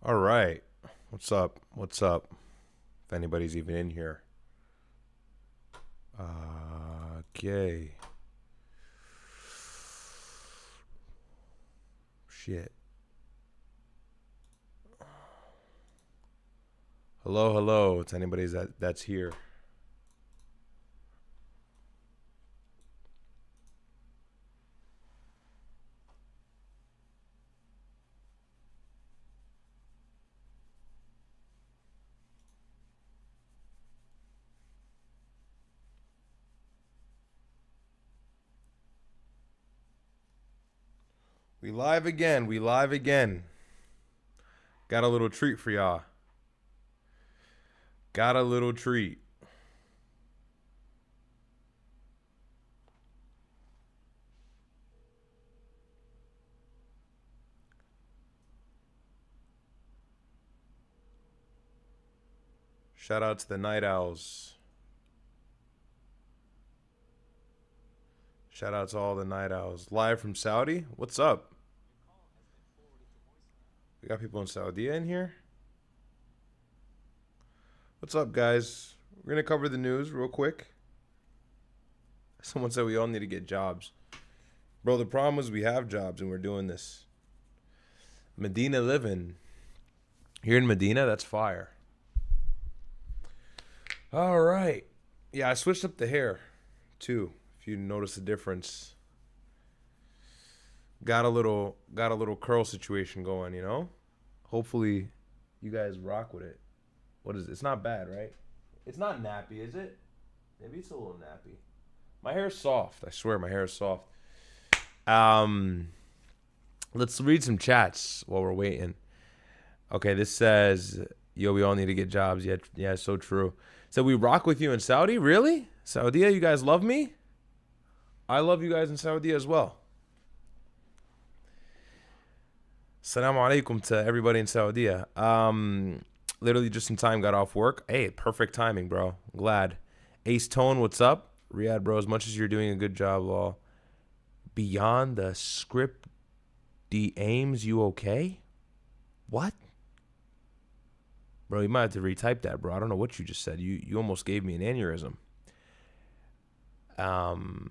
All right. What's up? What's up? If anybody's even in here. Okay. Shit. Hello, hello. It's anybody's that's here. We live again. We live again. Got a little treat for y'all. Got a little treat. Shout out to the Night Owls. Shout out to all the Night Owls. Live from Saudi. What's up? We got people in Saudi in here. What's up, guys? We're going to cover the news real quick. Someone said we all need to get jobs. Bro, the problem is we have jobs and we're doing this. Medina living. Here in Medina, that's fire. All right. Yeah, I switched up the hair, too. If you notice the difference. Got a little curl situation going, you know? Hopefully you guys rock with it. What is it? It's not bad, right? It's not nappy, is it? Maybe it's a little nappy. My hair is soft. I swear my hair is soft. Let's read some chats while we're waiting. Okay, this says, yo, we all need to get jobs. Yeah, so true. So we rock with you in Saudi? Really? Saudi, you guys love me? I love you guys in Saudi as well. Assalamu alaikum to everybody in Saudi. Literally just in time, got off work. Hey, perfect timing, bro. I'm glad. Ace Tone, what's up? Ryad, bro, as much as you're doing a good job, law. Beyond the script, the aims, you okay? What? Bro, you might have to retype that, bro. I don't know what you just said. You almost gave me an aneurysm. W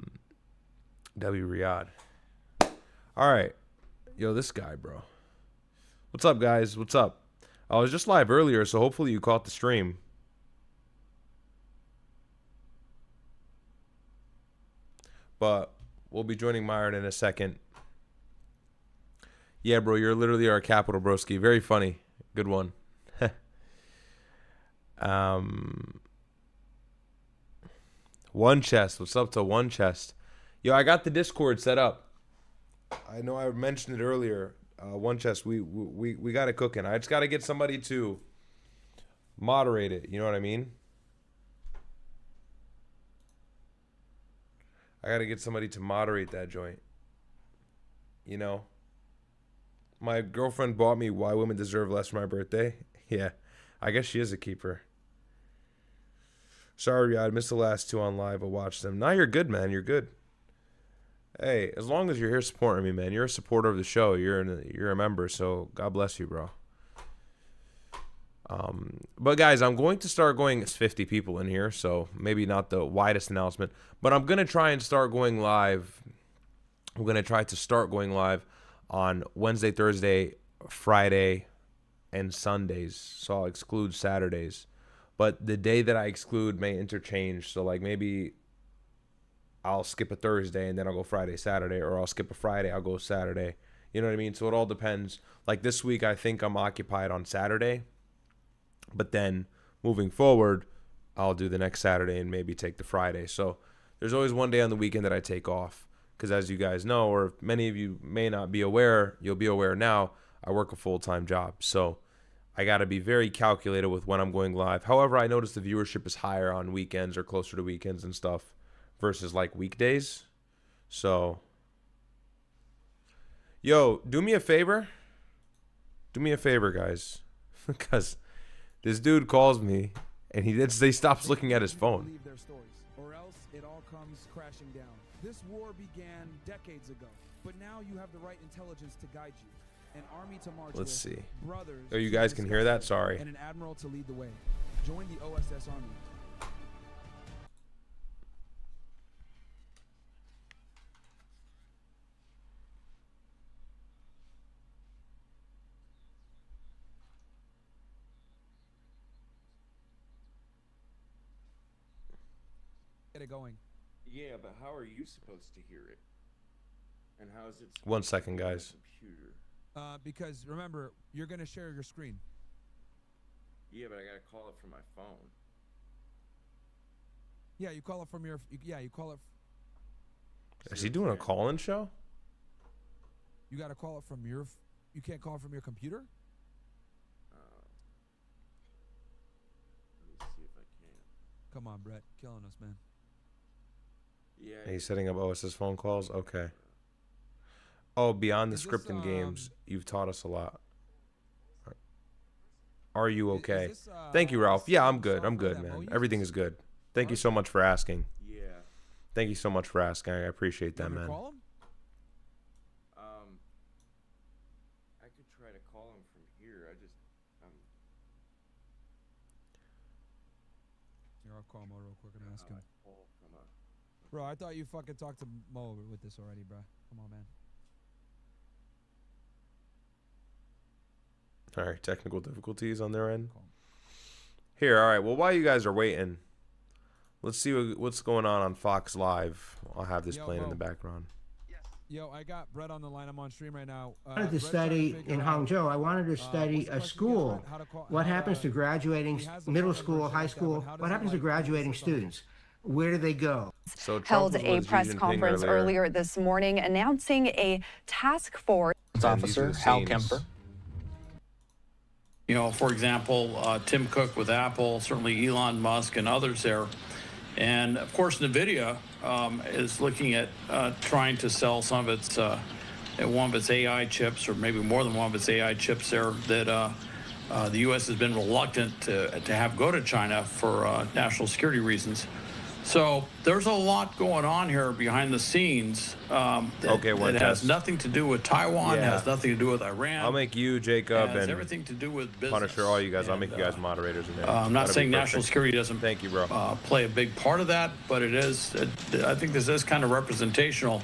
Ryad. All right. Yo, this guy, bro. What's up, guys? What's up? I was just live earlier, so hopefully you caught the stream. But we'll be joining Myron in a second. Yeah, bro, you're literally our capital broski. Very funny. Good one. One Chest. What's up to One Chest? Yo, I got the Discord set up. I know I mentioned it earlier. One Chest, we got it cooking. I just got to get somebody to moderate it. You know what I mean? I got to get somebody to moderate that joint. You know? My girlfriend bought me Why Women Deserve Less for my birthday. Yeah, I guess she is a keeper. Sorry, I missed the last two on live. I watched them. Now you're good, man. You're good. Hey, as long as you're here supporting me, man. You're a supporter of the show. You're a member, so God bless you, bro. But guys, I'm going to start going. It's 50 people in here, so maybe not the widest announcement, but I'm gonna try and start going live. I'm gonna try to start going live on Wednesday, Thursday, Friday, and Sundays. So I'll exclude Saturdays. But the day that I exclude may interchange. So like maybe I'll skip a Thursday and then I'll go Friday, Saturday, or I'll skip a Friday, I'll go Saturday. You know what I mean? So it all depends. Like this week, I think I'm occupied on Saturday. But then moving forward, I'll do the next Saturday and maybe take the Friday. So there's always one day on the weekend that I take off. Because as you guys know, or many of you may not be aware, you'll be aware now, I work a full-time job. So I got to be very calculated with when I'm going live. However, I notice the viewership is higher on weekends or closer to weekends and stuff versus like weekdays. So, yo, do me a favor. Do me a favor, guys. Because this dude calls me and he stops looking at his phone. Believe their stories, or else it all comes crashing down. This war began decades ago, but now you have the right intelligence to guide you. An army to march Let's with, see. brothers Oh, you to guys can hear that? discuss, Sorry. and an admiral to lead the way. Join the OSS army. Get it going. Yeah, but how are you supposed to hear it? And how is it? 1 second, guys. Computer. Because remember, you're gonna share your screen. Yeah, but I gotta call it from my phone. Yeah, you call it from your. Yeah, you call it. Is he doing a call-in show? You gotta call it from your. You can't call it from your computer. Let me see if I can. Come on, Brett, killing us, man. Yeah. He's setting up OSS phone calls? Okay. Oh, beyond the Is this, script and games, you've taught us a lot. Are you okay? Is this, Thank you, Ralph. Yeah, I'm good. software I'm good, that Mo man. uses? Everything is good. Thank you so much for asking. Yeah. Thank you so much for asking. I appreciate You that, want me to man. call him? I could try to call him from here. I just, Here, I'll call Mo real quick and ask him. call from a. Bro, I thought you fucking talked to Mo with this already, bro. Come on, man. All right, technical difficulties on their end. Call him. Here, all right. Well, while you guys are waiting, let's see what's going on Fox Live. I'll have this Yo, playing in Mo. the background. Yo, I got Brett on the line. I'm on stream right now. I wanted to Brett's trying study figure in out, Hangzhou. I wanted to what's study the a question school. again, Brett? How to call- What how happens to graduating he has the middle phone school, number, high shit like that, school? but how does What it, happens to like, graduating do something? students? Where do they go? So Trump held was a with Xi press Jinping conference earlier this morning announcing a task force. And these are Officer the Hal scenes. Kemper. You know, for example, Tim Cook with Apple, certainly Elon Musk and others there. And of course, NVIDIA is looking at trying to sell some of its, one of its AI chips, or maybe more than one of its AI chips there, that the U.S. has been reluctant to have go to China for national security reasons. So there's a lot going on here behind the scenes that has nothing to do with Taiwan, Yeah. has nothing to do with Iran. I'll make you, Jacob, has and everything to do with business. Punisher, all you guys. I'll And, make you guys moderators in there. I'm not That'll saying be national perfect. security doesn't Thank you, bro. play a big part of that, but it is. I think this is kind of representational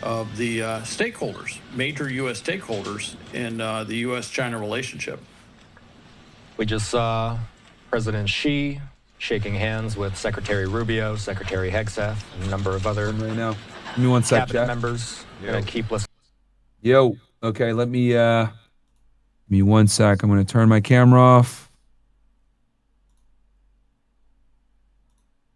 of the stakeholders, major U.S. stakeholders in the U.S.-China relationship. We just saw President Xi shaking hands with Secretary Rubio, Secretary Hegseth, and a number of other right now. Give me 1 sec, cabinet chat. members. Yeah. Gonna keep listening. Yo, okay, let me, give me 1 sec. I'm going to turn my camera off.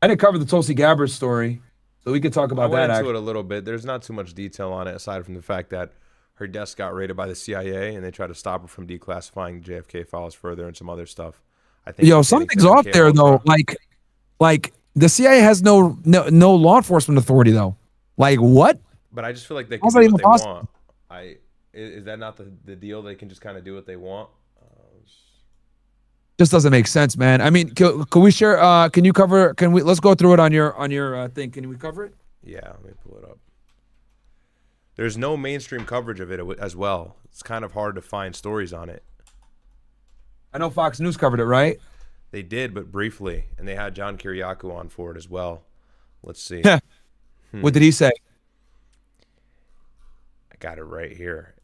I didn't cover the Tulsi Gabbard story, so we could talk about I went that. into it a little bit. There's not too much detail on it, aside from the fact that her desk got raided by the CIA, and they tried to stop her from declassifying JFK files further and some other stuff. I think. Yo, something's off there though. Like the CIA has no law enforcement authority though. Like what? But I just feel like they can How's do that what even they possible? want. Is that not the deal? They can just kind of do what they want. Just doesn't make sense, man. I mean, can we share? Can you cover? Let's go through it on your thing. Can we cover it? Yeah, let me pull it up. There's no mainstream coverage of it as well. It's kind of hard to find stories on it. I know Fox News covered it, right? They did, but briefly, and they had John Kiriakou on for it as well. Let's see. What did he say? I got it right here.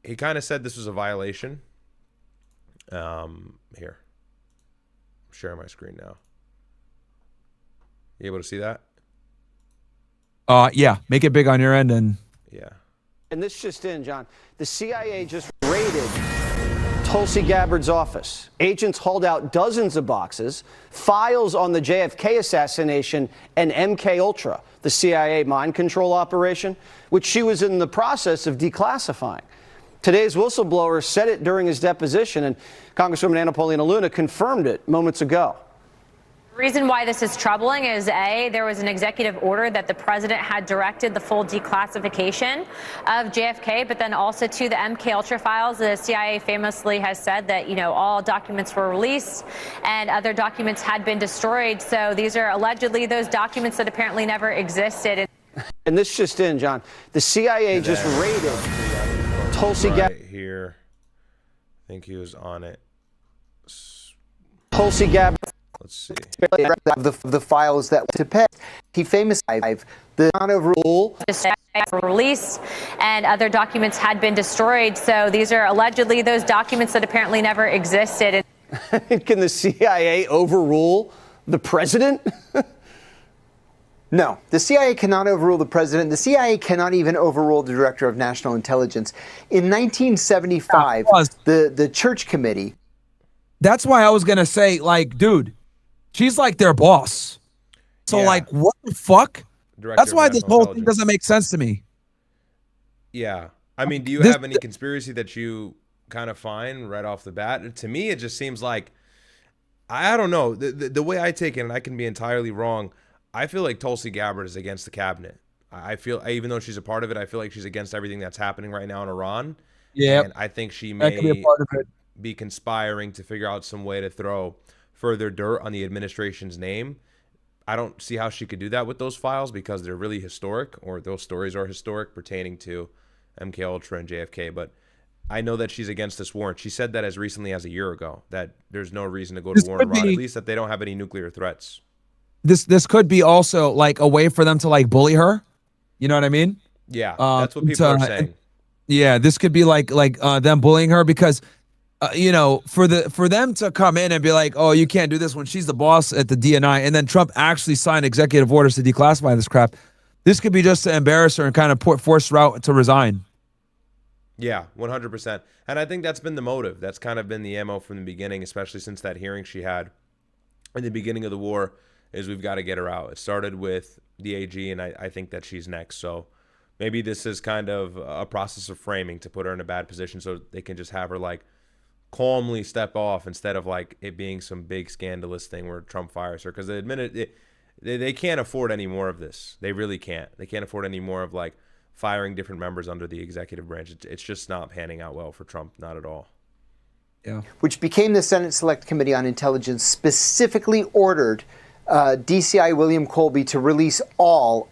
He kind of said this was a violation. Here. I'm sharing my screen now. You able to see that? Yeah. Make it big on your end and. Yeah. And this just in, John. The CIA just raided Tulsi Gabbard's office. Agents hauled out dozens of boxes, files on the JFK assassination and MK Ultra, the CIA mind control operation, which she was in the process of declassifying. Today's whistleblower said it during his deposition, and Congresswoman Anna Paulina Luna confirmed it moments ago. The reason why this is troubling is, A, there was an executive order that the president had directed the full declassification of JFK, but then also to the MK Ultra files. The CIA famously has said that, you know, all documents were released and other documents had been destroyed. So these are allegedly those documents that apparently never existed. And this just in, John. The CIA just raided Tulsi Gabbard. here. I think he was on it. Tulsi Gabbard. Let's see. The files that to pay. He famously the overrule released, and other documents had been destroyed. So these are allegedly those documents that apparently never existed. Can the CIA overrule the president? No, the CIA cannot overrule the president. The CIA cannot even overrule the director of national intelligence. In 1975, the Church Committee. That's why I was going to say, like, dude, she's like their boss. So, like, what the fuck? That's why this whole thing doesn't make sense to me. Yeah. I mean, do you have any conspiracy that you kind of find right off the bat? To me, it just seems like, I don't know. The way I take it, and I can be entirely wrong, I feel like Tulsi Gabbard is against the cabinet. I feel, even though she's a part of it, I feel like she's against everything that's happening right now in Iran. Yeah. And I think she may be conspiring to figure out some way to throw further dirt on the administration's name. I don't see how she could do that with those files because they're really historic, or those stories are historic pertaining to MK Ultra and JFK. But I know that she's against this war. And she said that as recently as a year ago, that there's no reason to go to war in Iran, at least that they don't have any nuclear threats. This could be also like a way for them to like bully her. You know what I mean? Yeah, that's what people are saying. Yeah, this could be like them bullying her because, you know, for them to come in and be like, oh, you can't do this when she's the boss at the DNI, and then Trump actually signed executive orders to declassify this crap. This could be just to embarrass her and kind of force her out to resign. Yeah, 100%. And I think that's been the motive. That's kind of been the MO from the beginning, especially since that hearing she had in the beginning of the war, is we've got to get her out. It started with the AG, and I think that she's next. So maybe this is kind of a process of framing to put her in a bad position so they can just have her like calmly step off instead of like it being some big scandalous thing where Trump fires her. Because they can't afford any more of this. They really can't. They can't afford any more of like firing different members under the executive branch. It's just not panning out well for Trump. Not at all. Yeah. Which became the Senate Select Committee on Intelligence specifically ordered DCI William Colby to release all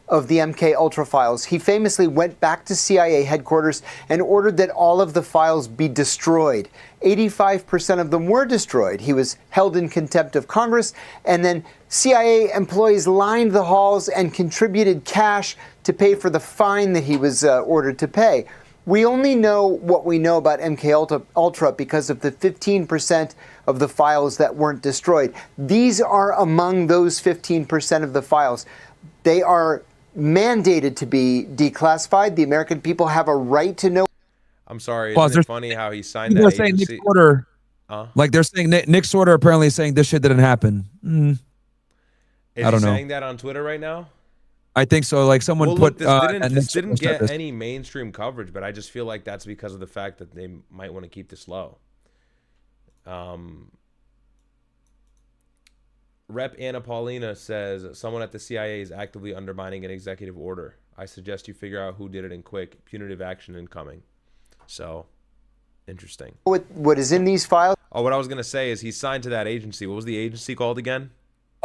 of the MK Ultra files. He famously went back to CIA headquarters and ordered that all of the files be destroyed. 85% of them were destroyed. He was held in contempt of Congress, and then CIA employees lined the halls and contributed cash to pay for the fine that he was ordered to pay. We only know what we know about MK Ultra because of the 15% of the files that weren't destroyed. These are among those 15% of the files. They are mandated to be declassified. The American people have a right to know. I'm sorry. Isn't it funny how he signed that saying agency? Nick Sorter, like they're saying Nick Sorter apparently saying this shit didn't happen. Is I don't he know. saying that on Twitter right now? I think so. Like someone Well, put look, this didn't Nick get Sorter. any mainstream coverage, but I just feel like that's because of the fact that they might want to keep this low. Rep. Anna Paulina says someone at the CIA is actively undermining an executive order. I suggest you figure out who did it and quick. Punitive action incoming. So, interesting. What is in these files? Oh, what I was going to say is he signed to that agency. What was the agency called again?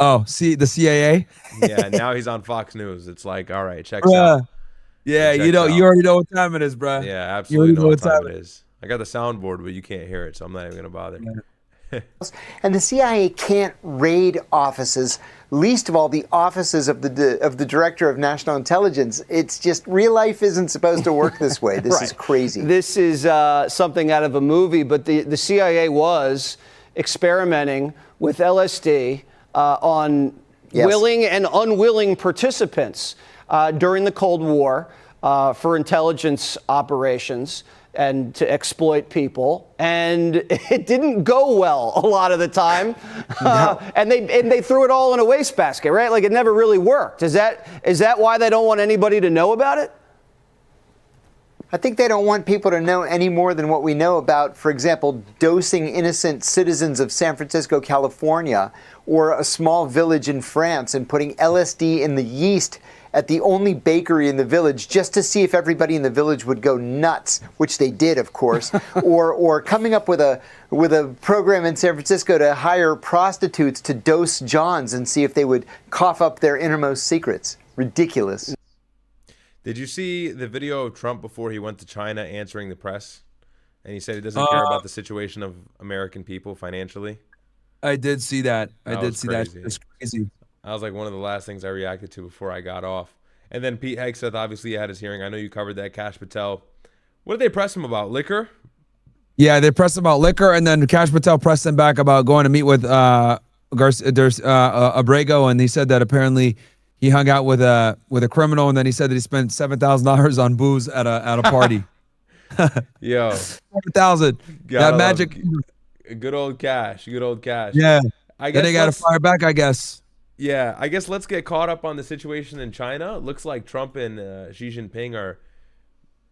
Oh, see the CIA. Yeah, now he's on Fox News. It's like, all right, checks out. Yeah, you already know what time it is, bro. Yeah, absolutely know what time it is. I got the soundboard, but you can't hear it, so I'm not even gonna bother. And the CIA can't raid offices, least of all the offices of the Director of National Intelligence. It's just real life isn't supposed to work this way. This is crazy. This is something out of a movie, but the CIA was experimenting with LSD on willing and unwilling participants during the Cold War for intelligence operations and to exploit people, and it didn't go well a lot of the time. And they threw it all in a wastebasket, right? Like it never really worked. Is that why they don't want anybody to know about it? I think they don't want people to know any more than what we know about, for example, dosing innocent citizens of San Francisco, California, or a small village in France and putting LSD in the yeast at the only bakery in the village just to see if everybody in the village would go nuts, which they did, of course, or coming up with a program in San Francisco to hire prostitutes to dose Johns and see if they would cough up their innermost secrets. Ridiculous. Did you see the video of Trump before he went to China answering the press? And he said he doesn't care about the situation of American people financially. I did see that. I did see that. Crazy. It's crazy. That was like one of the last things I reacted to before I got off. And then Pete Hegseth obviously had his hearing. I know you covered that. Kash Patel. What did they press him about? Liquor? Yeah, they pressed him about liquor, and then Kash Patel pressed him back about going to meet with Abrego, and he said that apparently he hung out with a criminal, and then he said that he spent $7,000 on booze at a party. Yo, 7,000. That magic. Good old Kash. Good old Kash. Yeah. I guess then they got to fire back, I guess. Yeah, I guess let's get caught up on the situation in China. It looks like Trump and Xi Jinping are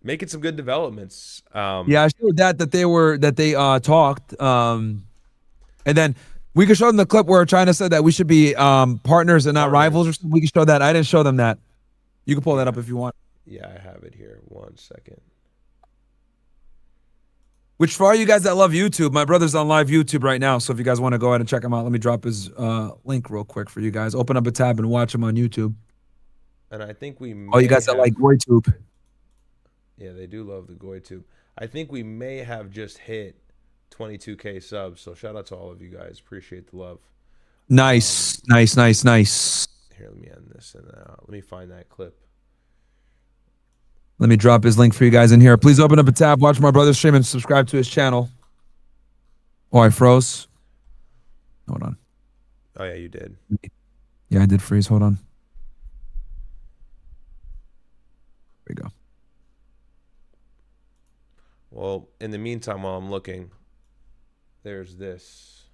making some good developments. Yeah, I showed that they talked. And then we could show them the clip where China said that we should be partners and not rivals or something. We can show that. I didn't show them that. You can pull that up if you want. Yeah, I have it here. 1 second. Which for all you guys that love YouTube, my brother's on live YouTube right now. So if you guys want to go ahead and check him out, let me drop his link real quick for you guys. Open up a tab and watch him on YouTube. And I think we may all you guys that like GoyTube. Yeah, they do love the GoyTube. I think we may have just hit 22K subs. So shout out to all of you guys. Appreciate the love. Nice. Nice. Here, let me end this and let me find that clip. Let me drop his link for you guys in here. Please open up a tab, watch my brother's stream, and subscribe to his channel. Oh, I froze. Hold on. Oh, yeah, you did. Yeah, I did freeze. Hold on. There we go. Well, in the meantime, while I'm looking, there's this.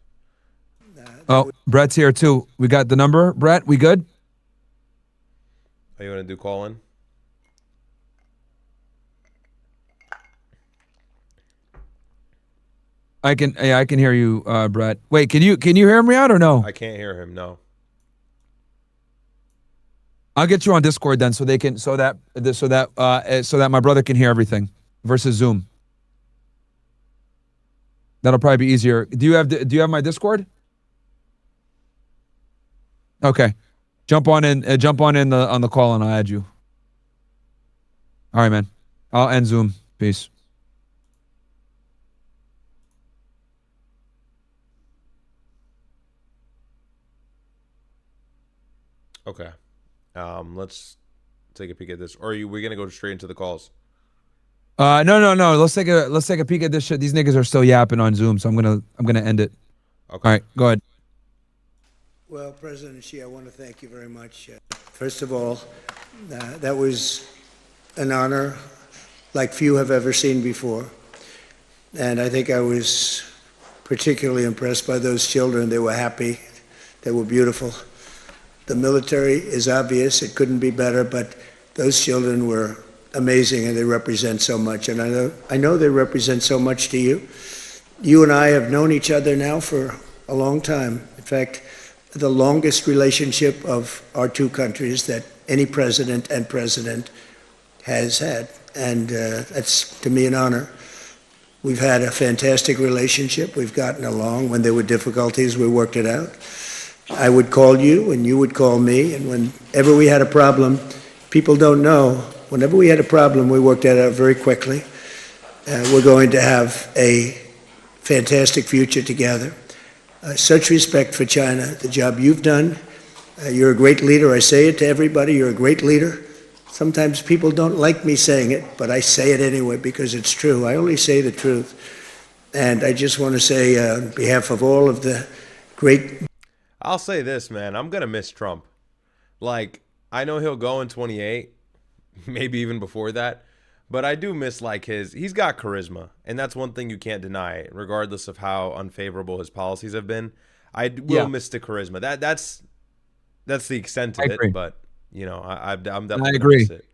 Oh, Brett's here too. We got the number. Brett, we good? Are you going to do call-in? I can hear you, Brett. Wait, can you hear him, Ryad, or no? I can't hear him, no. I'll get you on Discord then, so that my brother can hear everything versus Zoom. That'll probably be easier. Do you have my Discord? Okay, jump on in on the call and I'll add you. All right, man. I'll end Zoom. Peace. Okay. Let's take a peek at this. Or are we gonna go straight into the calls? No. Let's take a peek at this shit. These niggas are still yapping on Zoom, so I'm gonna end it. Okay. All right, go ahead. Well, President Xi, I want to thank you very much. First of all, that was an honor like few have ever seen before. And I think I was particularly impressed by those children. They were happy. They were beautiful. The military is obvious. It couldn't be better, but those children were amazing, and they represent so much. And I know they represent so much to you. You and I have known each other now for a long time. In fact, the longest relationship of our two countries that any president and president has had. And that's, to me, an honor. We've had a fantastic relationship. We've gotten along. When there were difficulties, we worked it out. I would call you, and you would call me. And whenever we had a problem, people don't know, whenever we had a problem, we worked it out very quickly. We're going to have a fantastic future together. Such respect for China, the job you've done. You're a great leader. I say it to everybody. You're a great leader. Sometimes people don't like me saying it, but I say it anyway because it's true. I only say the truth. And I just want to say on behalf of all of the great... I'll say this, man. I'm going to miss Trump. Like, I know he'll go in 28, maybe even before that. But I do miss, like, he's got charisma. And that's one thing you can't deny, regardless of how unfavorable his policies have been. I will miss the charisma. That's the extent of it. But, you know, I'm definitely I agree. Miss it.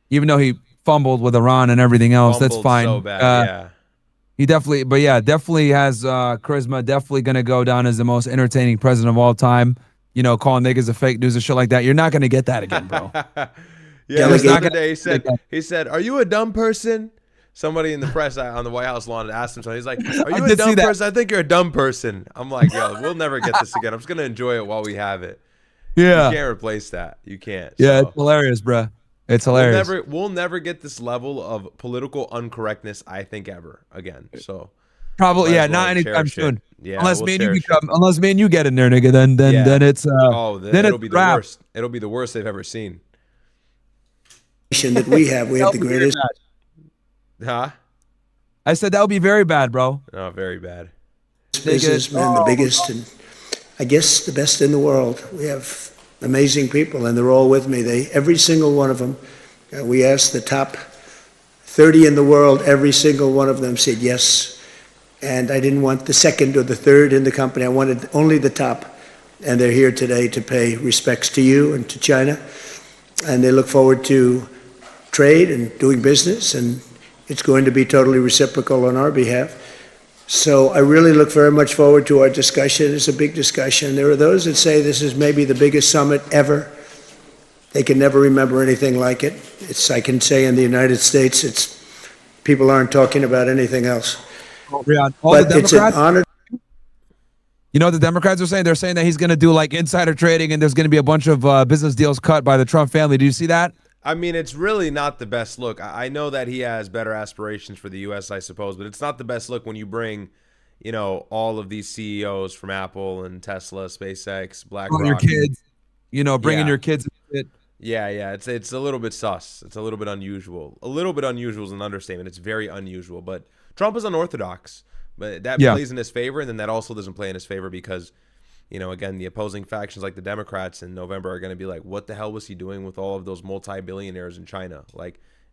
Even though he fumbled with Iran and everything else, that's fine. So bad, yeah. He definitely has charisma. Definitely going to go down as the most entertaining president of all time. You know, calling niggas a fake news and shit like that. You're not going to get that again, bro. Yeah, the other day he said, "Are you a dumb person?" Somebody in the press on the White House lawn asked him something. He's like, "Are you a dumb person? I think you're a dumb person." I'm like, "Yo, we'll never get this again. I'm just gonna enjoy it while we have it." Yeah, you can't replace that. You can't. Yeah, so. It's hilarious, bro. It's hilarious. We'll never get this level of political uncorrectness, I think, ever again. So Probably, might yeah, as well not anytime cherish it. soon. Yeah, unless we'll me and you cherish become, unless me and you get in there, nigga, then it's then it'll it's be the wrap. worst. It'll be the worst they've ever seen. That we have the greatest. Huh? I said that would be very bad, bro. Oh, very bad. Businessmen, the biggest, and I guess the best in the world. We have amazing people, and they're all with me. Every single one of them. We asked the top 30 in the world. Every single one of them said yes. And I didn't want the second or the third in the company. I wanted only the top. And they're here today to pay respects to you and to China. And they look forward to trade and doing business, and it's going to be totally reciprocal on our behalf. So I really look very much forward to our discussion. It's a big discussion. There are those that say this is maybe the biggest summit ever. They can never remember anything like it. I can say in the United States, people aren't talking about anything else. Ryad, But it's an honor. You know what the Democrats are saying? They're saying that he's going to do like insider trading, and there's going to be a bunch of business deals cut by the Trump family. Do you see that? I mean, it's really not the best look. I know that he has better aspirations for the U.S., I suppose, but it's not the best look when you bring, all of these CEOs from Apple and Tesla, SpaceX, BlackRock. Your kids, bringing your kids. Yeah. It's a little bit sus. It's a little bit unusual. A little bit unusual is an understatement. It's very unusual. But Trump is unorthodox. But that plays in his favor, and then that also doesn't play in his favor because, again, the opposing factions like the Democrats in November are going to be like, what the hell was he doing with all of those multi-billionaires in China?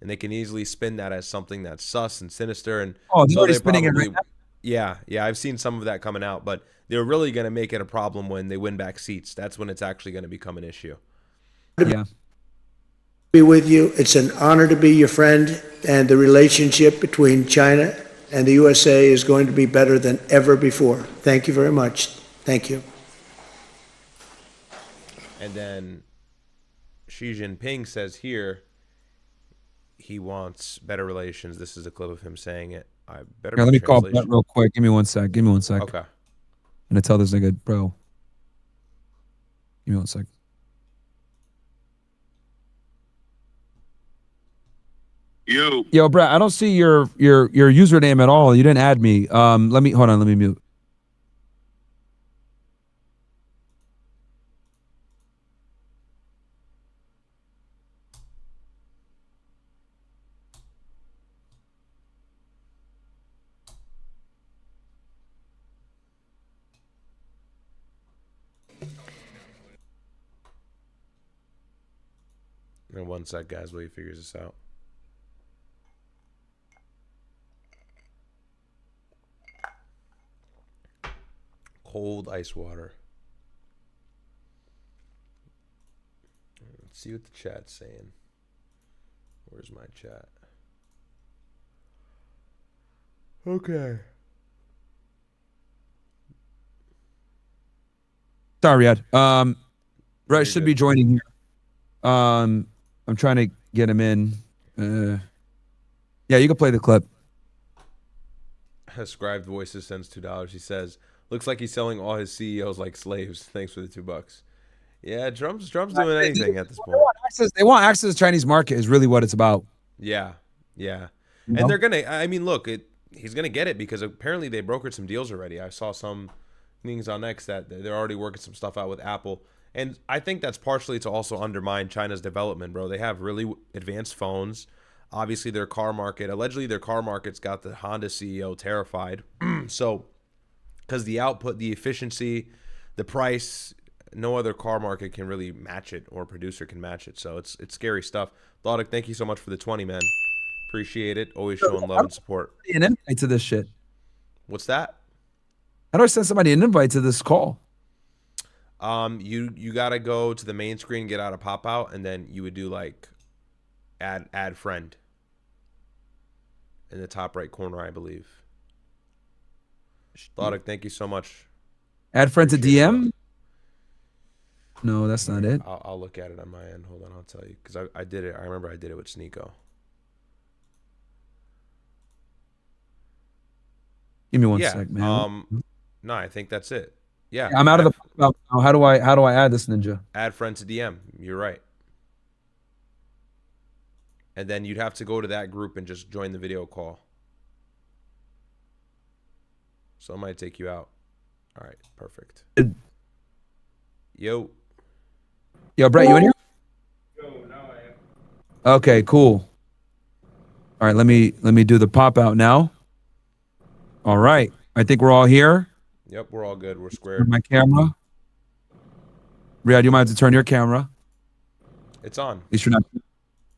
And they can easily spin that as something that's sus and sinister. And they're already spinning it right now. Yeah, I've seen some of that coming out, but they're really going to make it a problem when they win back seats. That's when it's actually going to become an issue. Yeah. Be with you. It's an honor to be your friend, and the relationship between China and the USA is going to be better than ever before. Thank you very much. Thank you. And then Xi Jinping says here he wants better relations. This is a clip of him saying it. I better. Let me call Brett real quick. Give me one sec. Okay. I'm gonna tell this nigga, bro. Give me one sec. Yo, Brett, I don't see your username at all. You didn't add me. Let me mute. In one sec, guys, while he figures this out. Cold ice water. Let's see what the chat's saying. Where's my chat? Okay. Sorry, Ryad. Brett should be joining here. I'm trying to get him in. Yeah, you can play the clip. Ascribed Voices sends $2. He says, "Looks like he's selling all his CEOs like slaves. Thanks for the $2." Yeah, Trump's doing anything at this point. They want access to the Chinese market is really what it's about. Yeah. And they're gonna. I mean, look, he's gonna get it because apparently they brokered some deals already. I saw some things on X that they're already working some stuff out with Apple. And I think that's partially to also undermine China's development, bro. They have really advanced phones. Obviously, their car market, allegedly their car market's got the Honda CEO terrified. So, because the output, the efficiency, the price, no other car market can really match it or producer can match it. So, it's scary stuff. Lodic, thank you so much for the 20, man. Appreciate it. Always showing love and support. An invite to this shit. What's that? How do I send somebody an invite to this call? You gotta go to the main screen, get out of pop out, and then you would do like add friend in the top right corner, I believe. Lodic, thank you so much. Add friend to DM? No, that's not it. I'll look at it on my end. Hold on, I'll tell you because I did it. I remember I did it with Sneeko. Give me one sec, man. No, I think that's it. Yeah, I'm out of the. How do I add this ninja? Add friend to DM. You're right. and then you'd have to go to that group and just join the video call. So it might take you out. All right, perfect. Yo, Brett, you in here? Okay, cool. All right, let me do the pop out now. All right, I think we're all here. Yep, we're all good. We're squared. Turn my camera. Ryad, you might have to turn your camera. It's on. At least you're not.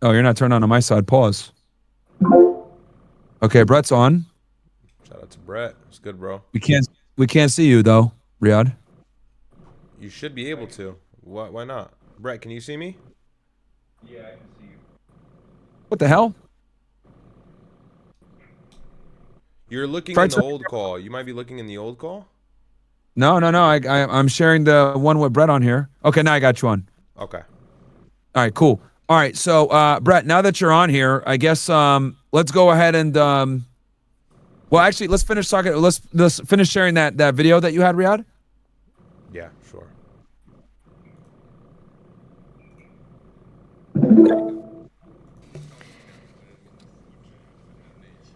Oh, you're not turned on my side. Pause. Okay, Brett's on. Shout out to Brett. It's good, bro. We can't see you though, Ryad. You should be able to. Why not? Brett, can you see me? Yeah, I can see you. What the hell? You're looking in the old call. You might be looking in the old call. No. I'm sharing the one with Brett on here. Okay, now I got you on. Okay. All right, cool. All right, so Brett, now that you're on here, I guess let's go ahead and well, actually, let's finish talking. Let's finish sharing that video that you had, Ryad. Yeah, sure.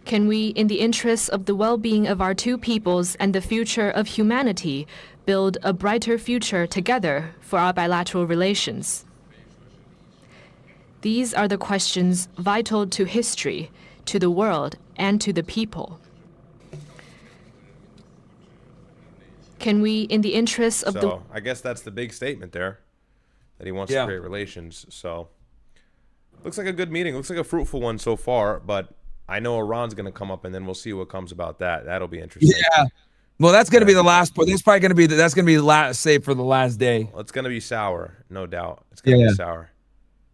Can we, in the interests of the well-being of our two peoples and the future of humanity, build a brighter future together for our bilateral relations? These are the questions vital to history, to the world, and to the people. Can we, in the interests of the... I guess that's the big statement there, that he wants to create relations. So, looks like a good meeting. Looks like a fruitful one so far, but I know Iran's going to come up, and then we'll see what comes about that. That'll be interesting. Yeah. Well, that's going to be the last part. That's probably going to be that's going to be last saved for the last day. Well, it's going to be sour, no doubt. It's going to be sour.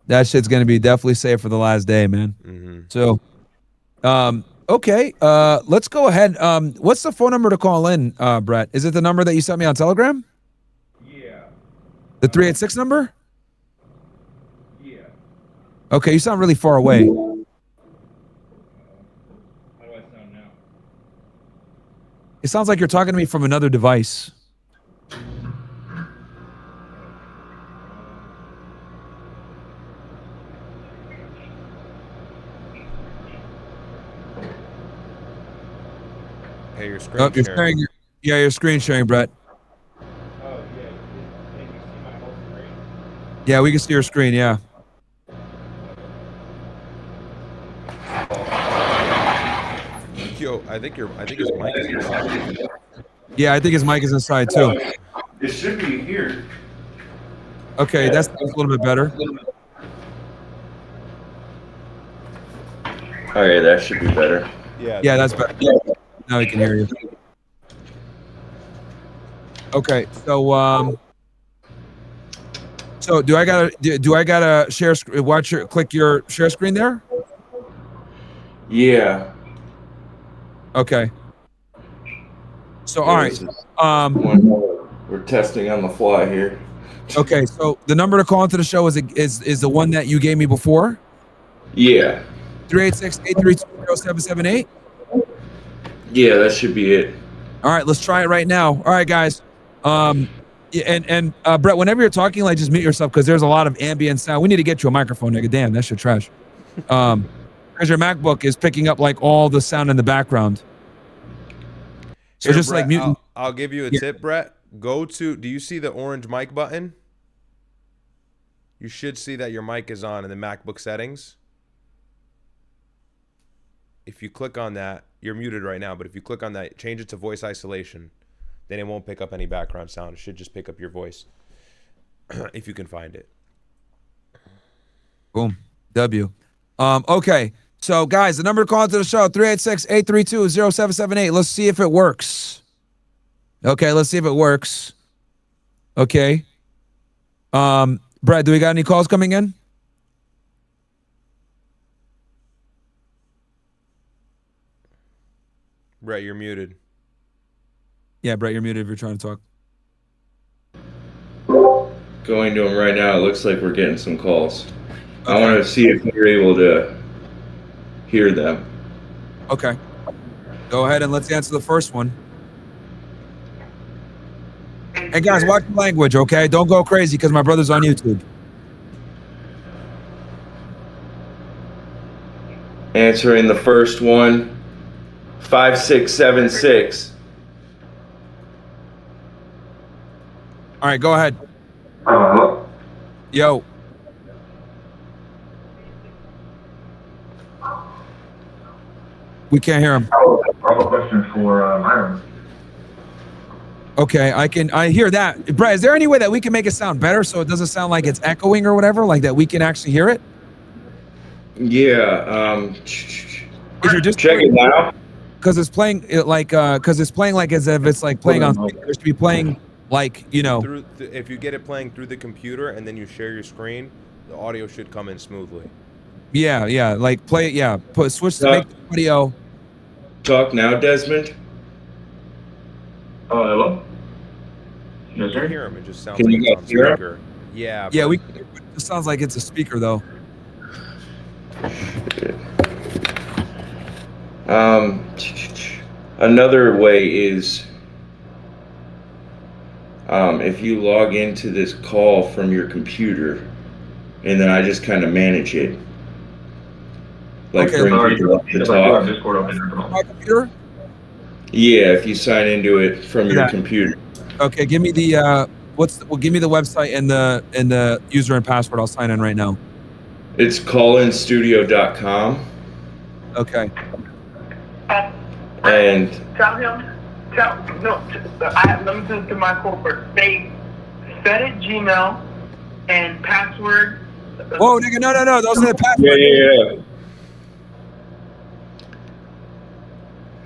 That shit's going to be definitely saved for the last day, man. Mm-hmm. So, okay. Let's go ahead. What's the phone number to call in, Brett? Is it the number that you sent me on Telegram? Yeah. The 386 number? Yeah. Okay, you sound really far away. How do I sound now? It sounds like you're talking to me from another device. Hey, your screen you're sharing. Your screen sharing, Brett. Oh, yeah. Can you see my whole screen? Yeah, we can see your screen, yeah. Yo, I think his mic is inside. Yeah, I think his mic is inside too. It should be here. Okay, that's a little bit better. Okay, that should be better. Yeah, that's better. Now we can hear you. Okay, so do I gotta share click your share screen there? Yeah. Okay. So all right. We're testing on the fly here. Okay, so the number to call into the show is the one that you gave me before? Yeah. 386-832-0778? Yeah, that should be it. All right, let's try it right now. All right, guys. Brett, whenever you're talking, like, just mute yourself because there's a lot of ambient sound. We need to get you a microphone, nigga. Damn, that shit trash. Because your MacBook is picking up like all the sound in the background. So just Brett, like muting. I'll give you a tip, Brett. Do you see the orange mic button? You should see that your mic is on in the MacBook settings. If you click on that, you're muted right now, but if you click on that, change it to voice isolation, then it won't pick up any background sound. It should just pick up your voice if you can find it. Boom. W. Okay. So, guys, the number to call into the show, 386-832-0778. Let's see if it works. Okay, let's see if it works. Okay. Brad, do we got any calls coming in? Brett, you're muted. Yeah, Brett, you're muted if you're trying to talk. Going to him right now. It looks like we're getting some calls. Okay. I want to see if you're able to hear them. Okay. Go ahead and let's answer the first one. Hey, guys, watch the language, okay? Don't go crazy because my brother's on YouTube. Answering the first one, 5676. All right, go ahead. Yo. We can't hear him. I have a question for Myron. Okay, I hear that. Brett, is there any way that we can make it sound better so it doesn't sound like it's echoing or whatever, like that we can actually hear it? Yeah. You're just check it now. Because it's playing like as if it's like playing on. It should be playing like, you know. If you get it playing through the computer and then you share your screen, the audio should come in smoothly. Yeah, like play it. Yeah, switch to make the audio. Talk now, Desmond. Oh, hello. You can hear him. It just sounds Can like you it's on guys hear him? speaker. Yeah. Yeah, it sounds like it's a speaker though. Another way is if you log into this call from your computer, and then I just kind of manage it. Like bring people up to talk. My computer? Yeah, if you sign into it from your computer. Okay, give me the give me the website and the user and password. I'll sign in right now. It's callinstudio.com. Okay. And let me do it to my corporate. They set it Gmail and password. Whoa, nigga, no, those are the passwords. Yeah.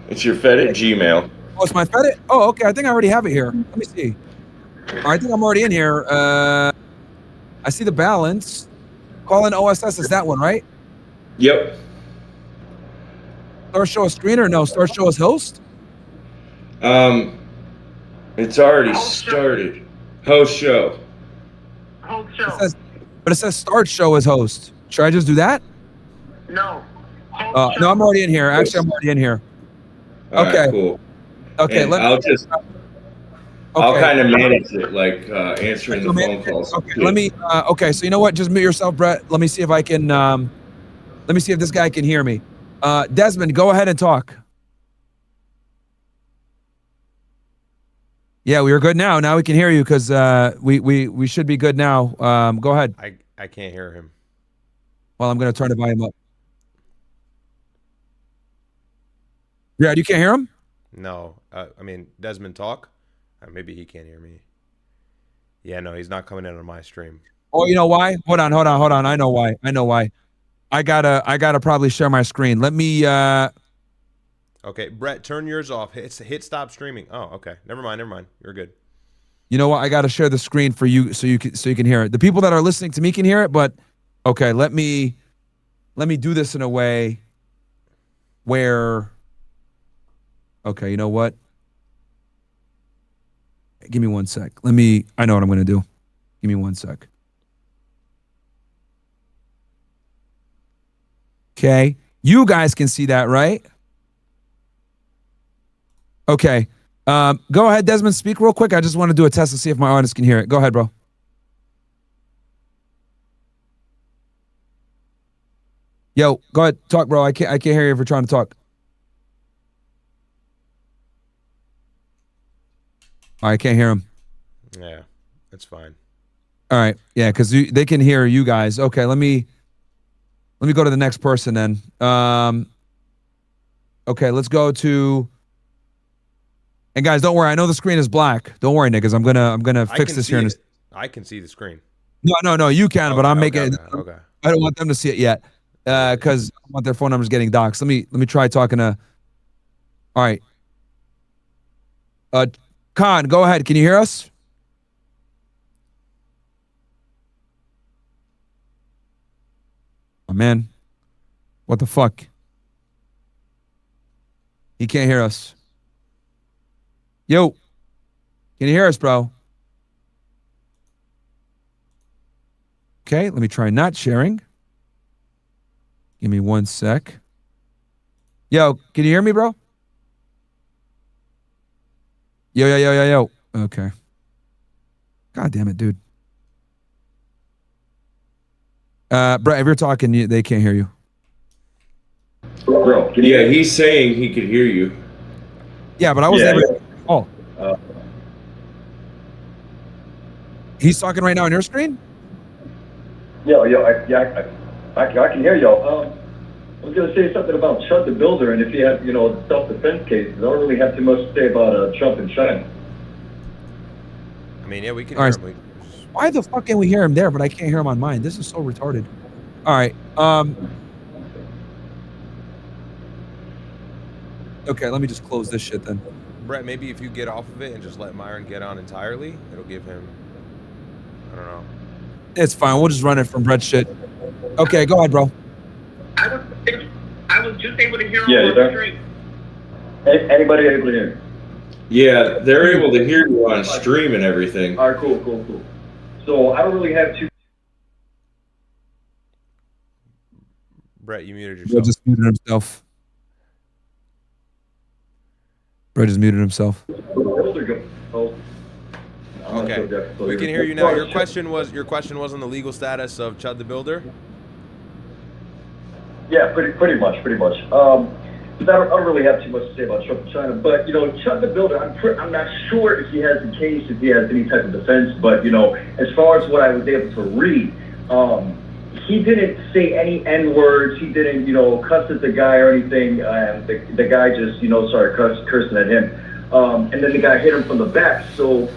It's your Fed at Gmail. Oh, it's my Fed? Oh, okay. I think I already have it here. Let me see. I think I'm already in here. I see the balance. Call in OSS is that one, right? Yep. Start show a screen or no? Start show as host? It's already started. Host show. Host show. But it says start show as host. Should I just do that? No. No, I'm already in here. Actually, I'm already in here. All Okay. right, cool. Okay, and I'll kind of manage it, like answering the phone calls. Okay, let me. Okay, so you know what? Just mute yourself, Brett. Let me see if I can. Let me see if this guy can hear me. Desmond, go ahead and talk. Yeah, we are good now. Now we can hear you because we should be good now. Go ahead. I can't hear him. Well, I'm going to turn the volume up. Yeah, you can't hear him? No. I mean, Desmond talk? Maybe he can't hear me. Yeah, no, he's not coming in on my stream. Oh, you know why? Hold on. I know why. I gotta probably share my screen. Let me Okay, Brett, turn yours off. Hit stop streaming. Oh, okay. Never mind. You're good. You know what? I gotta share the screen for you so you can hear it. The people that are listening to me can hear it, but okay, let me do this in a way where okay, you know what? Give me 1 sec. I know what I'm gonna do. Give me 1 sec. Okay. You guys can see that, right? Okay. Go ahead, Desmond. Speak real quick. I just want to do a test to see if my audience can hear it. Go ahead, bro. Yo, go ahead. Talk, bro. I can't hear you if you're trying to talk. I can't hear him. Yeah, that's fine. All right. Yeah, because they can hear you guys. Okay, let me go to the next person then. Okay, let's go to. And guys, don't worry. I know the screen is black. Don't worry, niggas. I'm gonna fix this here. I can see the screen. No, you can, but I'm making it. Okay. I don't want them to see it yet, because I want their phone numbers getting doxxed. Let me try talking to. All right. Khan, go ahead. Can you hear us? Oh, man. What the fuck? He can't hear us. Yo. Can you hear us, bro? Okay, let me try not sharing. Give me 1 sec. Yo, can you hear me, bro? Yo. Okay. God damn it, dude. Brett, if you're talking, they can't hear you. Bro, yeah, he's saying he could hear you. Yeah, but I wasn't able to. Oh. He's talking right now on your screen? I can hear y'all. I was going to say something about Chud the Builder, and if you have, self-defense cases. I don't really have too much to say about Trump and China. I mean, yeah, we can hear him. Why the fuck can we hear him there, but I can't hear him on mine? This is so retarded. All right. Okay, let me just close this shit then. Brett, maybe if you get off of it and just let Myron get on entirely, it'll give him, I don't know. It's fine. We'll just run it from Brett's shit. Okay, go ahead, bro. I was just able to hear him on the stream. Anybody able to hear? Yeah, they're able to hear you on stream and everything. All right, cool. So I don't really have too. Brett, you muted yourself. Brett just muted himself. Brett just muted himself. Okay, we can hear you now. Your question was on the legal status of Chud the Builder. Yeah, pretty much. I don't really have too much to say about Trump and China, but Chud the Builder, I'm not sure if he has a case, if he has any type of defense, but as far as what I was able to read, he didn't say any N-words, he didn't cuss at the guy or anything. The guy just started cursing at him, and then the guy hit him from the back. So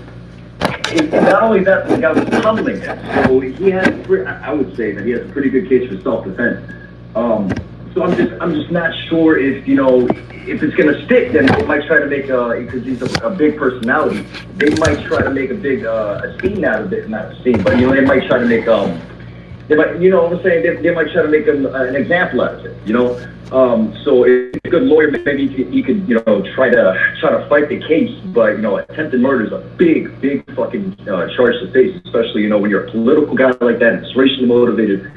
not only that, the guy was tumbling him. So he has, I would say that he has a pretty good case for self-defense. So I'm just not sure if if it's gonna stick. Then they might try to make because he's a big personality. They might try to make a big a scene out of it, not a scene, but they might try to make they might what I'm saying. They might try to make an example out of it. So if a good lawyer, maybe he could try to fight the case. But attempted murder is a big fucking charge to face, especially when you're a political guy like that and it's racially motivated.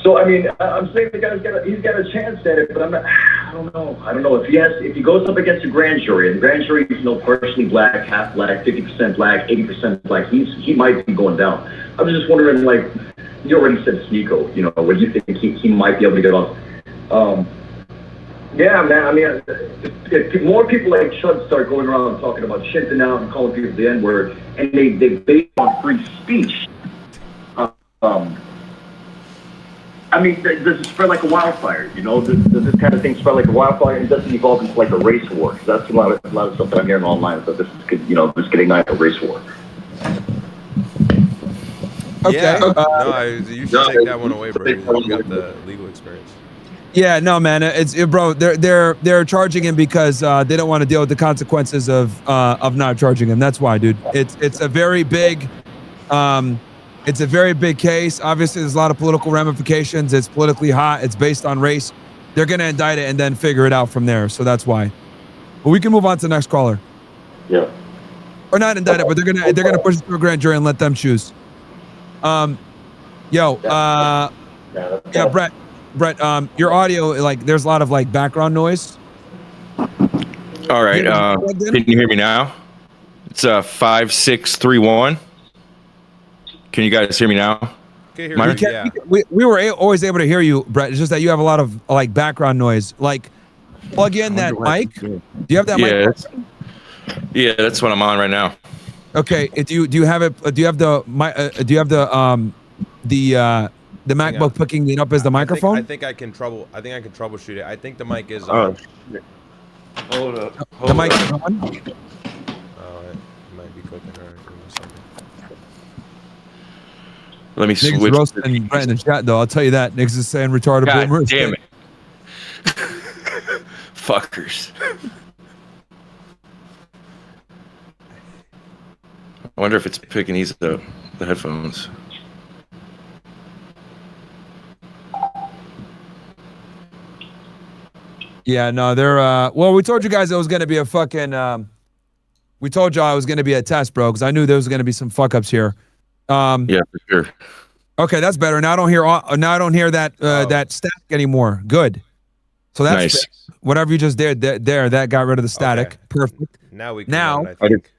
So I mean, I'm saying the guy's got a chance at it, but I don't know if he goes up against a grand jury, and the grand jury is partially black, half black, 50% black, 80% black, he might be going down. I was just wondering, like, you already said Sneeko, what do you think he might be able to get off? Yeah, man, I mean, if more people like Chud start going around talking about shit now and calling people the N-word, and they base on free speech, I mean, does it spread like a wildfire? Does this kind of thing spread like a wildfire, and does it evolve into like a race war? Because that's a lot of stuff that I'm hearing online. That this could ignite a race war. Okay. No, you should take that one away, bro. You got the legal experience. Yeah, no, man. Bro. They're charging him because they don't want to deal with the consequences of not charging him. That's why, dude. It's a very big. It's a very big case. Obviously, there's a lot of political ramifications. It's politically hot. It's based on race. They're going to indict it and then figure it out from there. So that's why. But we can move on to the next caller. Yeah. Or not indict it, but they're gonna push it to a grand jury and let them choose. Yeah, Brett, your audio, like, there's a lot of like background noise. All right. Can you hear me now? It's 5631. Can you guys hear me now? We were always able to hear you, Brett. It's just that you have a lot of like background noise. Like, plug in that mic. Do you have that mic? Yeah, that's what I'm on right now. Okay. Do you have it? Do you have the MacBook picking it up as the microphone? I think I can troubleshoot it. I think the mic is on. Hold up. The mic is on. Oh, it might be clicking or something. Let me Niggas switch. roasting Brett in the chat, though. I'll tell you that. Niggas is saying retarded God boomers. damn it. Fuckers. I wonder if it's picking these up, the headphones. Yeah, no, they're well, we told you guys it was gonna be a fucking we told y'all it was gonna be a test, bro, because I knew there was gonna be some fuck ups here. Yeah, for sure. Okay, that's better. Now I don't hear that that static anymore. Good. So that's nice. Whatever you just did there, that got rid of the static. Okay. Perfect. Now we can run, I think.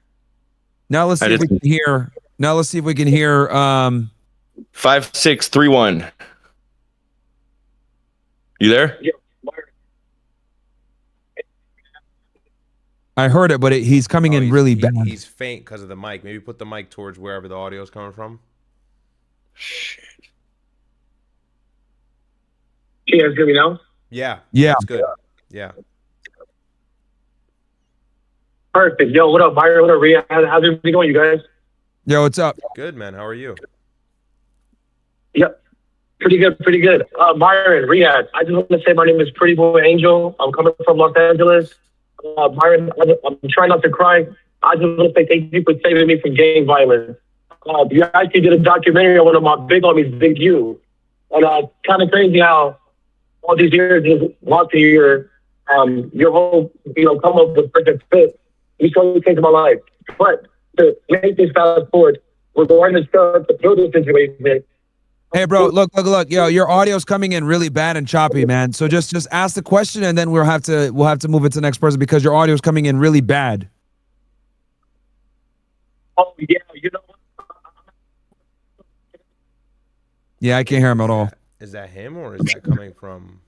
Now let's see if we can hear. Now let's see if we can hear 5631. You there? Yeah. I heard it, but he's coming in really bad. He's faint because of the mic. Maybe put the mic towards wherever the audio is coming from. Shit. Can you guys hear me now? Yeah. Yeah. That's good. Yeah. Perfect. Yo, what up, Myron? What up, Ryad? How's everything going, you guys? Yo, what's up? Good, man. How are you? Yep. Pretty good, pretty good. Myron, Ryad, I just want to say my name is Pretty Boy Angel. I'm coming from Los Angeles. Myron, I'm trying not to cry. I just want to say thank you for saving me from gang violence. You actually did a documentary on one of my big homies, Big U. And kind of crazy how all these years, lots of your whole, come up with perfect fit. You totally changed my life. But to make this fast forward, we're going to start the building situation. Hey, bro, look. Yo, your audio's coming in really bad and choppy, man. So just ask the question, and then we'll have to move it to the next person because your audio's coming in really bad. Oh yeah, you know. Yeah, I can't hear him at all. Is that him or is that coming from?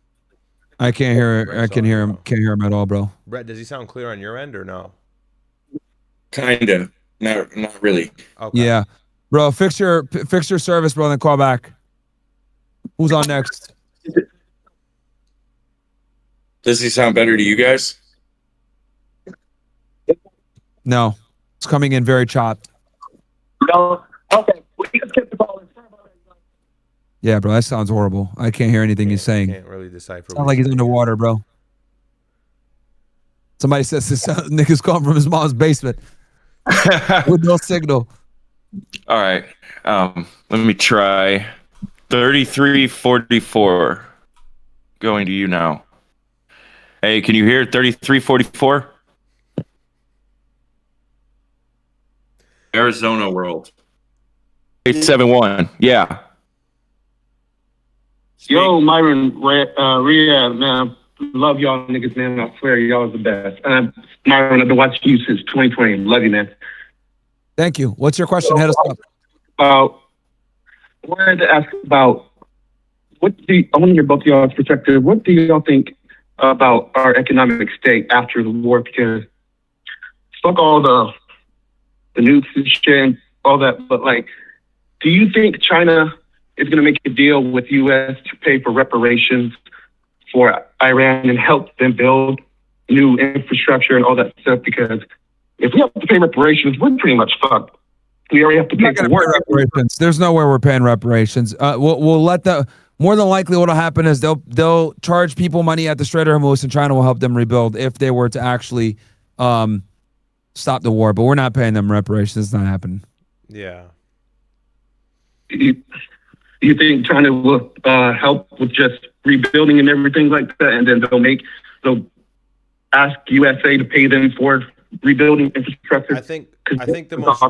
I can't hear. I can hear him. Can't hear him at all, bro. Brett, does he sound clear on your end or no? Kinda. Not really. Okay. Yeah, bro. Fix your service, bro, and then call back. Who's on next? Does he sound better to you guys? No, it's coming in very chopped. No. Okay. We can skip the ball. Yeah, bro, that sounds horrible. I can't hear anything he's saying. Can't really decipher. Sounds like he's underwater, bro. Somebody says this nigga's calling from his mom's basement with no signal. All right. Let me try 3344. Going to you now. Hey, can you hear 3344? Arizona World. 871. Yeah. Yo, Myron Ryad, man. Love y'all niggas, man. I swear, y'all is the best. Myron, I've been watching you since 2020. Love you, man. Thank you. What's your question? Head us up. I wanted to ask about I want to hear both of y'all's perspective. What do y'all think about our economic state after the war? Because fuck all the nukes and shit and all that, but like, do you think China is going to make a deal with U.S. to pay for reparations for Iran and help them build new infrastructure and all that stuff? Because if we have to pay reparations, we're pretty much fucked. We already have to pay for reparations. There's no way we're paying reparations. We'll let the more than likely what'll happen is they'll charge people money at the Strait of Hormuz and China will help them rebuild if they were to actually stop the war. But we're not paying them reparations. It's not happening. Yeah. You think China will help with just rebuilding and everything like that, and then they'll ask USA to pay them for rebuilding infrastructure? I think the most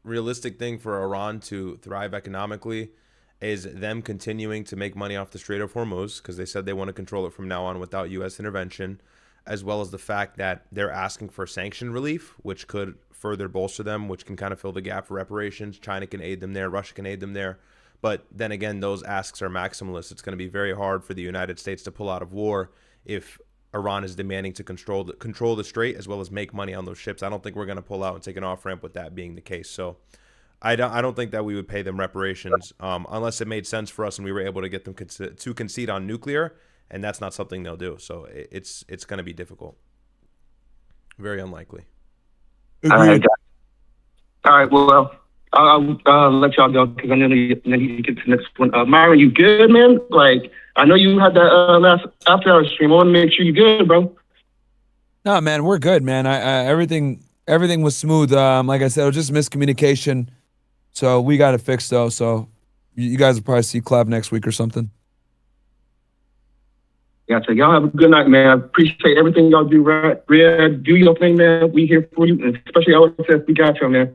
realistic thing for Iran to thrive economically is them continuing to make money off the Strait of Hormuz, because they said they want to control it from now on without U.S. intervention, as well as the fact that they're asking for sanction relief, which could further bolster them, which can kind of fill the gap for reparations. China can aid them there. Russia can aid them there. But then again, those asks are maximalist. It's going to be very hard for the United States to pull out of war if Iran is demanding to control the strait as well as make money on those ships. I don't think we're going to pull out and take an off-ramp with that being the case. So I don't think that we would pay them reparations unless it made sense for us and we were able to get them to concede on nuclear, and that's not something they'll do. So it's going to be difficult. Very unlikely. All right. Well, I'll let y'all go because I know you need to get to the next one. Myron, you good, man? Like, I know you had that last after-hour stream. I want to make sure you good, bro. No, man, we're good, man. Everything was smooth. Like I said, it was just miscommunication. So we got it fixed, though. So you guys will probably see Clav next week or something. Yeah, so y'all have a good night, man. I appreciate everything y'all do, Ryad. Do your thing, man. We here for you, and especially OSS. We got you, man.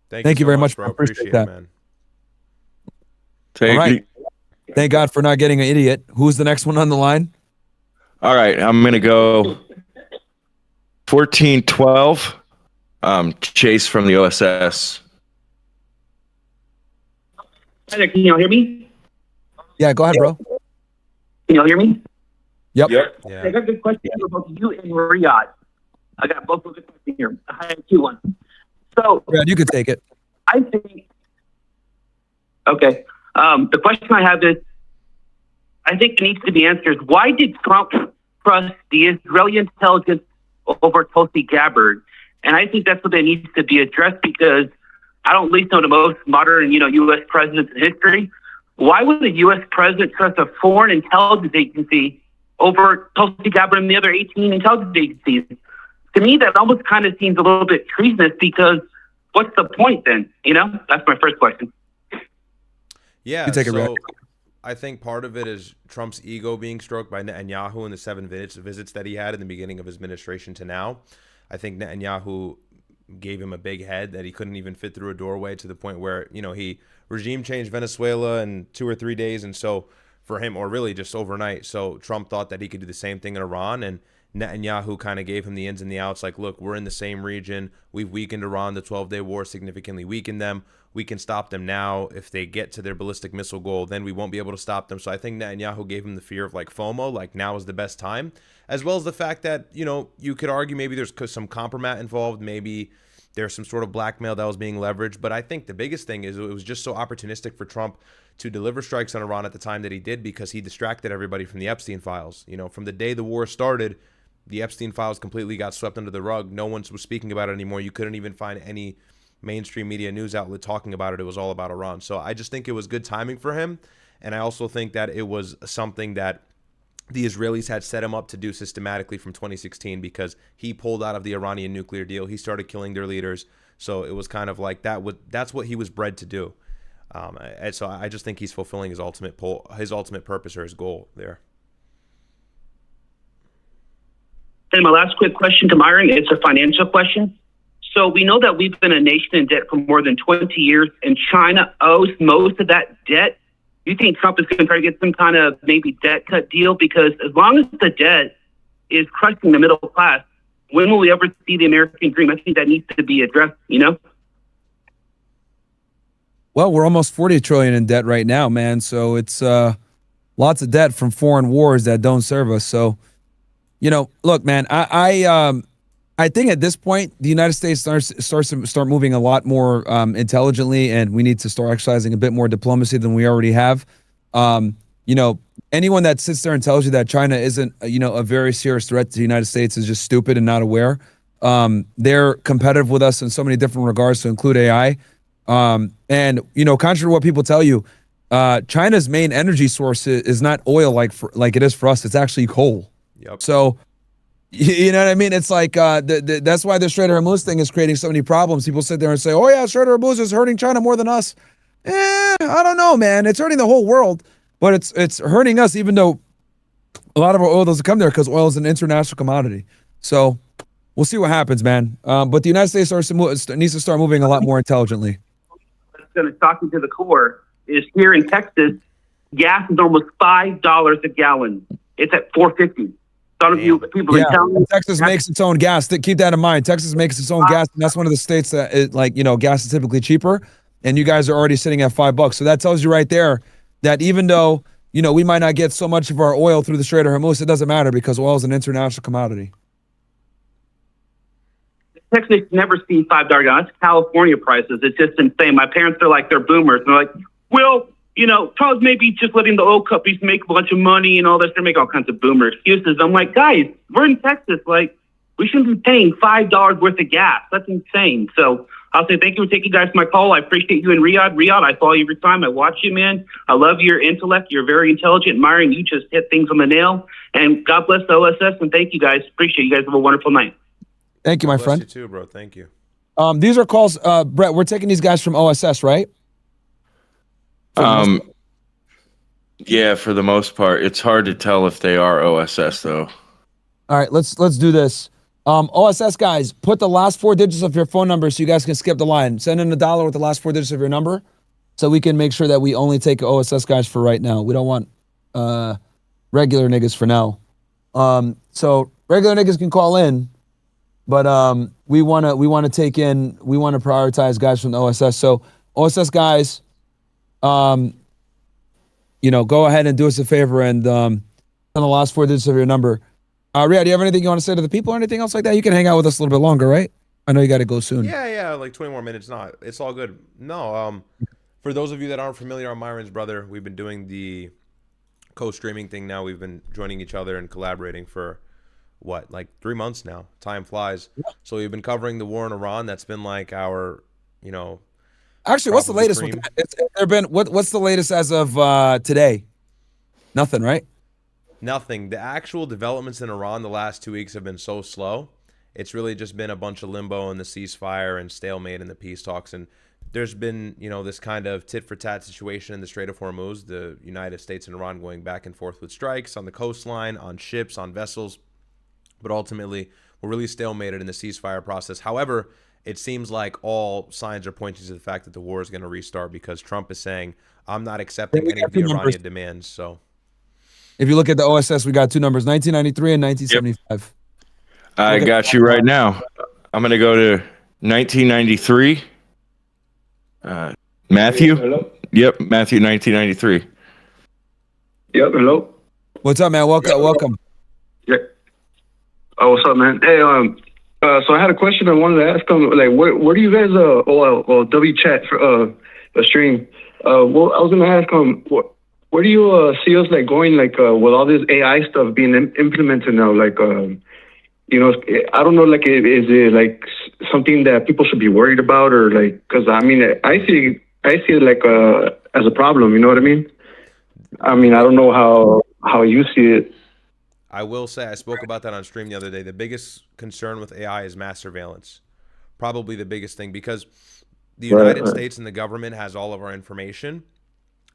Thank you very much, bro. Appreciate that, man. All right. Thank God for not getting an idiot. Who's the next one on the line? All right, I'm going to go 1412, Chase from the OSS. Hi there, can y'all hear me? Yeah, go ahead, bro. Can y'all hear me? Yep. I got a good question for both you and Ryad. I got both of the questions here. I have two ones. So Yeah, you can take it. I think. Okay. The question I have is, I think it needs to be answered. Why did Trump trust the Israeli intelligence over Tulsi Gabbard? And I think that's what that needs to be addressed, because I don't at least know the most modern, U.S. presidents in history. Why would the U.S. president trust a foreign intelligence agency over Tulsi Gabbard and the other 18 intelligence agencies? To me, that almost kind of seems a little bit treasonous, because what's the point then? That's my first question. Yeah, You take it, so Rick. I think part of it is Trump's ego being stroked by Netanyahu in the 7 visits that he had in the beginning of his administration to now. I think Netanyahu gave him a big head that he couldn't even fit through a doorway, to the point where, he regime changed Venezuela in 2 or 3 days. And so for him, or really just overnight. So Trump thought that he could do the same thing in Iran, and Netanyahu kind of gave him the ins and the outs. Like, look, we're in the same region. We've weakened Iran. The 12-day war significantly weakened them. We can stop them now. If they get to their ballistic missile goal, then we won't be able to stop them. So I think Netanyahu gave him the fear of like FOMO, like now is the best time, as well as the fact that, you could argue maybe there's some compromise involved. Maybe there's some sort of blackmail that was being leveraged. But I think the biggest thing is it was just so opportunistic for Trump to deliver strikes on Iran at the time that he did, because he distracted everybody from the Epstein files. From the day the war started, the Epstein files completely got swept under the rug. No one was speaking about it anymore. You couldn't even find any mainstream media news outlet talking about it. It was all about Iran. So I just think it was good timing for him. And I also think that it was something that the Israelis had set him up to do systematically from 2016, because he pulled out of the Iranian nuclear deal. He started killing their leaders. So it was kind of like that's what he was bred to do. And so I just think he's fulfilling his ultimate purpose, or his goal there. And my last quick question to Myron, it's a financial question. So we know that we've been a nation in debt for more than 20 years, and China owes most of that debt. Do you think Trump is going to try to get some kind of maybe debt cut deal? Because as long as the debt is crushing the middle class, when will we ever see the American dream? I think that needs to be addressed, Well, we're almost 40 trillion in debt right now, man. So it's lots of debt from foreign wars that don't serve us. So, look, man, I think at this point the United States start moving a lot more intelligently, and we need to start exercising a bit more diplomacy than we already have. Anyone that sits there and tells you that China isn't, a very serious threat to the United States is just stupid and not aware. They're competitive with us in so many different regards, to include AI. And contrary to what people tell you, China's main energy source is not oil like it is for us. It's actually coal. Yep. So, you know what I mean? It's like that's why the Strait of Hormuz thing is creating so many problems. People sit there and say, "Oh yeah, Strait of Hormuz is hurting China more than us." I don't know, man. It's hurting the whole world, but it's hurting us, even though a lot of our oil doesn't come there, because oil is an international commodity. So we'll see what happens, man. But the United States needs to start moving a lot more intelligently. What's going to shock you to the core is here in Texas, gas is almost $5 a gallon. It's at $4.50. Some of you people in town. Texas makes its own gas. Keep that in mind. Texas makes its own gas, and that's one of the states that gas is typically cheaper. And you guys are already sitting at $5. So that tells you right there that even though we might not get so much of our oil through the Strait of Hormuz, it doesn't matter, because oil is an international commodity. Texas never see $5 gallon. That's California prices. It's just insane. My parents are like, they're boomers. And they're like, well, Trump's maybe just letting the oil companies make a bunch of money and all this. They make all kinds of boomer excuses. I'm like, guys, we're in Texas. Like, we shouldn't be paying $5 worth of gas. That's insane. So I'll say thank you for taking guys my call. I appreciate you and Ryad. Ryad, I follow you every time. I watch you, man. I love your intellect. You're very intelligent. Myron, you just hit things on the nail. And God bless the OSS. And thank you guys. Appreciate you guys. Have a wonderful night. Thank you, my Bless friend. You too, bro. Thank you. These are calls, Brett. We're taking these guys from OSS, right? Yeah, for the most part. It's hard to tell if they are OSS though. All right, let's do this. OSS guys, put the last 4 digits of your phone number so you guys can skip the line. Send in $1 with the last 4 digits of your number, so we can make sure that we only take OSS guys for right now. We don't want regular niggas for now. So regular niggas can call in, but we want to prioritize guys from the OSS. So OSS guys, go ahead and do us a favor and on the last 4 digits of your number. Ryad, do you have anything you want to say to the people or anything else like that? You can hang out with us a little bit longer, right? I know you got to go soon. Yeah, like 20 more minutes. Not, it's all good. No, for those of you that aren't familiar, I'm Myron's brother. We've been doing the co-streaming thing now. We've been joining each other and collaborating for what, like 3 months now. Time flies. So we've been covering the war in Iran. That's been like our, you know. Actually, what's the latest with that? There been what's the latest as of today? Nothing, right? Nothing. The actual developments in Iran the last 2 weeks have been so slow. It's really just been a bunch of limbo in the ceasefire and stalemate in the peace talks. And there's been, you know, this kind of tit-for-tat situation in the Strait of Hormuz, the United States and Iran going back and forth with strikes on the coastline, on ships, on vessels. But ultimately, we're really stalemated in the ceasefire process. However, it seems like all signs are pointing to the fact that the war is going to restart because Trump is saying, I'm not accepting any of the Iranian demands. So, if you look at the OSS, we got 2 numbers, 1993 and 1975. Yep. I got you right now. I'm going to go to 1993. Matthew? Hello? Yep, Matthew, 1993. Yep, hello? What's up, man? Welcome. Yeah. Oh, what's up, man? Hey, so I had a question I wanted to ask them. Like, where do you guys, W chat for a stream? Well, I was going to ask where do you see us like going, like with all this AI stuff being implemented now? Like, you know, I don't know, like, is it like something that people should be worried about, or like, because I mean, I see it like as a problem. You know what I mean? I mean, I don't know how you see it. I will say, I spoke about that on stream the other day. The biggest concern with AI is mass surveillance. Probably the biggest thing, because the United States and the government has all of our information,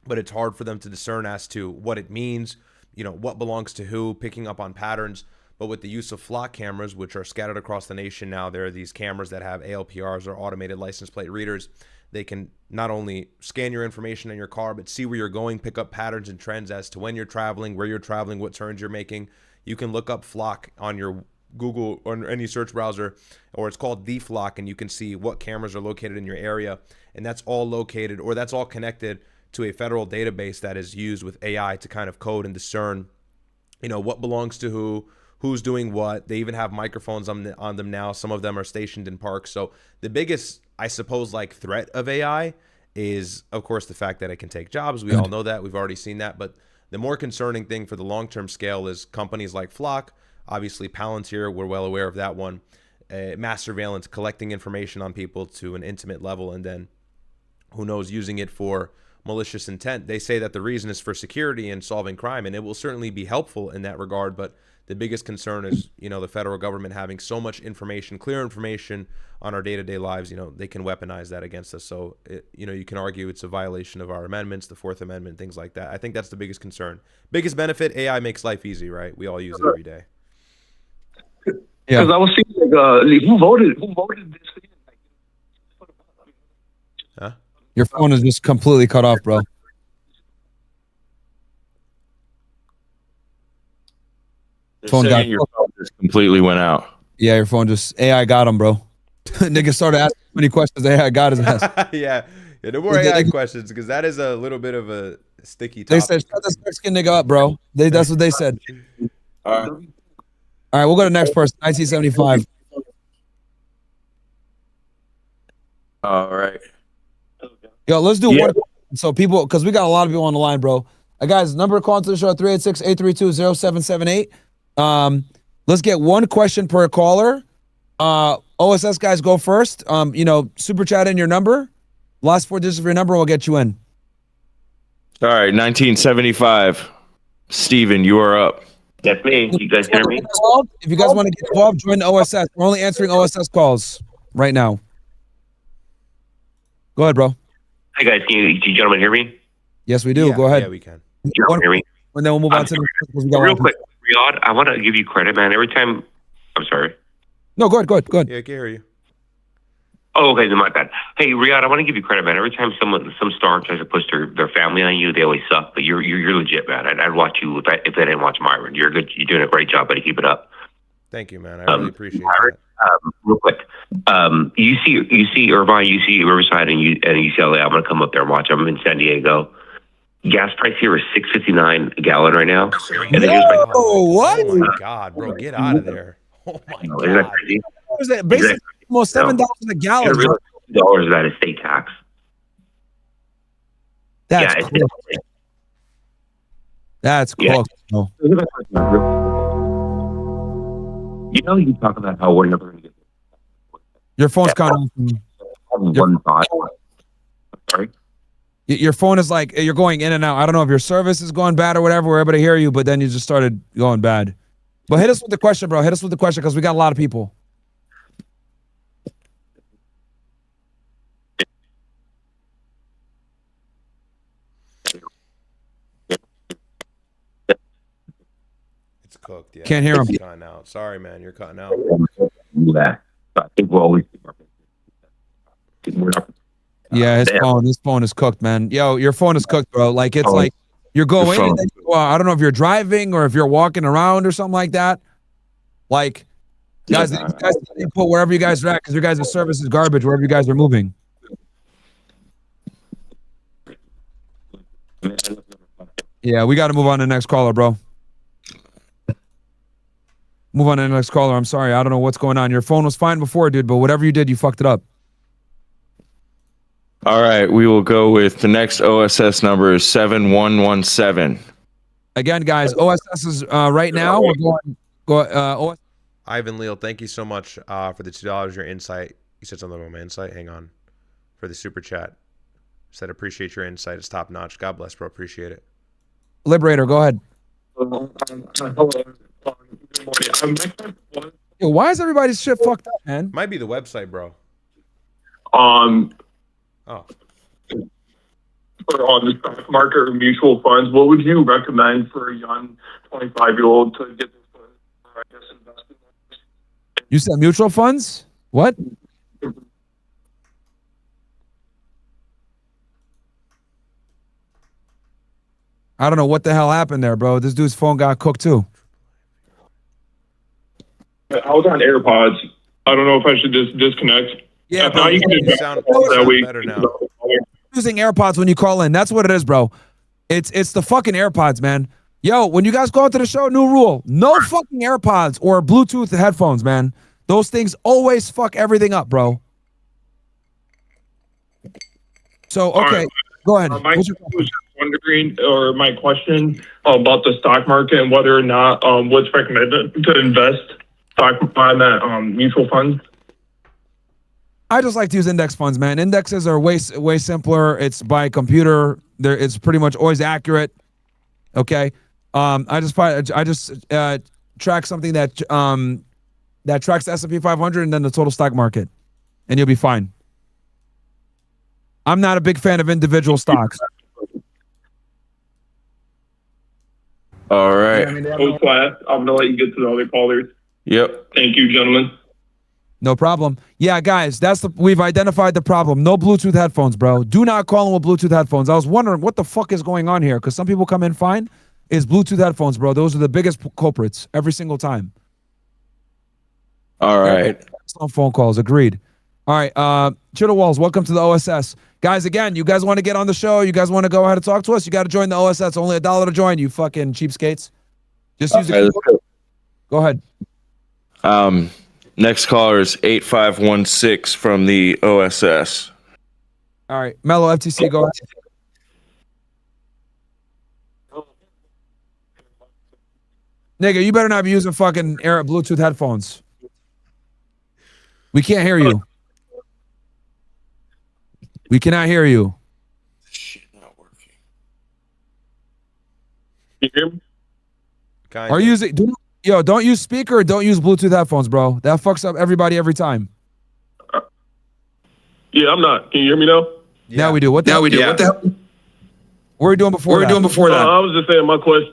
but it's hard for them to discern as to what it means, you know, what belongs to who, picking up on patterns. But with the use of flock cameras, which are scattered across the nation now, there are these cameras that have ALPRs, or automated license plate readers. They can not only scan your information in your car, but see where you're going, pick up patterns and trends as to when you're traveling, where you're traveling, what turns you're making. You can look up flock on your Google or any search browser, or it's called the flock, and you can see what cameras are located in your area. And that's all located, or that's all connected to a federal database that is used with AI to kind of code and discern, you know, what belongs to who, who's doing what. They even have microphones on them now. Some of them are stationed in parks. So the biggest, I suppose, like threat of AI is, of course, the fact that it can take jobs. We all know that. We've already seen that. But the more concerning thing for the long-term scale is companies like Flock, obviously Palantir, we're well aware of that one, mass surveillance, collecting information on people to an intimate level, and then who knows, using it for malicious intent. They say that the reason is for security and solving crime, and it will certainly be helpful in that regard. But the biggest concern is, you know, the federal government having so much information, clear information on our day-to-day lives. You know, they can weaponize that against us. So, you know, you can argue it's a violation of our amendments, the Fourth Amendment, things like that. I think that's the biggest concern. Biggest benefit, AI makes life easy, right? We all use it every day. Yeah. Because I was seeing, like, who voted this thing? Huh? Your phone is just completely cut off, bro. Phone just completely went out. Yeah, your phone just AI got him, bro. Nigga started asking so many questions. AI got his ass. yeah, no more AI questions, because that is a little bit of a sticky topic. They said, shut this Mexican nigga up, bro. That's what they said. All right, we'll go to the next person. 1975. All right. Yo, let's do one. So people, because we got a lot of people on the line, bro. Guys, number to call into the show, 386-832-0778. Let's get one question per caller. OSS guys, go first. You know, super chat in your number. Last 4 digits of your number will get you in. All right, 1975. Steven, you are up. That's me. You guys hear me? If you guys want to get involved, join the OSS. We're only answering OSS calls right now. Go ahead, bro. Hi, guys. Can you gentlemen hear me? Yes, we do. Go ahead. Yeah, we can. You can hear me? And then we'll move on to the real quick, Ryad, I want to give you credit, man. Every time, I'm sorry. No, go ahead. Yeah, I can hear you. Oh, okay, then my bad. Hey, Ryad, I want to give you credit, man. Every time some star tries to push their family on you, they always suck. But you're legit, man. I'd watch you if I didn't watch Myron. You're good. You're doing a great job, buddy. Keep it up. Thank you, man. I really appreciate Myron, that. Real quick, you see Irvine, you see Riverside, and UCLA. I'm gonna come up there and watch. I'm in San Diego. Gas price here is $6.59 a gallon right now. And then what? Oh my God, bro, get out of there. Oh my Isn't God. that crazy? What was that? Basically, almost $7 a gallon. bro. $2 of that is state tax. That's yeah, cool. That's cool. You know, you talk about how we're never going to get Your phone's kind of. one thought. Sorry. Your phone is like you're going in and out. I don't know if your service is going bad or whatever. We're able to hear you, but then you just started going bad. But hit us with the question, bro. Hit us with the question because we got a lot of people. It's cooked. Yeah. Can't hear him. You're cutting out. Sorry, man. You're cutting out. That. I think we'll always. Yeah, his phone is cooked, man. Yo, your phone is cooked, bro. Like it's like you're going and then I don't know if you're driving or if you're walking around or something like that. Like guys, you guys put wherever you guys are at because your guys' service is garbage wherever you guys are moving. Yeah, we got to move on to the next caller, bro. Move on to the next caller. I'm sorry. I don't know what's going on. Your phone was fine before, dude, but whatever you did, you fucked it up. All right, we will go with the next OSS number is 7117. Again, guys, OSS is right now. We're going OSS. Ivan Leal, thank you so much for the $2. Your insight. You said something about my insight. Hang on. For the super chat. Said appreciate your insight. It's top notch. God bless, bro. Appreciate it. Liberator, go ahead. Yo, why is everybody's shit fucked up, man? Might be the website, bro. Oh. On the stock market or mutual funds, what would you recommend for a young 25-year-old to get this fund, I guess, invested in? You said mutual funds? What? I don't know what the hell happened there, bro. This dude's phone got cooked too. I was on AirPods. I don't know if I should just disconnect. Yeah, now you can just sound better now. Using AirPods when you call in. That's what it is, bro. It's the fucking AirPods, man. Yo, when you guys go out to the show, new rule. No fucking AirPods or Bluetooth headphones, man. Those things always fuck everything up, bro. So, okay, right. Go ahead. I was just wondering, or my question about the stock market and whether or not what's recommended to invest on that mutual funds. I just like to use index funds, man. Indexes are way simpler. It's by computer. It's pretty much always accurate. Okay. I just track something that tracks the S&P 500 and then the total stock market, and you'll be fine. I'm not a big fan of individual stocks. All right. I'm gonna let you get to the other callers. Yep. Thank you, gentlemen. No problem. Yeah, guys, we've identified the problem. No Bluetooth headphones, bro. Do not call them with Bluetooth headphones. I was wondering what the fuck is going on here because some people come in fine. Is Bluetooth headphones, bro. Those are the biggest culprits every single time. All right. Some phone calls. Agreed. All right. Chittle Walls, welcome to the OSS. Guys, again, you guys want to get on the show? You guys want to go ahead and talk to us? You got to join the OSS. Only $1 to join, you fucking cheapskates. Just use the keyboard. Go ahead. Next caller is 8516 from the OSS. All right. Mellow FTC, go ahead. Nigga, you better not be using fucking Bluetooth headphones. We can't hear you. We cannot hear you. Shit, not working. You hear me? Are you using... don't use speaker or don't use Bluetooth headphones, bro. That fucks up everybody every time. Yeah, I'm not. Can you hear me now? Yeah. Now we do. What the hell? What the hell? What were we doing before that? I was just saying my question.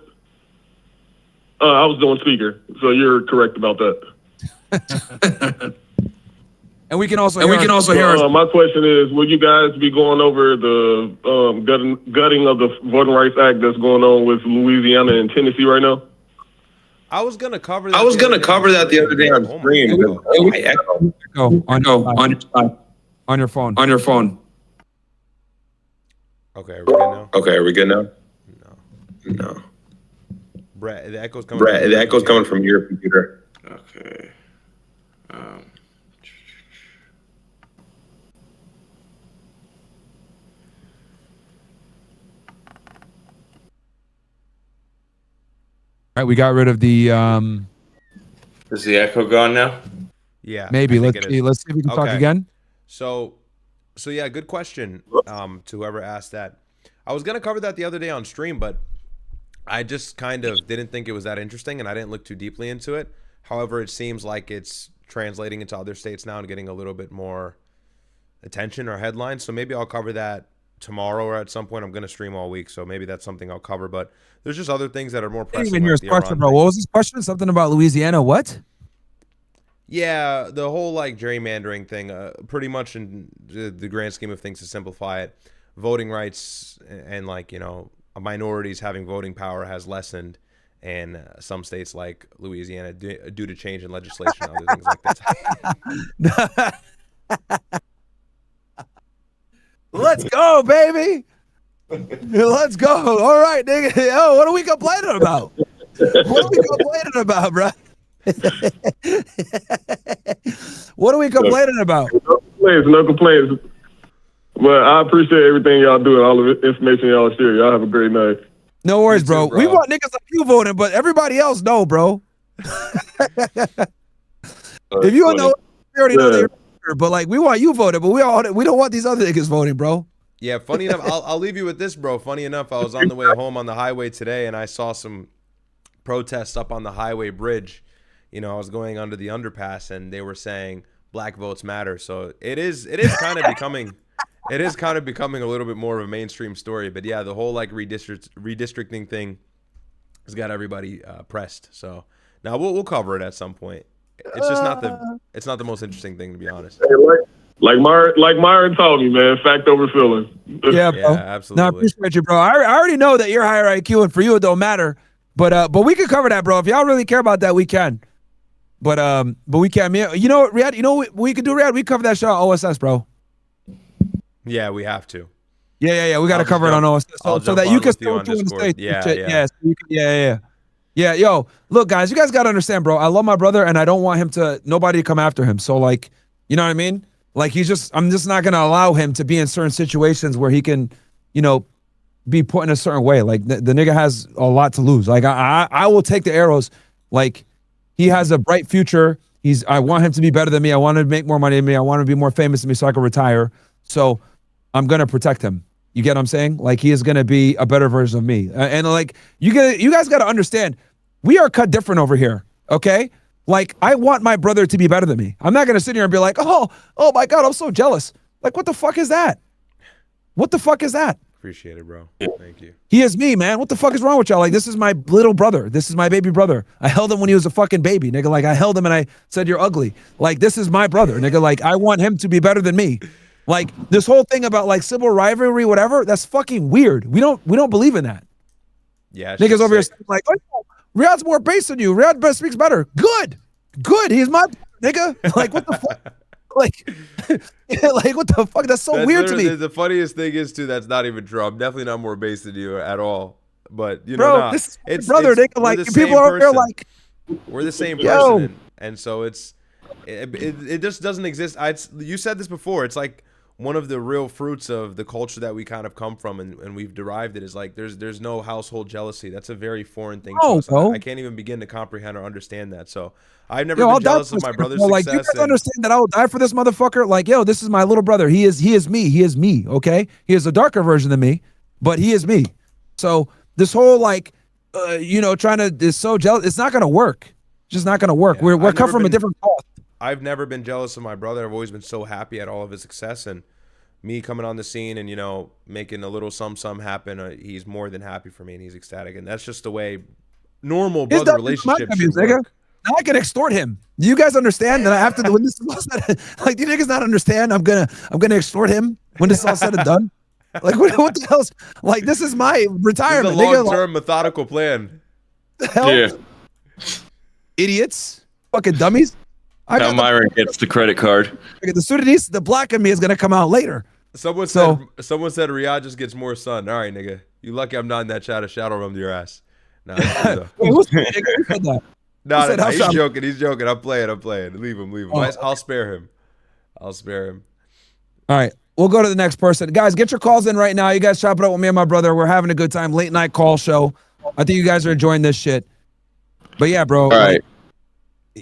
I was doing speaker, so you're correct about that. And we can also hear. My question is: would you guys be going over the gutting of the Voting Rights Act that's going on with Louisiana and Tennessee right now? I was gonna cover that. The other day on stream. On your phone. Okay, are we good now? No. Brett, the echo's coming from your computer. Okay. All right, we got rid of the Is the echo gone now? Yeah. maybe. I think Let's it see. is. Let's see if we can talk Okay. again. So yeah, good question. To whoever asked that, I was gonna cover that the other day on stream, but I just kind of didn't think it was that interesting, and I didn't look too deeply into it. However, it seems like it's translating into other states now and getting a little bit more attention or headlines. So maybe I'll cover that tomorrow or at some point. I'm gonna stream all week, so maybe that's something I'll cover. But there's just other things that are more I didn't pressing. even hear like his the question, Iran bro. thing. What was his question? Something about Louisiana. What? Yeah, the whole like gerrymandering thing, pretty much in the grand scheme of things, to simplify it, voting rights and like, you know, minorities having voting power has lessened in some states like Louisiana due to change in legislation and other things like that. Let's go, baby. Let's go. All right, nigga. Yo, what are we complaining about? What are we complaining about, bro? What are we complaining about? No complaints. But I appreciate everything y'all do and all the information y'all share. Y'all have a great night. No worries, You too, bro. bro. We want niggas like you voting, but everybody else no, bro. If you don't know, we already know they're but like we want you voted, but we don't want these other niggas voting, bro. Yeah, funny enough, I'll leave you with this, bro. Funny enough, I was on the way home on the highway today, and I saw some protests up on the highway bridge. You know, I was going under the underpass, and they were saying Black votes matter. So it is kind of becoming a little bit more of a mainstream story. But yeah, the whole like redistricting thing has got everybody pressed. So now we'll cover it at some point. It's just not the most interesting thing, to be honest. Hey, like Myron told me, man, fact over feelings. Yeah, bro. Yeah, absolutely. No, I appreciate you, bro. I already know that you're higher IQ, and for you it don't matter. But we can cover that, bro. If y'all really care about that, we can. But we can't. You know what, Ryad? You know what we could do, Ryad? We cover that show on OSS, bro. Yeah, we have to. Yeah. We got to cover it on OSS so that you can still join the stage. Yeah. Yo, look, guys, you guys got to understand, bro. I love my brother, and I don't want nobody to come after him. So, like, you know what I mean? Like, I'm just not gonna allow him to be in certain situations where he can, you know, be put in a certain way. Like, the nigga has a lot to lose. Like, I will take the arrows. Like, he has a bright future. I want him to be better than me. I want him to make more money than me. I want him to be more famous than me so I can retire. So I'm gonna protect him. You get what I'm saying? Like, he is gonna be a better version of me. And like, you guys got to understand, we are cut different over here. Okay? Like, I want my brother to be better than me. I'm not gonna sit here and be like, oh my God, I'm so jealous. Like, what the fuck is that? What the fuck is that? Appreciate it, bro. Thank you. He is me, man. What the fuck is wrong with y'all? Like, this is my little brother. This is my baby brother. I held him when he was a fucking baby, nigga. Like, I held him and I said, you're ugly. Like, this is my brother, nigga. Like, I want him to be better than me. Like, this whole thing about like civil rivalry, whatever, that's fucking weird. We don't believe in that. Yeah. Niggas over here like, oh, Ryad's more based than you. Ryad speaks better. Good. He's my nigga. Like, what the fuck? Like, like, what the fuck? That's so weird to me. The funniest thing is too, that's not even true. I'm definitely not more base than you at all. But you bro, know, this is my brother, nigga. Like, people are here like, we're the same person, and so it just doesn't exist. You said this before. It's like one of the real fruits of the culture that we kind of come from, and we've derived it, is like there's no household jealousy. That's a very foreign thing to us. I can't even begin to comprehend or understand that. So I've never been jealous of my brother's success. Like, you guys understand that I will die for this motherfucker? Like, yo, this is my little brother. He is me, okay? He is a darker version than me, but he is me. So this whole like, you know, is so jealous, it's not gonna work. It's just not gonna work. Yeah, We're cut from a different cloth. I've never been jealous of my brother. I've always been so happy at all of his success, and me coming on the scene and, you know, making a little sum happen. He's more than happy for me, and he's ecstatic, and that's just the way normal brother relationships should work. Now I can extort him. Do you guys understand that I have to? When this is all said, like, do you niggas not understand? I'm gonna extort him when this is all said and done. Like, what the hell's like? This is my retirement. This is a long-term methodical plan. The hell? Idiots, fucking dummies. Now Myron gets the credit card. The Sudanese, the black in me is gonna come out later. Someone said Ryad just gets more sun. All right, nigga. You lucky I'm not in that shadow room to your ass. Nah, Who said that? No, he's joking. He's joking. I'm playing. Leave him. Oh. I'll spare him. All right. We'll go to the next person. Guys, get your calls in right now. You guys chop it up with me and my brother. We're having a good time. Late night call show. I think you guys are enjoying this shit. But yeah, bro. All right.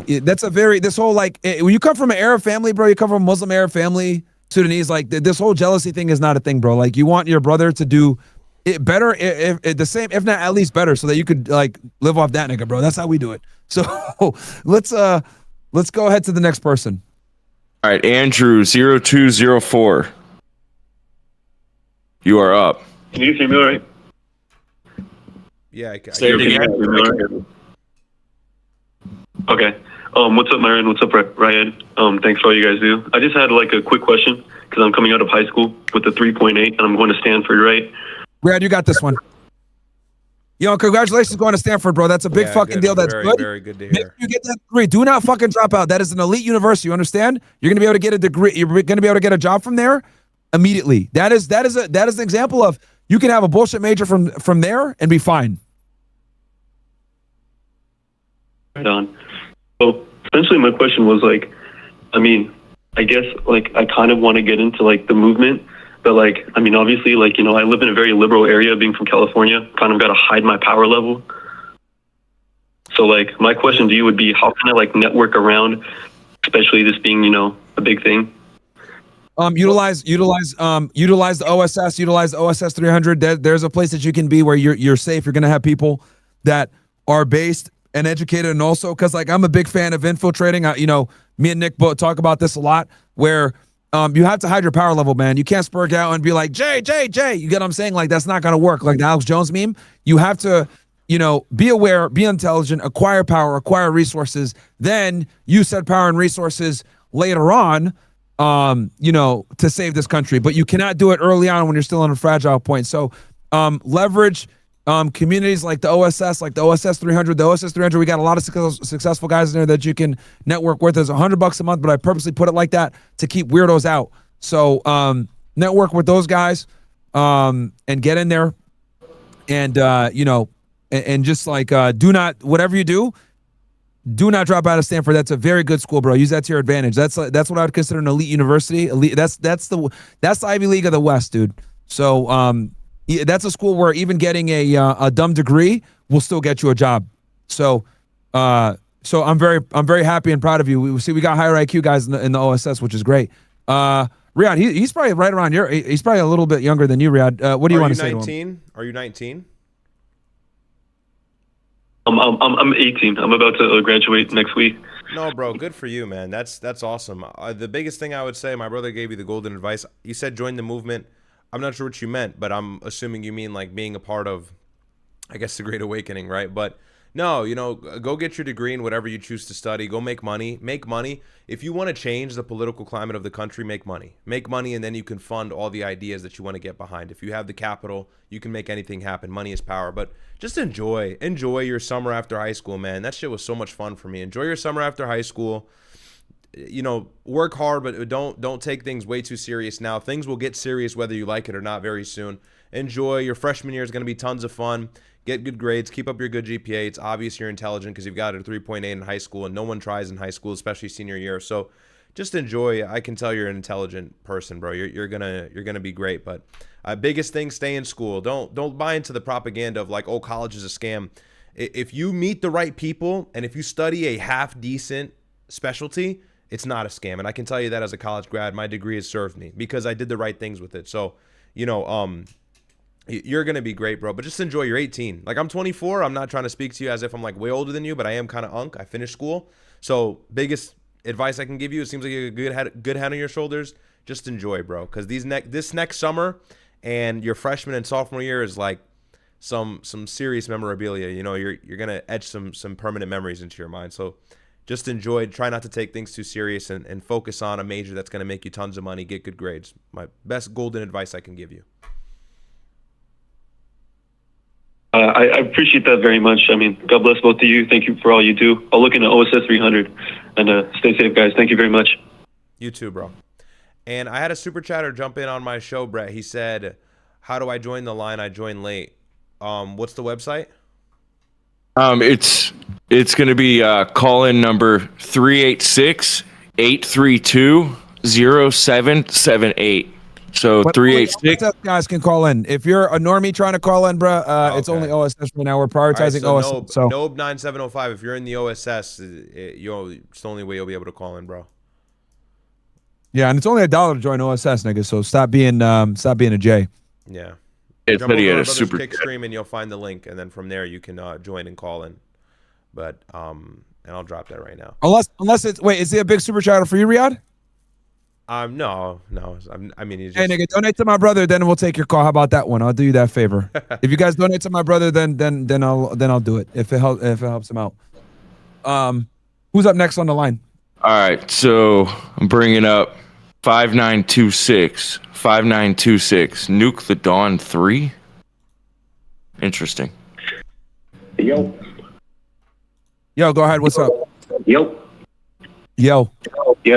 That's this whole when you come from an Arab family, bro, you come from a Muslim Arab family, Sudanese, this whole jealousy thing is not a thing, bro. Like, you want your brother to do it better, if the same, if not at least better, so that you could live off that nigga, bro. That's how we do it. So let's go ahead to the next person. All right, Andrew 0204. You are up. Can you hear me all right? Yeah, I can. Say it again. Okay. What's up, Myron? What's up, Ryad? Thanks for all you guys do. I just had a quick question because I'm coming out of high school with a 3.8 and I'm going to Stanford, right? Ryad, you got this one. Yo, congratulations going to Stanford, bro. That's a big fucking deal. That's very, good. Very good to hear. Make sure you get that degree. Do not fucking drop out. That is an elite university. You understand? You're gonna be able to get a degree. You're gonna be able to get a job from there immediately. That is an example of you can have a bullshit major from there and be fine. Right on. So essentially, my question was I guess I kind of want to get into the movement. But obviously, I live in a very liberal area, being from California, kind of got to hide my power level. So my question to you would be, how can I network around, especially this being, a big thing? Utilize the OSS, utilize the OSS 300. There's a place that you can be where you're safe. You're going to have people that are based and educated. And also, cause I'm a big fan of infiltrating, me and Nick both talk about this a lot, where you have to hide your power level, man. You can't spurg out and be like, Jay. You get what I'm saying? That's not going to work. Like the Alex Jones meme. You have to, be aware, be intelligent, acquire power, acquire resources. Then use said power and resources later on, to save this country. But you cannot do it early on when you're still on a fragile point. So leverage communities like the OSS, like the OSS 300. The OSS 300, we got a lot of successful guys in there that you can network with. There's $100 a month, but I purposely put it like that to keep weirdos out. So network with those guys and get in there and, and just do not, whatever you do not drop out of Stanford. That's a very good school, bro. Use that to your advantage. That's what I would consider an elite university. Elite. That's the Ivy League of the West, dude. So that's a school where even getting a dumb degree will still get you a job. So I'm very happy and proud of you. We got higher IQ guys in the OSS, which is great. Ryad, he's probably right around he's probably a little bit younger than you, Ryad. What do you want to say to him? Are you 19? I'm 18. I'm about to graduate next week. No, bro, good for you, man. That's awesome. The biggest thing I would say, my brother gave you the golden advice. You said join the movement. I'm not sure what you meant, but I'm assuming you mean being a part of, I guess, the Great Awakening, right? But no, go get your degree in whatever you choose to study. Go make money. Make money. If you want to change the political climate of the country, make money. Make money, and then you can fund all the ideas that you want to get behind. If you have the capital, you can make anything happen. Money is power. But just enjoy your summer after high school, man. That shit was so much fun for me. Enjoy your summer after high school. Work hard, but don't take things way too serious now. Things will get serious whether you like it or not very soon. Enjoy. Your freshman year is going to be tons of fun. Get good grades. Keep up your good GPA. It's obvious you're intelligent because you've got a 3.8 in high school, and no one tries in high school, especially senior year. So just enjoy. I can tell you're an intelligent person, bro. You're gonna be great. But biggest thing, stay in school. Don't buy into the propaganda of college is a scam. If you meet the right people and if you study a half decent specialty, it's not a scam. And I can tell you that as a college grad, my degree has served me because I did the right things with it. So, you're going to be great, bro. But just enjoy. You're 18. I'm 24. I'm not trying to speak to you as if I'm way older than you, but I am kind of unk. I finished school. So biggest advice I can give you, it seems like you have a good head on your shoulders. Just enjoy, bro. Because this next summer and your freshman and sophomore year is some serious memorabilia. You're going to etch some permanent memories into your mind. So just enjoy. Try not to take things too serious and focus on a major that's going to make you tons of money, get good grades. My best golden advice I can give you. I appreciate that very much. God bless both of you. Thank you for all you do. I'll look into OSS 300 and stay safe, guys. Thank you very much. You too, bro. And I had a super chatter jump in on my show, Brett. He said, "How do I join the line? I joined late." What's the website? It's going to be call-in number 386-832-0778. So 386. Guys can call in. If you're a normie trying to call in, bro, it's only OSS right now. We're prioritizing OSS. So Nobe 9705. If you're in the OSS, it's the only way you'll be able to call in, bro. Yeah, and it's only $1 to join OSS, nigga. So stop being a J. Yeah. It's Jump over he to had our a brother's super kick stream and you'll find the link, and then from there you can join and call in. But and I'll drop that right now. Unless it's is he a big super chatter for you, Ryad? No. I mean, he's Hey, just, nigga, donate to my brother, then we'll take your call. How about that one? I'll do you that favor. If you guys donate to my brother, then I'll do it if it helps him out. Who's up next on the line? All right, so I'm bringing up 5926. 5926. Nuke the Dawn 3. Interesting. Yo, go ahead. What's up? Yo. Yeah,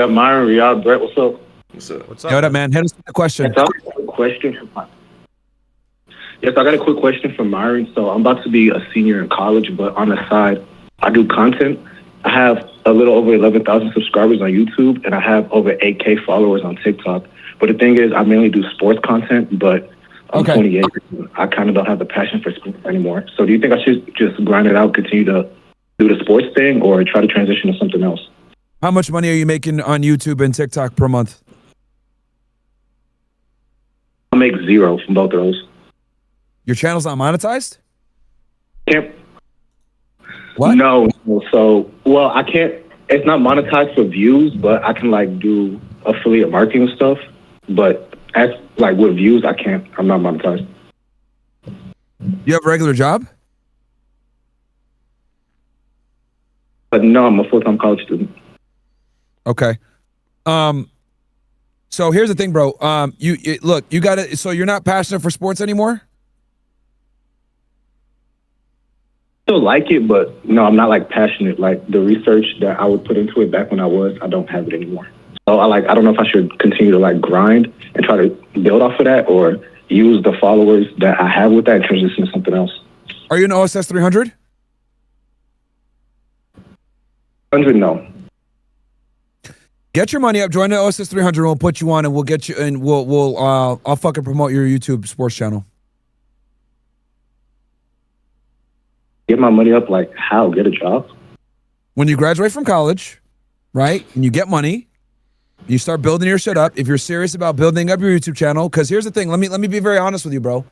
Myron Ryad, Brett, what's up? What's Yo, what up, man? Hit us with the question. Yes, I got a quick question for Myron. So I'm about to be a senior in college, but on the side, I do content. I have a little over 11,000 subscribers on YouTube, and I have over 8K followers on TikTok. But the thing is, I mainly do sports content, but I'm 28. I kind of don't have the passion for sports anymore. So do you think I should just grind it out, continue to do the sports thing, or try to transition to something else? How much money are you making on YouTube and TikTok per month? I make zero from both of those. Your channel's not monetized? Can't. What? No. So, well, I can't. It's not monetized for views, but I can like do affiliate marketing stuff. But as like with views, I can't. I'm not monetized. You have a regular job? But no, I'm a full-time college student. Okay. So here's the thing, bro. Look, you got to. So you're not passionate for sports anymore? Still like it, but no, I'm not like passionate. Like the research that I would put into it back when I don't have it anymore. So I don't know if I should continue to like grind and try to build off of that, or use the followers that I have with that and transition to something else. Are you an OSS 300? 100, no. Get your money up, join the OSS 300, and we'll put you on, and we'll get you, and I'll fucking promote your YouTube sports channel. Get my money up, like how? Get a job? When you graduate from college, right, and you get money, you start building your shit up. If you're serious about building up your YouTube channel, because here's the thing, let me be very honest with you, bro.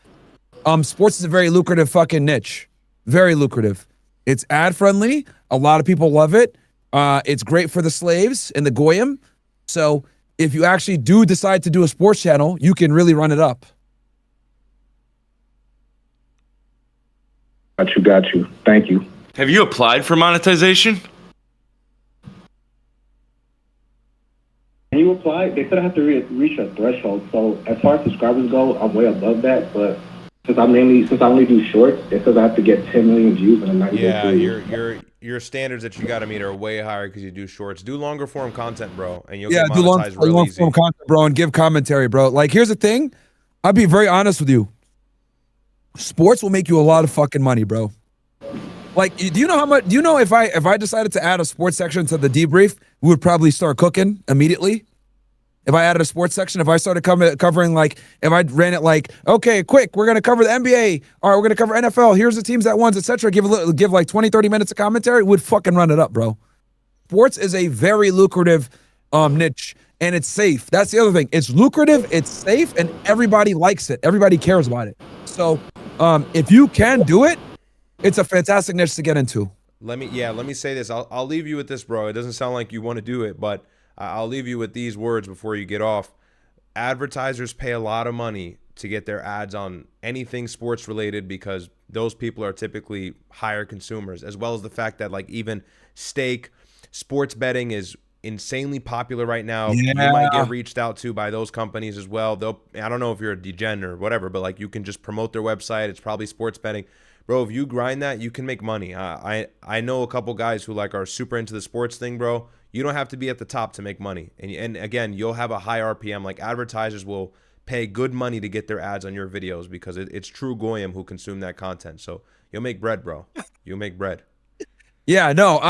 Sports is a very lucrative fucking niche, very lucrative. It's ad friendly. A lot of people love it. It's great for the slaves and the goyim. So if you actually do decide to do a sports channel, you can really run it up. Got you. Thank you. Have you applied for monetization? Can you apply? They said I have to reach a threshold. So as far as subscribers go, I'm way above that. But since I only do shorts, it says I have to get 10 million views in a 90-day period. Your standards that you got to meet are way higher because you do shorts. Do longer form content, bro, and you'll get monetized real long easy. form content, bro, and give commentary, bro. Like, here's the thing. I'll be very honest with you. Sports will make you a lot of fucking money, bro. Like, do you know how much? Do you know if I decided to add a sports section to the debrief, we would probably start cooking immediately. If I added a sports section, if I started covering, like, if I ran it like, okay, quick, we're gonna cover the NBA, all right, we're gonna cover NFL. Here's the teams that won, etc. Give like 20, 30 minutes of commentary, would fucking run it up, bro. Sports is a very lucrative niche, and it's safe. That's the other thing. It's lucrative, it's safe, and everybody likes it. Everybody cares about it. So, if you can do it, it's a fantastic niche to get into. Let me say this. I'll leave you with this, bro. It doesn't sound like you want to do it, but I'll leave you with these words before you get off. Advertisers pay a lot of money to get their ads on anything sports related because those people are typically higher consumers, as well as the fact that, like, even stake, sports betting is insanely popular right now. Yeah. You might get reached out to by those companies as well. I don't know if you're a degen or whatever, but like, you can just promote their website. It's probably sports betting. bro, if you grind that, you can make money. I know a couple guys who like are super into the sports thing, bro. You don't have to be at the top to make money. And again, you'll have a high RPM. Like advertisers will pay good money to get their ads on your videos because it's true goyim who consume that content. So you'll make bread, bro. You'll make bread. Yeah, no,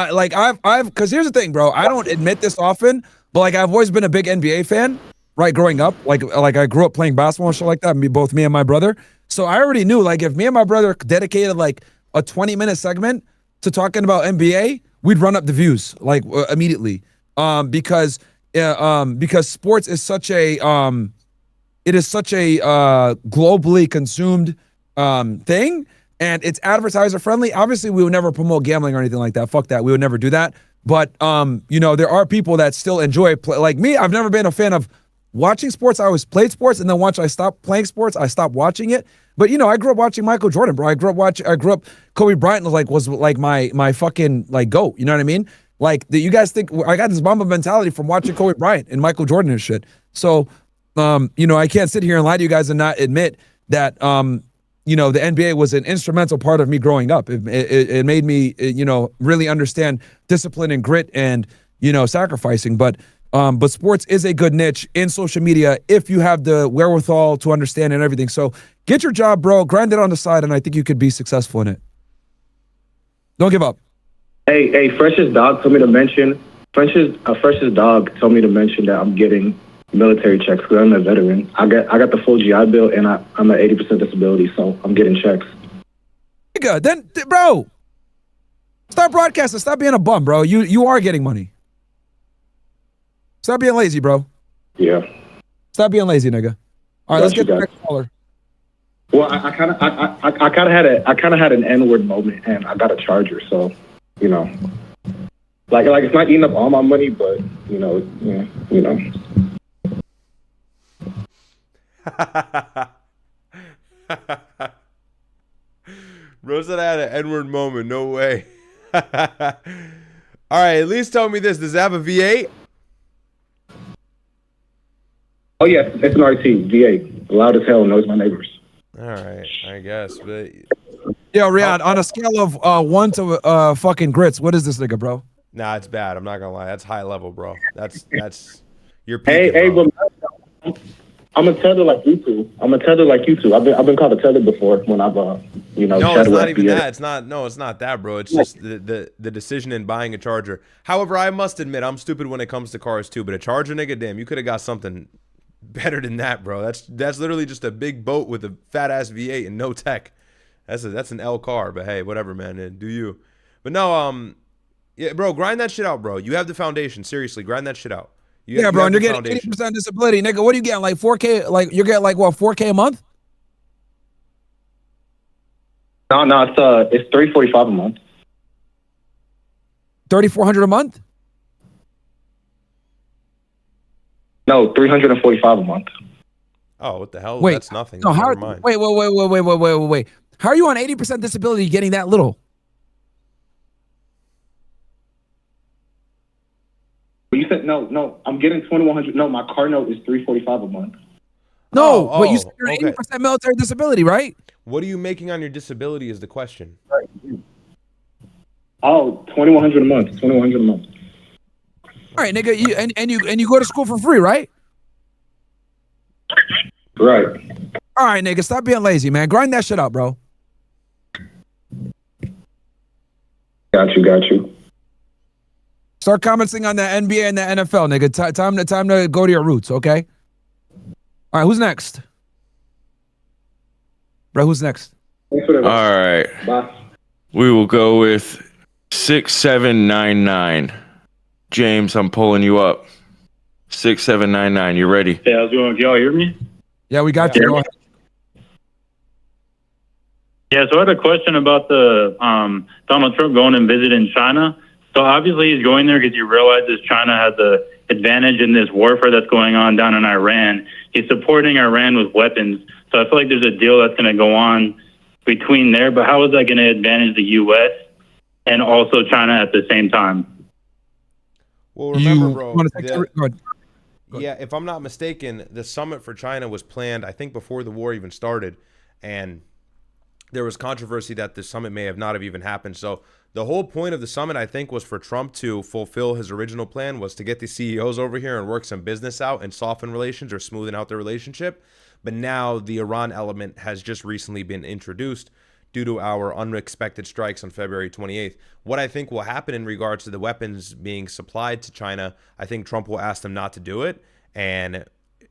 because here's the thing, bro. I don't admit this often, but like I've always been a big NBA fan, right? Growing up, like I grew up playing basketball and shit like that. Both me and my brother. So I already knew, like, if me and my brother dedicated like a 20-minute segment to talking about NBA, we'd run up the views like immediately. Because sports is such a globally consumed thing. And it's advertiser friendly. Obviously, we would never promote gambling or anything like that. Fuck that. We would never do that. But, you know, there are people that still enjoy like me. I've never been a fan of watching sports. I always played sports. And then once I stopped playing sports, I stopped watching it. But, you know, I grew up watching Michael Jordan, bro. I grew up Kobe Bryant was like my fucking like GOAT. You know what I mean? Like you guys think I got this Mamba mentality from watching Kobe Bryant and Michael Jordan and shit. So, you know, I can't sit here and lie to you guys and not admit that, you know, the NBA was an instrumental part of me growing up. It made me, you know, really understand discipline and grit and, you know, sacrificing. But sports is a good niche in social media if you have the wherewithal to understand and everything. So get your job, bro. Grind it on the side, and I think you could be successful in it. Don't give up. Hey, Fresh's dog told me to mention. Fresh's dog told me to mention that I'm getting military checks because I'm a veteran. I got the full GI Bill and I'm at 80% disability, so I'm getting checks. Nigga, then bro, start broadcasting. Stop being a bum, bro. You are getting money. Stop being lazy, bro. Yeah. Stop being lazy, nigga. All right, let's get the next caller. Well, I kind of had an N-word moment, and I got a charger, so you know, like it's not eating up all my money, but you know. Bro said I had an N-word moment. No way. All right, at least tell me this. Does it have a V8? Oh yeah, it's an RT V8. Loud as hell, knows my neighbors. All right, I guess. But yo, Ryad, on a scale of 1 to fucking grits, what is this nigga, bro? Nah, it's bad. I'm not gonna lie. That's high level, bro. That's you're Hey, peaking, bro. but I'm a tether like you two. I've been called a tether before when I've you know. No, it's not FBI. even that. It's not that, bro. It's just the decision in buying a charger. However, I must admit I'm stupid when it comes to cars too. But a charger, nigga, damn, you could have got something better than that, bro. That's literally just a big boat with a fat ass V8 and no tech. That's an L car. But hey, whatever, man. Do you? But no, yeah, bro, grind that shit out, bro. You have the foundation. Seriously, grind that shit out. Yeah, bro, and you're getting 80% disability, nigga. What are you getting? Like 4K? Like you're getting like what? 4K a month? No, it's $345 a month. 3,400 a month? No, $345 a month. Oh, what the hell? Wait, That's nothing. No, Never mind. Wait. How are you on 80% disability getting that little? You said no. I'm getting $2,100. No, my car note is $345 a month. No, but you said you're 80% military disability, right? What are you making on your disability is the question. Right. Oh, $2,100 a month. $2,100 a month. All right, nigga. You go to school for free, right? Right. All right, nigga. Stop being lazy, man. Grind that shit out, bro. Got you. Start commenting on the NBA and the NFL, nigga. Time to go to your roots, okay? All right, who's next? Bro, who's next? All right. Bye. We will go with 6799. James, I'm pulling you up. 6799. You ready? Yeah, how's it going? Can y'all hear me? Yeah, we got you. Go ahead. Yeah, so I had a question about the Donald Trump going and visiting China. So obviously he's going there because he realizes China has the advantage in this warfare that's going on down in Iran. He's supporting Iran with weapons. So I feel like there's a deal that's going to go on between there. But how is that going to advantage the U.S. and also China at the same time? Well, remember, bro. Yeah, if I'm not mistaken, the summit for China was planned, I think, before the war even started. And there was controversy that the summit may have not have even happened. So the whole point of the summit, I think, was for Trump to fulfill his original plan, was to get the CEOs over here and work some business out and soften relations or smoothen out their relationship. But now the Iran element has just recently been introduced due to our unexpected strikes on February 28th. What I think will happen in regards to the weapons being supplied to China, I think Trump will ask them not to do it, and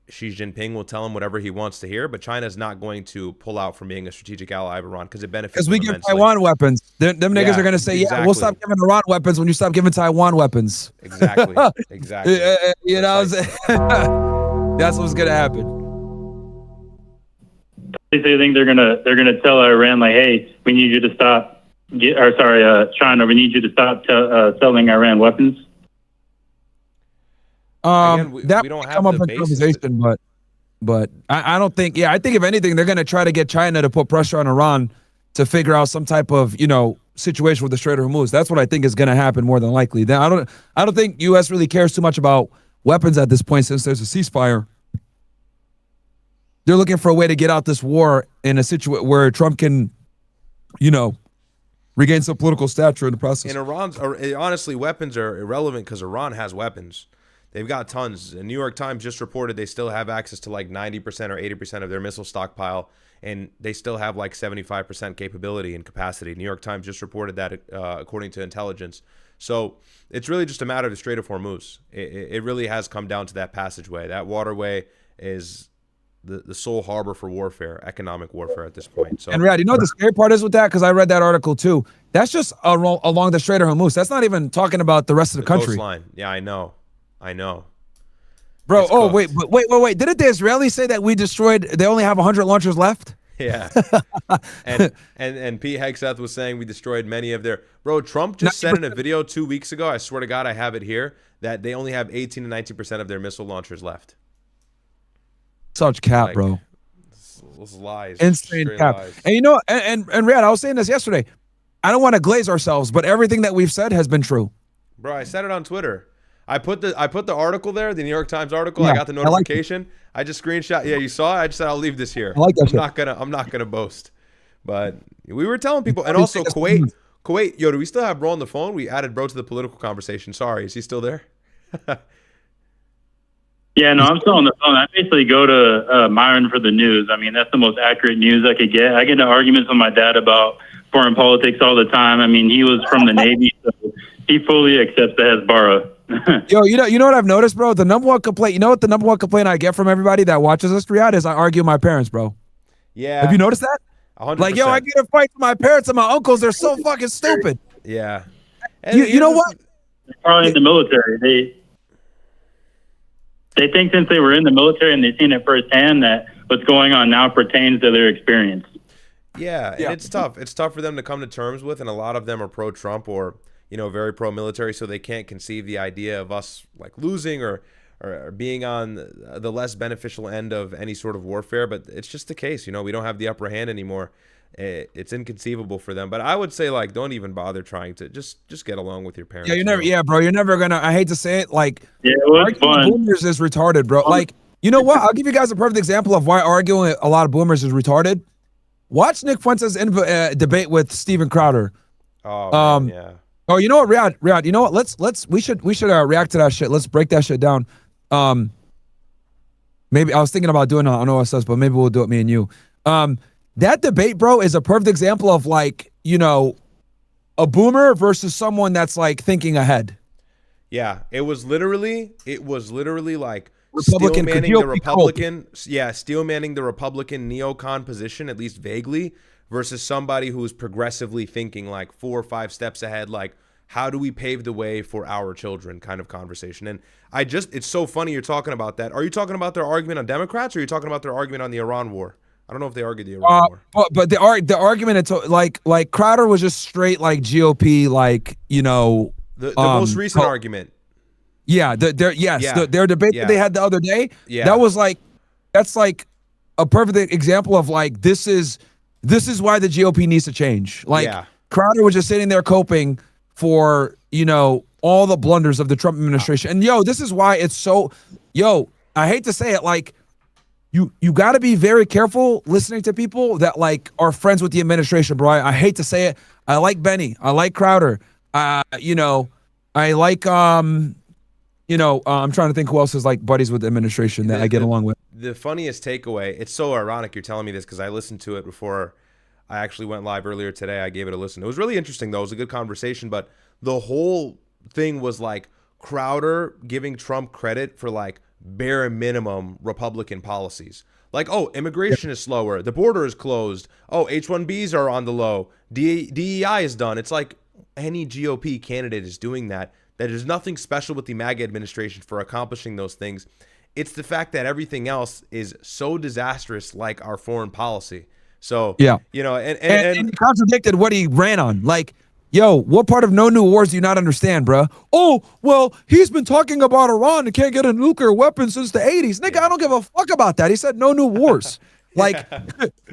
Xi Jinping will tell him whatever he wants to hear, but China's not going to pull out from being a strategic ally of Iran because it benefits Because we them give immensely. Taiwan weapons. Them niggas are going to say, yeah, we'll exactly. stop giving Iran weapons when you stop giving Taiwan weapons. Exactly. Exactly. You know what I'm saying? That's what's going to happen. They think they're gonna tell Iran like, hey, we need you to stop. China, we need you to stop selling Iran weapons. Again, we That don't might have come up the in basis conversation, but I don't think. Yeah, I think if anything, they're going to try to get China to put pressure on Iran to figure out some type of situation with the Strait of Hormuz. That's what I think is going to happen more than likely. Then I don't think U.S. really cares too much about weapons at this point since there's a ceasefire. They're looking for a way to get out this war in a situation where Trump can, regain some political stature in the process. And honestly, weapons are irrelevant because Iran has weapons. They've got tons. The New York Times just reported they still have access to like 90% or 80% of their missile stockpile, and they still have like 75% capability and capacity. New York Times just reported that according to intelligence. So it's really just a matter of the Strait of Hormuz. It really has come down to that passageway. That waterway is the sole harbor for warfare, economic warfare at this point. So, and Ryad, you know what the scary part is with that? Because I read that article too. That's just along the Strait of Hormuz. That's not even talking about the rest of the country. Coastline. Yeah, I know. Bro, It's wait. Didn't the Israelis say that we destroyed, they only have 100 launchers left? Yeah. and Pete Hegseth was saying we destroyed many of their... Bro, Trump just said in a video 2 weeks ago, I swear to God I have it here, that they only have 18 to 19% of their missile launchers left. Such cap, bro. Those lies. Insane Straight cap. lies. And and Ryad, I was saying this yesterday. I don't want to glaze ourselves, but everything that we've said has been true. Bro, I said it on Twitter. I put the article there, the New York Times article. Yeah, I got the notification. I just screenshot. Yeah, you saw it. I just said I'll leave this here. I like that shit. I'm not gonna boast. But we were telling people, and also Kuwait. Yo, do we still have Bro on the phone? We added Bro to the political conversation. Sorry, is he still there? Yeah, no, I'm still on the phone. I basically go to Myron for the news. I mean, that's the most accurate news I could get. I get into arguments with my dad about foreign politics all the time. I mean, he was from the Navy, so he fully accepts the Hezbollah. Yo, you know what I've noticed, bro? The number one complaint, the number one complaint I get from everybody that watches us, Ryad, is I argue with my parents, bro. Yeah. Have you noticed that? 100%. Like, yo, I get in fights with my parents and my uncles. They're so fucking stupid. Yeah. You know what? They're probably in the military. They think since they were in the military and they've seen it firsthand that what's going on now pertains to their experience. Yeah, and it's tough. It's tough for them to come to terms with, and a lot of them are pro-Trump or, very pro-military, so they can't conceive the idea of us like losing or being on the less beneficial end of any sort of warfare. But it's just the case, we don't have the upper hand anymore. It's inconceivable for them. But I would say, like, don't even bother trying to just get along with your parents. Yeah, bro, you're never gonna. I hate to say it, like, arguing with boomers is retarded, bro. Like, you know what? I'll give you guys a perfect example of why arguing with a lot of boomers is retarded. Watch Nick Fuentes' debate with Steven Crowder. Oh, man, yeah. Oh, you know what, Ryad? You know what? We should react to that shit. Let's break that shit down. Maybe I was thinking about doing it on OSS, but maybe we'll do it, me and you. That debate, bro, is a perfect example of, like, a boomer versus someone that's like thinking ahead. Yeah, it was literally like Republican steel manning the Republican, steel manning the Republican neocon position, at least vaguely, versus somebody who's progressively thinking like 4 or 5 steps ahead, like, how do we pave the way for our children kind of conversation. And it's so funny you're talking about that. Are you talking about their argument on Democrats, or are you talking about their argument on the Iran war? I don't know if they argued the Iran war. But the argument, it's like Crowder was just straight like GOP, like, the most recent argument. Yeah, their debate that they had the other day. Yeah, that's like a perfect example of, like, this is why the GOP needs to change. Like, Crowder was just sitting there coping for all the blunders of the Trump administration. And this is why it's so. I hate to say it, like, you got to be very careful listening to people that like are friends with the administration, bro. I hate to say it. I like Benny. I like Crowder. You know, I like I'm trying to think who else is like buddies with the administration that I get along with. The funniest takeaway, it's so ironic you're telling me this because I listened to it before I actually went live earlier today. I gave it a listen. It was really interesting though. It was a good conversation, but the whole thing was like Crowder giving Trump credit for like bare minimum Republican policies. Like, oh, immigration is slower. The border is closed. Oh, H-1Bs are on the low. DEI is done. It's like any GOP candidate is doing that. That there's nothing special with the MAGA administration for accomplishing those things. It's the fact that everything else is so disastrous, like our foreign policy. So, yeah, you know, and he contradicted what he ran on. Like, yo, what part of no new wars do you not understand, bro? Oh, well, he's been talking about Iran and can't get a nuclear weapon since the 80s. Nigga, I don't give a fuck about that. He said no new wars. Like,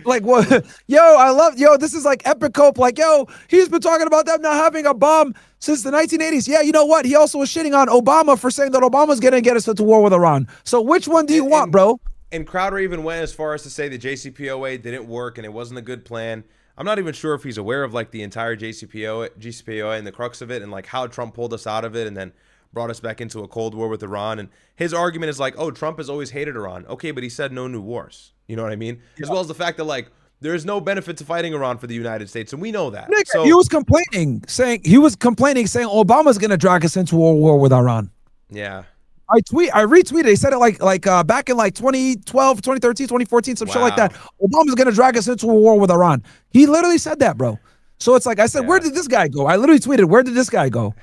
like what? This is like epic cope. Like, yo, he's been talking about them not having a bomb since the 1980s. Yeah, you know what? He also was shitting on Obama for saying that Obama's going to get us into war with Iran. So which one do you want, bro? And Crowder even went as far as to say the JCPOA didn't work and it wasn't a good plan. I'm not even sure if he's aware of like the entire JCPOA and the crux of it and like how Trump pulled us out of it and then brought us back into a Cold War with Iran. And his argument is like, oh, Trump has always hated Iran. Okay, but he said no new wars. You know what I mean? Yeah. As well as the fact that like there is no benefit to fighting Iran for the United States, and we know that. Nick, so he was complaining, saying Obama's going to drag us into a war with Iran. Yeah. I retweeted. He said it like back in like 2012, 2013, 2014, some shit like that. Obama's going to drag us into a war with Iran. He literally said that, bro. So it's like I said, where did this guy go? I literally tweeted, where did this guy go?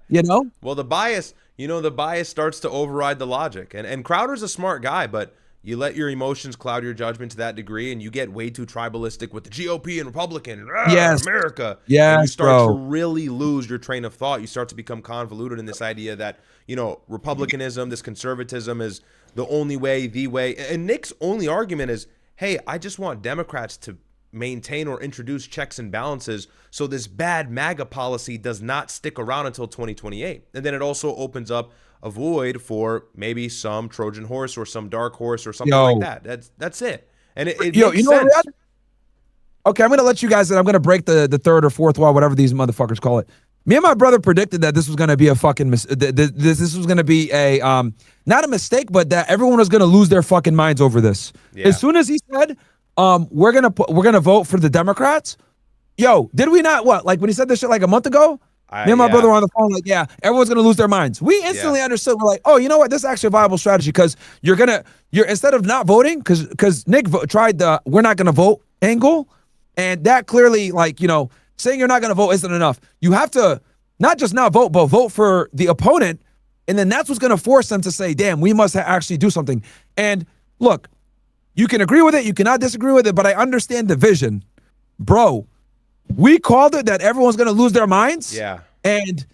You know? Well, the bias starts to override the logic. And Crowder's a smart guy, but you let your emotions cloud your judgment to that degree, and you get way too tribalistic with the GOP and Republican and America. Yes, and you start to really lose your train of thought. You start to become convoluted in this idea that, you know, republicanism, this conservatism is the only way, the way. And Nick's only argument is, hey, I just want Democrats to maintain or introduce checks and balances so this bad MAGA policy does not stick around until 2028. And then it also opens up a void for maybe some Trojan horse or some dark horse or something like that. That's it. And it makes sense. What? Okay, I'm going to let you guys, I'm going to break the third or fourth wall, whatever these motherfuckers call it. Me and my brother predicted that this was going to be a fucking this was going to be a not a mistake, but that everyone was going to lose their fucking minds over this. Yeah. As soon as he said, we're gonna vote for the Democrats. Yo, did we not? What, like when he said this shit like a month ago? Me and my brother were on the phone like, yeah, everyone's gonna lose their minds. We instantly understood. We're like, oh, you know what? This is actually a viable strategy because you're instead of not voting, because Nick tried the we're not gonna vote angle, and that clearly, like, you know, saying you're not gonna vote isn't enough. You have to not just not vote, but vote for the opponent, and then that's what's gonna force them to say, damn, we must actually do something. And look, you can agree with it, you cannot disagree with it, but I understand the vision. Bro, we called it that everyone's going to lose their minds. Yeah. And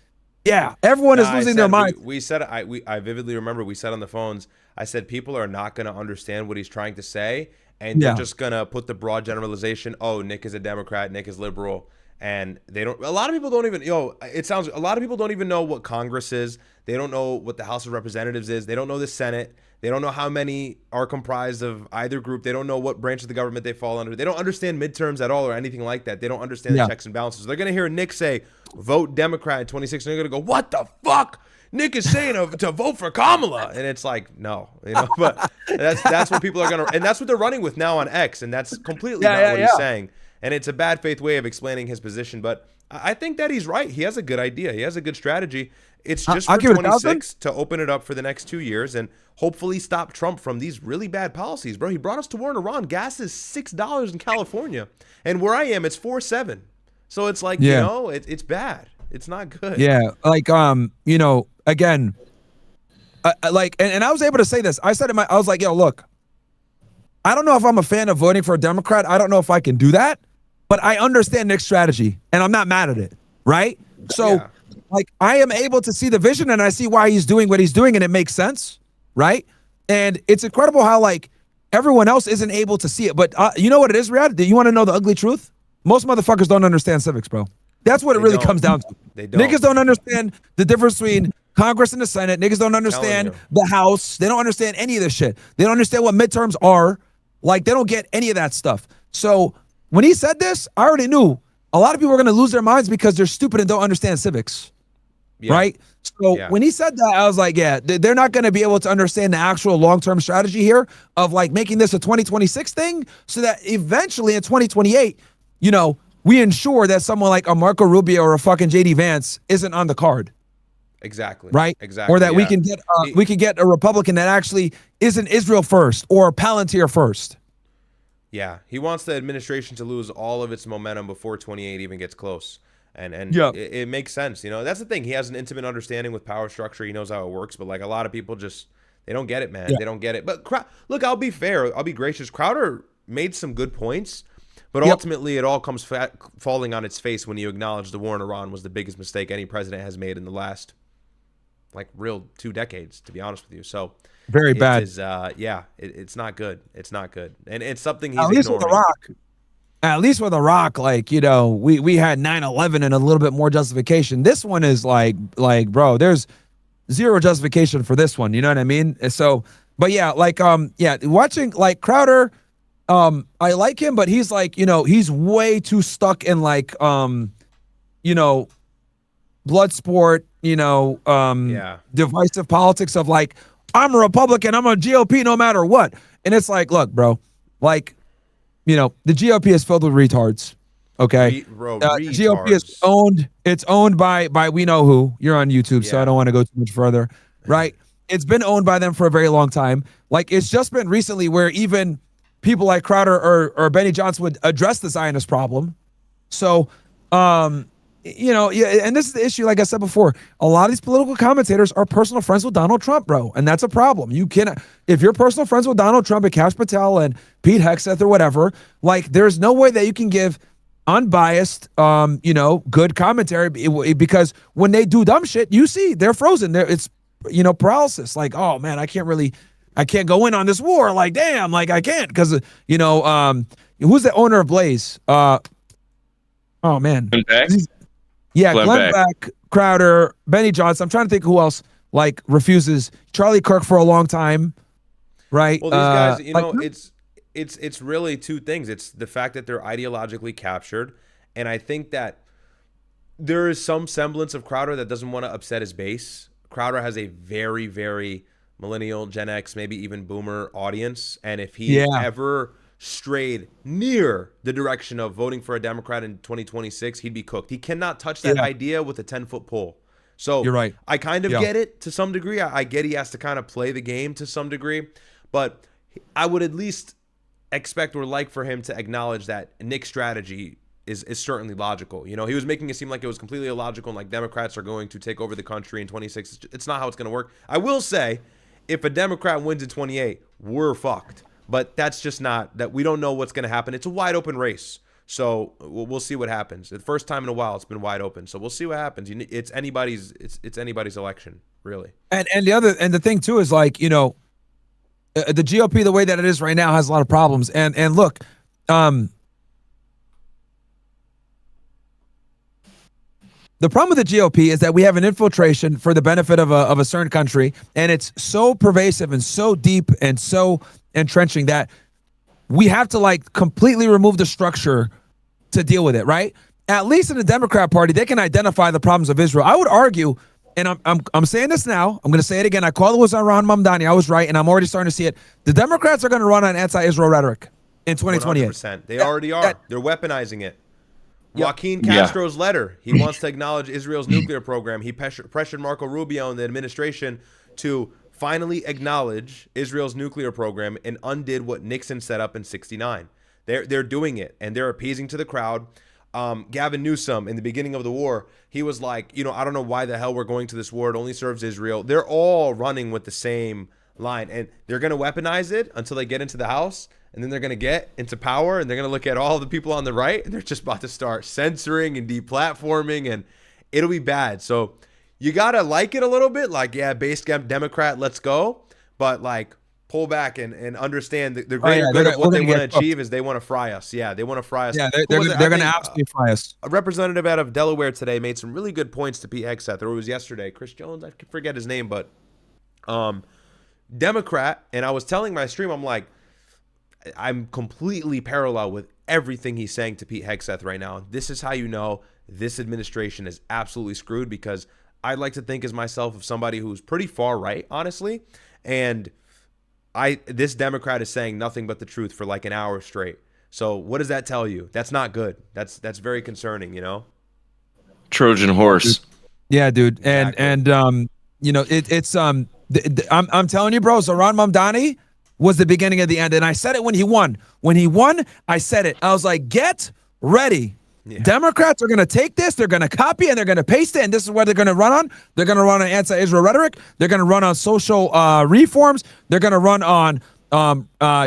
yeah, everyone is losing their minds. We said, I vividly remember we said on the phones, I said, people are not going to understand what he's trying to say. And they're just going to put the broad generalization. Oh, Nick is a Democrat, Nick is liberal. And a lot of people don't even, a lot of people don't even know what Congress is. They don't know what the House of Representatives is. They don't know the Senate. They don't know how many are comprised of either group. They don't know what branch of the government they fall under. They don't understand midterms at all or anything like that. They don't understand the checks and balances. They're going to hear Nick say, vote Democrat in 2026. And they're going to go, what the fuck? Nick is saying to vote for Kamala. And it's like, no. You know, but that's what people are going to, and that's what they're running with now on X. And that's completely not what he's saying. And it's a bad faith way of explaining his position. But I think that he's right. He has a good idea. He has a good strategy. It's just for 26 to open it up for the next 2 years and hopefully stop Trump from these really bad policies. Bro, he brought us to war in Iran. Gas is $6 in California. And where I am, it's $4.7. So it's like, you know, it's bad. It's not good. Yeah. Like, you know, again, and I was able to say this. I said I was like, yo, look, I don't know if I'm a fan of voting for a Democrat. I don't know if I can do that, but I understand Nick's strategy and I'm not mad at it. Right. So like I am able to see the vision and I see why he's doing what he's doing and it makes sense. Right. And it's incredible how like everyone else isn't able to see it. But you know what it is, Ryad? Do you want to know the ugly truth? Most motherfuckers don't understand civics, bro. That's what it really comes down to. They don't. Niggas don't understand the difference between Congress and the Senate. Niggas don't understand the House. They don't understand any of this shit. They don't understand what midterms are. Like, they don't get any of that stuff. So when he said this, I already knew a lot of people are going to lose their minds because they're stupid and don't understand civics. Yeah. Right? So when he said that, I was like, yeah, they're not going to be able to understand the actual long-term strategy here of like making this a 2026 thing so that eventually in 2028, you know, we ensure that someone like a Marco Rubio or a fucking JD Vance isn't on the card. Exactly. Right? Exactly. Or that we can get a Republican that actually isn't Israel first or Palantir first. Yeah. He wants the administration to lose all of its momentum before 28 even gets close. And it makes sense. You know, that's the thing. He has an intimate understanding with power structure. He knows how it works. But like a lot of people just, they don't get it, man. Yeah. They don't get it. But look, I'll be fair. I'll be gracious. Crowder made some good points. But ultimately, it all comes falling on its face when you acknowledge the war in Iran was the biggest mistake any president has made in the last, like, real 2 decades, to be honest with you. So very bad. It's not good. It's not good. And it's something he's at least ignoring. With Iraq. At least with Iraq, like, you know, we had 9/11 and a little bit more justification. This one is like, bro, there's zero justification for this one. You know what I mean? So, but yeah, like, watching like Crowder, I like him, but he's like, you know, he's way too stuck in like, you know, blood sport, you know, divisive politics of like, I'm a Republican, I'm a GOP no matter what. And it's like, look, bro, like, you know, the GOP is filled with retards. Okay. The GOP is owned by we know who. You're on YouTube, so I don't want to go too much further. Right. It's been owned by them for a very long time. Like, it's just been recently where even people like Crowder or Benny Johnson would address the Zionist problem. So, you know, and this is the issue, like I said before, a lot of these political commentators are personal friends with Donald Trump, bro. And that's a problem. You cannot, if you're personal friends with Donald Trump and Kash Patel and Pete Hegseth or whatever, like, there's no way that you can give unbiased, you know, good commentary, because when they do dumb shit, you see they're frozen. It's, you know, paralysis. Like, oh man, I can't go in on this war. Like, damn, like I can't, because, you know, who's the owner of Blaze? Oh man. Yeah, Glenn Beck, Crowder, Benny Johnson. I'm trying to think who else like refuses. Charlie Kirk for a long time, right? Well, these guys, you know, it's really two things. It's the fact that they're ideologically captured, and I think that there is some semblance of Crowder that doesn't want to upset his base. Crowder has a very, very millennial, Gen X, maybe even boomer audience, and if he ever strayed near the direction of voting for a Democrat in 2026, he'd be cooked. He cannot touch that idea with a 10-foot pole. So you're right. I kind of get it to some degree. I get he has to kind of play the game to some degree, but I would at least expect or like for him to acknowledge that Nick's strategy is certainly logical. You know, he was making it seem like it was completely illogical and like Democrats are going to take over the country in 26. It's not how it's going to work. I will say, if a Democrat wins in 28, we're fucked. But that's just not that. We don't know what's going to happen. It's a wide open race. So we'll see what happens. The first time in a while, it's been wide open. So we'll see what happens. It's anybody's election, really. And the thing too is, like, you know, the GOP, the way that it is right now, has a lot of problems. And look, the problem with the GOP is that we have an infiltration for the benefit of a certain country, and it's so pervasive and so deep and so entrenching that we have to like completely remove the structure to deal with it, right? At least in the Democrat Party, they can identify the problems of Israel. I would argue, and I'm saying this now, I'm going to say it again. I called it was Zoran Mandani. I was right, and I'm already starting to see it. The Democrats are going to run on anti-Israel rhetoric in 2028. 100%. They already are. They're weaponizing it. Joaquin Castro's letter, he wants to acknowledge Israel's nuclear program. He pressured Marco Rubio and the administration to finally acknowledge Israel's nuclear program and undid what Nixon set up in '69. They're doing it, and they're appeasing to the crowd. Gavin Newsom, in the beginning of the war, he was like, you know, I don't know why the hell we're going to this war. It only serves Israel. They're all running with the same line, and they're going to weaponize it until they get into the House, and then they're going to get into power, and they're going to look at all the people on the right, and they're just about to start censoring and deplatforming, and it'll be bad. So you got to like it a little bit, like, yeah, base Democrat, let's go. But, like, pull back and understand the greater yeah, good they're of what gonna they want get to achieve is they want to fry us. Yeah, they want to fry us. Yeah, Who they're was it? going I to think, absolutely fry us. a representative out of Delaware today made some really good points to Pete Hegseth, or it was yesterday. Chris Jones, I forget his name, but Democrat. And I was telling my stream, I'm like, I'm completely parallel with everything he's saying to Pete Hegseth right now. This is how you know this administration is absolutely screwed, because I like to think as myself of somebody who's pretty far right, honestly. And this Democrat is saying nothing but the truth for like an hour straight. So what does that tell you? That's not good. That's very concerning, you know? Trojan horse. Yeah, dude. And you know, I'm telling you, bro, Zoran Mandani was the beginning of the end. And I said it when he won. When he won, I said it. I was like, get ready. Yeah. Democrats are going to take this, they're going to copy, and they're going to paste it, and this is what they're going to run on. They're going to run on anti-Israel rhetoric. They're going to run on social reforms. They're going to run on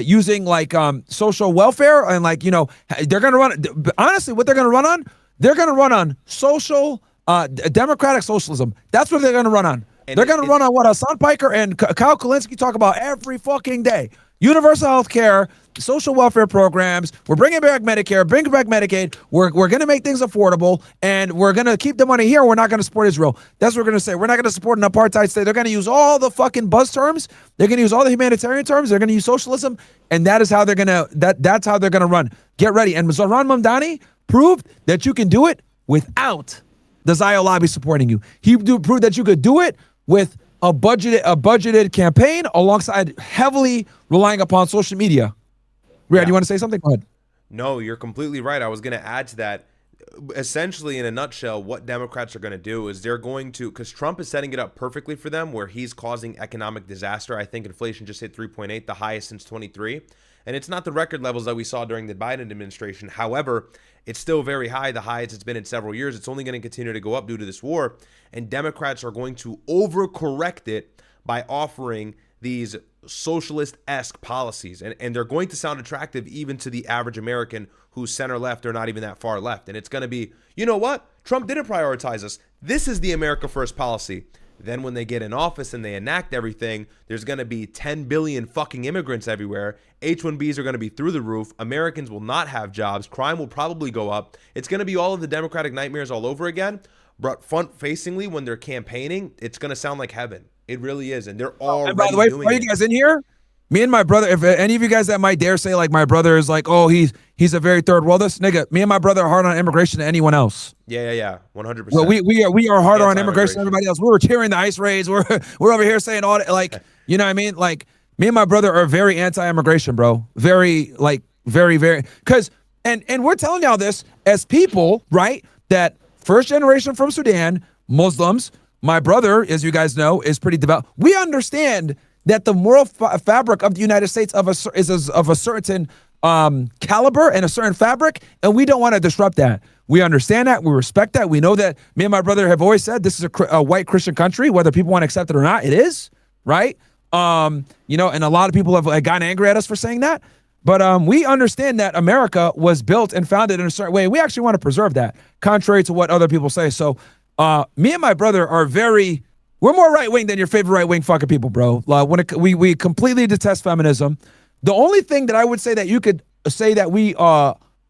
using like social welfare, and like, you know, they're going to run. Honestly, what they're going to run on? They're going to run on social democratic socialism. That's what they're going to run on. And they're going to run on what Hassan Piker and Kyle Kulinski talk about every fucking day. Universal health care, social welfare programs. We're bringing back Medicare, bringing back Medicaid. We're going to make things affordable, and we're going to keep the money here. We're not going to support Israel. That's what we're going to say. We're not going to support an apartheid state. They're going to use all the fucking buzz terms. They're going to use all the humanitarian terms. They're going to use socialism, and that is how they're going to that's how they're going to run. Get ready. And Zoran Mandani proved that you can do it without the Zio lobby supporting you. He proved that you could do it with a budgeted campaign alongside heavily relying upon social media. Ryad, you want to say something? Go ahead. No, you're completely right. I was going to add to that. Essentially, in a nutshell, what Democrats are going to do is they're going to, because Trump is setting it up perfectly for them, where he's causing economic disaster. I think inflation just hit 3.8, the highest since 23. And it's not the record levels that we saw during the Biden administration. However, it's still very high, the highest it's been in several years. It's only going to continue to go up due to this war. And Democrats are going to overcorrect it by offering these socialist-esque policies. And they're going to sound attractive even to the average American who's center-left or not even that far left. And it's going to be, you know what? Trump didn't prioritize us. This is the America First policy. Then when they get in office and they enact everything, there's going to be 10 billion fucking immigrants everywhere. H-1Bs are going to be through the roof. Americans will not have jobs. Crime will probably go up. It's going to be all of the Democratic nightmares all over again. But front-facingly, when they're campaigning, it's going to sound like heaven. It really is. And they're already and by the way, doing are you guys in here? Me and my brother, if any of you guys that might dare say like my brother is like, oh, he's a very third worldist, nigga, me and my brother are hard on immigration than anyone else. Yeah. 100%. Well, we are harder on immigration than everybody else. We were cheering the ICE raids. We're over here saying all that, like, you know what I mean? Like, me and my brother are very anti-immigration, bro. Very, because, and we're telling y'all this as people, right? That first generation from Sudan, Muslims, my brother, as you guys know, is pretty devout. We understand that the moral fabric of the United States is of a certain caliber and a certain fabric, and we don't want to disrupt that. We understand that. We respect that. We know that. Me and my brother have always said this is a white Christian country, whether people want to accept it or not. It is, right? You know, and a lot of people have gotten angry at us for saying that. But we understand that America was built and founded in a certain way. We actually want to preserve that, contrary to what other people say. So me and my brother are we're more right-wing than your favorite right-wing fucking people, bro. We completely detest feminism. The only thing that I would say that you could say that we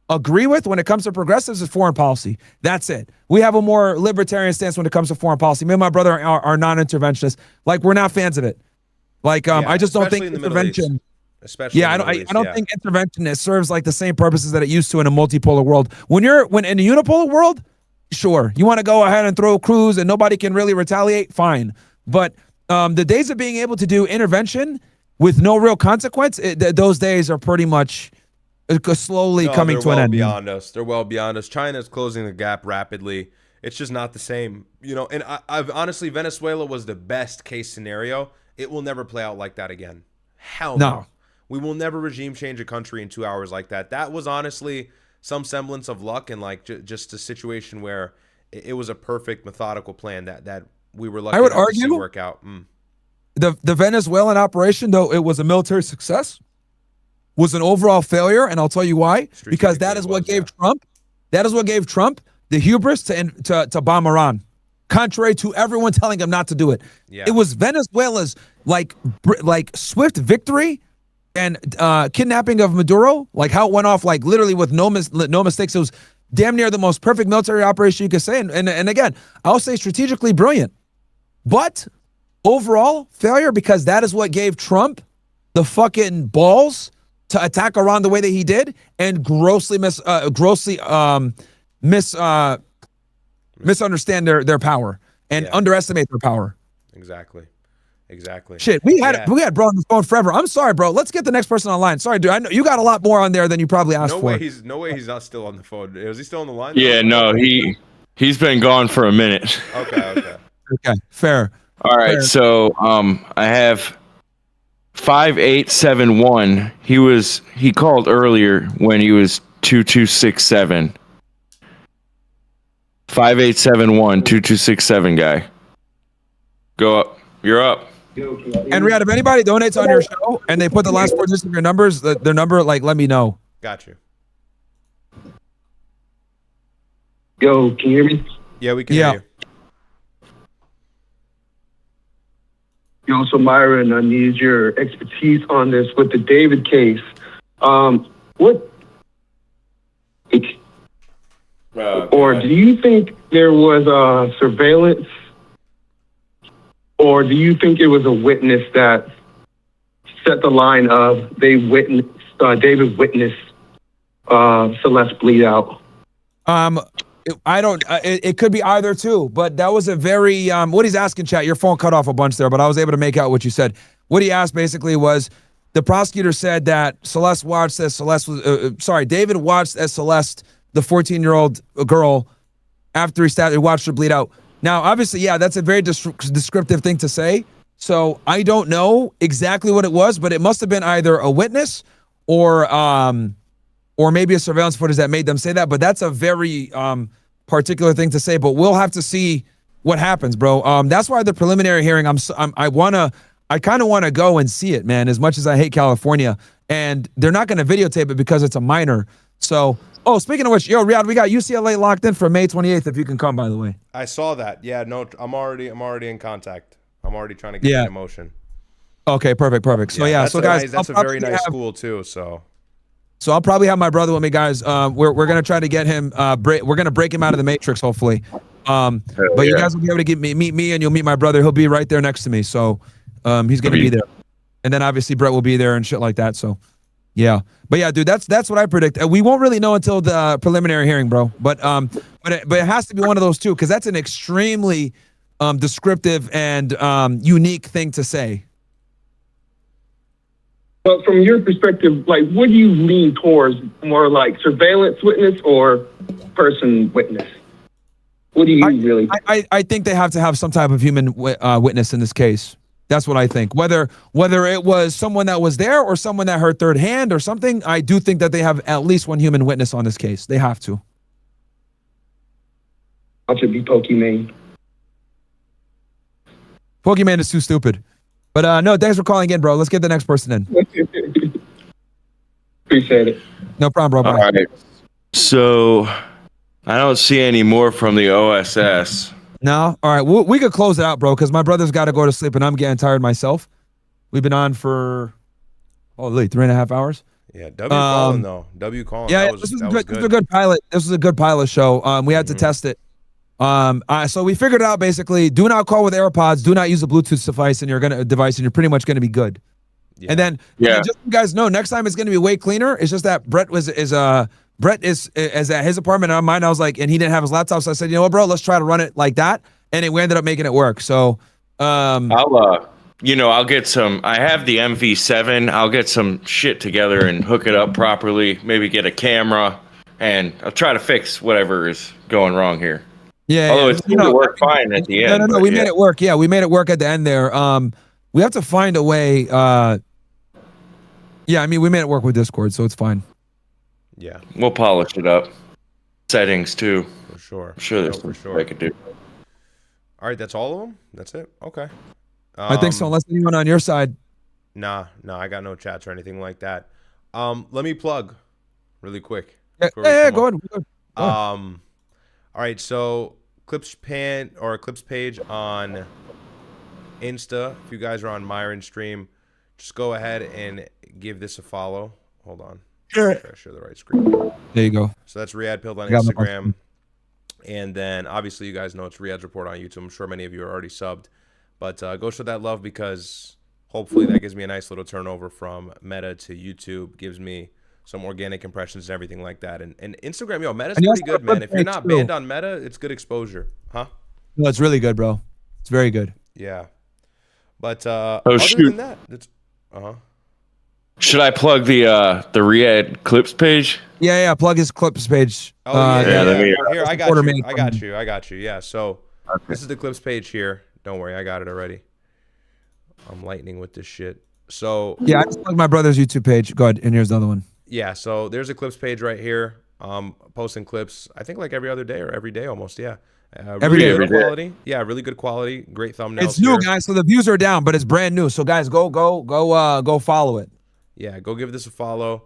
agree with when it comes to progressives is foreign policy. That's it. We have a more libertarian stance when it comes to foreign policy. Me and my brother are non-interventionists. Like, we're not fans of it. Like, I just don't think intervention. Especially I don't think intervention serves like the same purposes that it used to in a multipolar world. When in a unipolar world, sure, you want to go ahead and throw crews and nobody can really retaliate, fine. But the days of being able to do intervention with no real consequence, those days are pretty much slowly coming to an end. They're well beyond us. China's closing the gap rapidly. It's just not the same, you know. And I've honestly, Venezuela was the best case scenario. It will never play out like that again. Hell no. We will never regime change a country in 2 hours like that. That was honestly some semblance of luck and like just a situation where it was a perfect methodical plan that we were lucky to see work out. The Venezuelan operation, though it was a military success, was an overall failure, and I'll tell you why. Because that is what gave Trump the hubris to bomb Iran, contrary to everyone telling him not to do it. Yeah. It was Venezuela's like swift victory and kidnapping of Maduro, like how it went off, like literally with no mistakes. It was damn near the most perfect military operation you could say. And again, I'll say strategically brilliant, but overall failure, because that is what gave Trump the fucking balls to attack Iran the way that he did and grossly misunderstand their power and underestimate their power. Exactly. Shit, we had bro on the phone forever. I'm sorry, bro. Let's get the next person online. Sorry, dude. I know you got a lot more on there than you probably asked for. No way he's not still on the phone. Is he still on the line? Yeah, no, he's been gone for a minute. Okay. Okay, fair. All right, so I have 5871. He called earlier when he was 2267. 5871 2267 guy. Go up. You're up. And Ryad, if anybody donates on your show and they put the last 4 digits of your numbers, their number, like, let me know. Got you. Yo, can you hear me? Yeah, we can hear you. Yo, so Myron, I need your expertise on this with the David case. What? Or do you think there was surveillance? Or do you think it was a witness that set the line of David witnessed Celeste bleed out? I don't. It could be either too, but that was a very what he's asking, chat. Your phone cut off a bunch there, but I was able to make out what you said. What he asked basically was the prosecutor said that Celeste watched as Celeste was David watched as Celeste, the 14-year-old girl, after he watched her bleed out. Now, obviously, yeah, that's a very descriptive thing to say. So I don't know exactly what it was, but it must have been either a witness or maybe a surveillance footage that made them say that. But that's a very particular thing to say. But we'll have to see what happens, bro. That's why the preliminary hearing. I kind of want to go and see it, man. As much as I hate California, and they're not going to videotape it because it's a minor. So. Oh, speaking of which, yo, Ryad, we got UCLA locked in for May 28th. If you can come, by the way. I saw that. Yeah, no, I'm already in contact. I'm already trying to get in motion. Okay, perfect. So so guys, that's a very nice school too. So I'll probably have my brother with me, guys. We're gonna try to get him. We're gonna break him out of the matrix, hopefully. But you guys will be able to meet me, and you'll meet my brother. He'll be right there next to me. So he's gonna be there, and then obviously Brett will be there and shit like that. So. Yeah, but yeah, dude, that's what I predict. We won't really know until the preliminary hearing, bro. But it has to be one of those two, because that's an extremely descriptive and unique thing to say. But from your perspective, like, what do you lean towards? More like surveillance witness or person witness? What do you really? I think they have to have some type of human witness in this case. That's what I think. Whether it was someone that was there or someone that heard third hand or something, I do think that they have at least one human witness on this case. They have to. I should be Pokemon. Pokemon is too stupid. But no, thanks for calling in, bro. Let's get the next person in. Appreciate it. No problem, bro. Bye. All right. So I don't see any more from the OSS. No? All right. We could close it out, bro, because my brother's got to go to sleep and I'm getting tired myself. We've been on for, 3.5 hours. Yeah, calling, though. Calling. Yeah, this was good. This was a good pilot. This was a good pilot show. We had to test it. So we figured it out, basically. Do not call with AirPods. Do not use a Bluetooth device, and you're pretty much going to be good. Yeah. And then, just so you guys know, next time it's going to be way cleaner. It's just that Brett is at his apartment and on mine. I was like, and he didn't have his laptop, so I said, you know what, bro, let's try to run it like that, and we ended up making it work. So, I'll get some. I have the MV7. I'll get some shit together and hook it up properly. Maybe get a camera, and I'll try to fix whatever is going wrong here. Yeah. Although it seemed to work fine at the end. No. We made it work. Yeah, we made it work at the end there. We have to find a way. We made it work with Discord, so it's fine. Yeah, we'll polish it up. Settings too. For sure. I'm sure there's something I could do. All right, that's all of them. That's it. Okay. I think so. Unless anyone on your side. Nah, I got no chats or anything like that. Let me plug really quick. Go ahead. All right, so clips page on Insta. If you guys are on Myron stream, just go ahead and give this a follow. Hold on. Sure. Try to share the right screen. There you go. So that's Ryad Pilled on I got my Instagram. And then obviously you guys know it's Ryad's Report on YouTube. I'm sure many of you are already subbed. But go show that love, because hopefully that gives me a nice little turnover from Meta to YouTube. Gives me some organic impressions and everything like that. And Instagram, yo, Meta's pretty good, man. If you're not banned on Meta, it's good exposure. Huh? No, it's really good, bro. It's very good. Yeah. But other than that, it's Should I plug the Ryad clips page? Yeah. Plug his clips page. Oh, yeah. Here, I got Supporter you. made I got you. Yeah, so this is the clips page here. Don't worry, I got it already. I'm lightning with this shit. So yeah, I just plugged my brother's YouTube page. Go ahead, and here's the other one. Yeah, so there's a clips page right here. Posting clips, I think like every other day or every day almost. Yeah. Every day. Good quality. Yeah, really good quality. Great thumbnails. It's new, guys, so the views are down, but it's brand new. So guys, go follow it. Yeah, go give this a follow.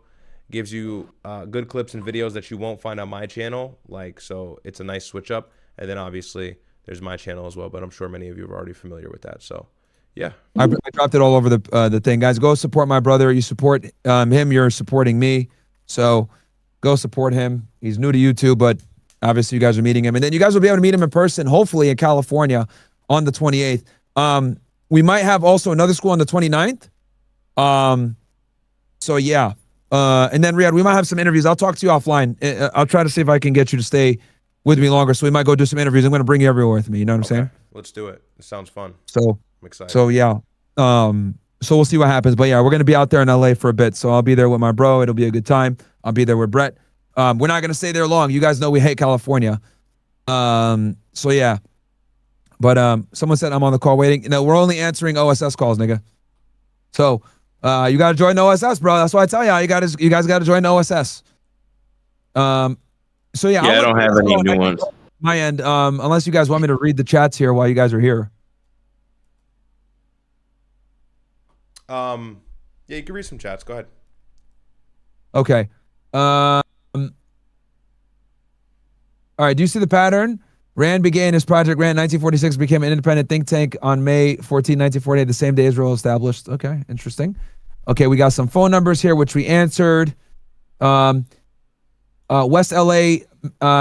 Gives you good clips and videos that you won't find on my channel. So it's a nice switch up. And then obviously there's my channel as well, but I'm sure many of you are already familiar with that. So yeah. I dropped it all over the thing. Guys, go support my brother. You support him, you're supporting me. So go support him. He's new to YouTube, but obviously you guys are meeting him. And then you guys will be able to meet him in person, hopefully in California on the 28th. We might have also another school on the 29th. So yeah. And then Ryad, we might have some interviews. I'll talk to you offline. I'll try to see if I can get you to stay with me longer. So we might go do some interviews. I'm going to bring you everywhere with me. You know what I'm saying? Let's do it. It sounds fun. So I'm excited. So yeah. So we'll see what happens. But yeah, we're going to be out there in LA for a bit. So I'll be there with my bro. It'll be a good time. I'll be there with Brett. We're not going to stay there long. You guys know we hate California. So yeah. But someone said I'm on the call waiting. No, we're only answering OSS calls, nigga. So you got to join the OSS, bro. That's why I tell you guys got to join the OSS. So yeah. Yeah, I don't have any new ones. My end, unless you guys want me to read the chats here while you guys are here. Yeah, you can read some chats. Go ahead. Okay. All right. Do you see the pattern? Rand began his project. Rand 1946 became an independent think tank on May 14, 1948, the same day Israel established. Okay, interesting. Okay, we got some phone numbers here, which we answered. West LA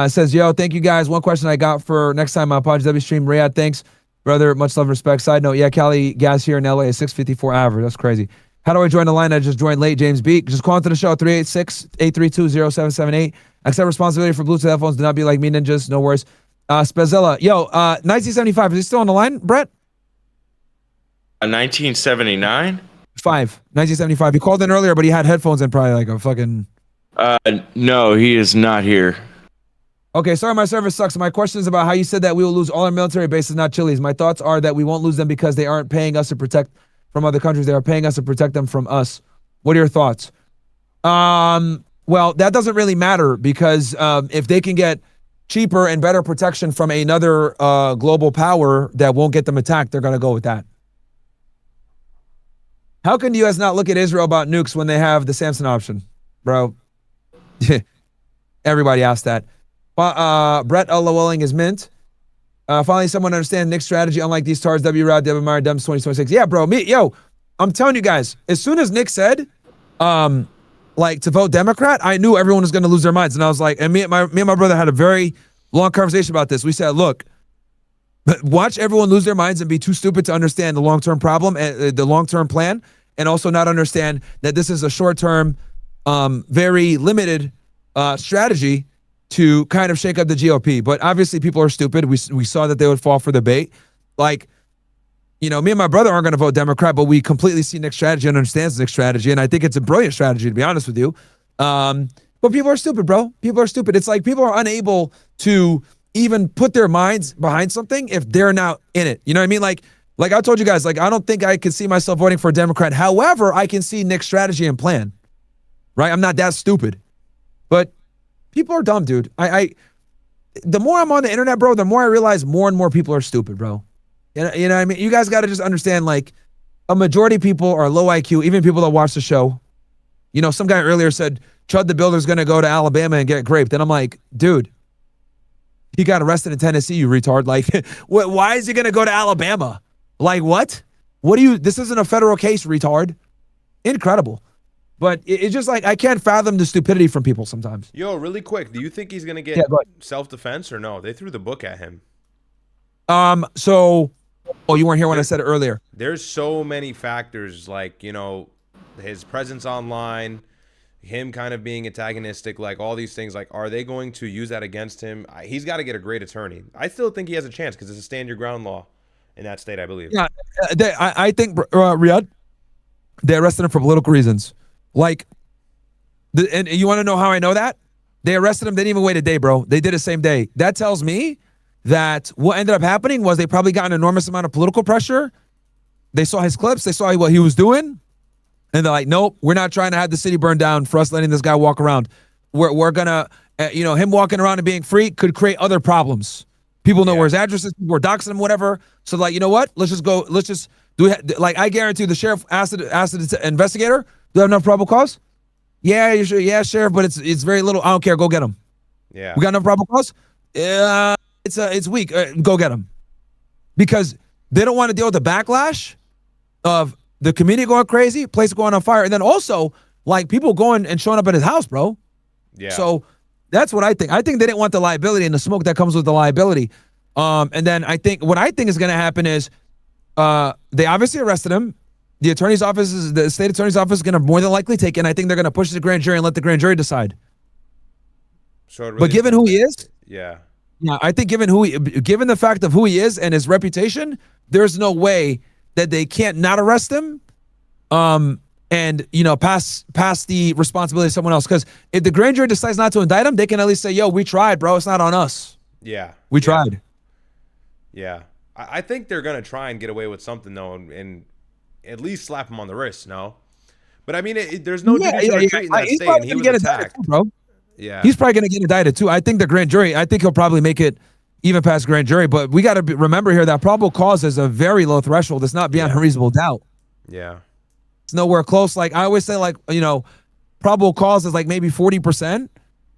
says, yo, thank you guys. One question I got for next time on Pod W stream. Ryad, thanks, brother. Much love and respect. Side note, yeah, Cali gas here in LA is 654 average. That's crazy. How do I join the line? I just joined late. James Beak. Just call into the show 386-832-0778. Accept responsibility for Bluetooth headphones. Do not be like me, ninjas. No worries. Spezella, yo, 1975. Is he still on the line, Brett? 1979? 1975. He called in earlier, but he had headphones and probably like a fucking. No, he is not here. Okay, sorry, my service sucks. My question is about how you said that we will lose all our military bases, not Chile's. My thoughts are that we won't lose them because they aren't paying us to protect from other countries. They are paying us to protect them from us. What are your thoughts? Well, that doesn't really matter because if they can get cheaper and better protection from another global power that won't get them attacked, they're going to go with that. How can the U.S. not look at Israel about nukes when they have the Samson option? Bro, everybody asked that. Brett Llewellyn is mint. Finally, someone understands Nick's strategy, unlike these stars, W-Rod, Devin Meyer, Dems 2026. Yeah, bro, I'm telling you guys, as soon as Nick said, like to vote Democrat, I knew everyone was going to lose their minds. And I was like, and me and my brother had a very long conversation about this. We said, look, watch everyone lose their minds and be too stupid to understand the long-term problem and the long-term plan, and also not understand that this is a short-term, very limited strategy to kind of shake up the GOP. But obviously people are stupid. We saw that they would fall for the bait. Like, you know, me and my brother aren't going to vote Democrat, but we completely see Nick's strategy and understands Nick's strategy. And I think it's a brilliant strategy, to be honest with you. But people are stupid, bro. People are stupid. It's like people are unable to even put their minds behind something if they're not in it. You know what I mean? Like I told you guys, like, I don't think I could see myself voting for a Democrat. However, I can see Nick's strategy and plan, right? I'm not that stupid, but people are dumb, dude. The more I'm on the internet, bro, the more I realize more and more people are stupid, bro. You know what I mean? You guys got to just understand, like, a majority of people are low IQ, even people that watch the show. You know, some guy earlier said, Chud the Builder is going to go to Alabama and get raped. And I'm like, dude, he got arrested in Tennessee, you retard. Like, why is he going to go to Alabama? Like what? This isn't a federal case, retard. Incredible. But it's just like, I can't fathom the stupidity from people sometimes. Yo, really quick, do you think he's gonna get self-defense or no? They threw the book at him. So, you weren't here when I said it earlier. There's so many factors, like, you know, his presence online, him kind of being antagonistic, like all these things. Like, are they going to use that against him? He's got to get a great attorney. I still think he has a chance because it's a stand your ground law in that state, I believe. Yeah, I think Ryad, they arrested him for political reasons. Like, and you want to know how I know that? They arrested him. They didn't even wait a day, bro. They did it same day. That tells me that what ended up happening was they probably got an enormous amount of political pressure. They saw his clips. They saw what he was doing. And they're like, nope, we're not trying to have the city burn down for us letting this guy walk around. We're going to, him walking around and being free could create other problems. People know where his address is. People are doxing him, whatever. So like, you know what? Let's just do it. Like, I guarantee the sheriff asked the investigator, do you have enough probable cause? Yeah, you sure? Yeah, sheriff, but it's very little. I don't care. Go get him. Yeah. We got enough probable cause? Yeah, it's weak. Go get him. Because they don't want to deal with the backlash of the community going crazy, place going on fire, and then also like people going and showing up at his house, bro. Yeah. So that's what I think. I think they didn't want the liability and the smoke that comes with the liability. And then what I think is going to happen is they obviously arrested him. The state attorney's office is going to more than likely take it. And I think they're going to push it to the grand jury and let the grand jury decide. So it really but given who he is, yeah, I think given the fact of who he is and his reputation, there's no way that they can't not arrest him, and pass the responsibility to someone else. Because if the grand jury decides not to indict him, they can at least say, "Yo, we tried, bro. It's not on us. Yeah, we tried." Yeah, I think they're gonna try and get away with something though, and at least slap him on the wrist. No, but I mean, there's no judicial retreat in that state, and he was attacked, too, bro. Yeah, he's probably gonna get indicted too. I think the grand jury. I think he'll probably make it even past grand jury. But we got to remember here that probable cause is a very low threshold. It's not beyond a reasonable doubt. Yeah, it's nowhere close. Like I always say, like probable cause is like maybe 40%.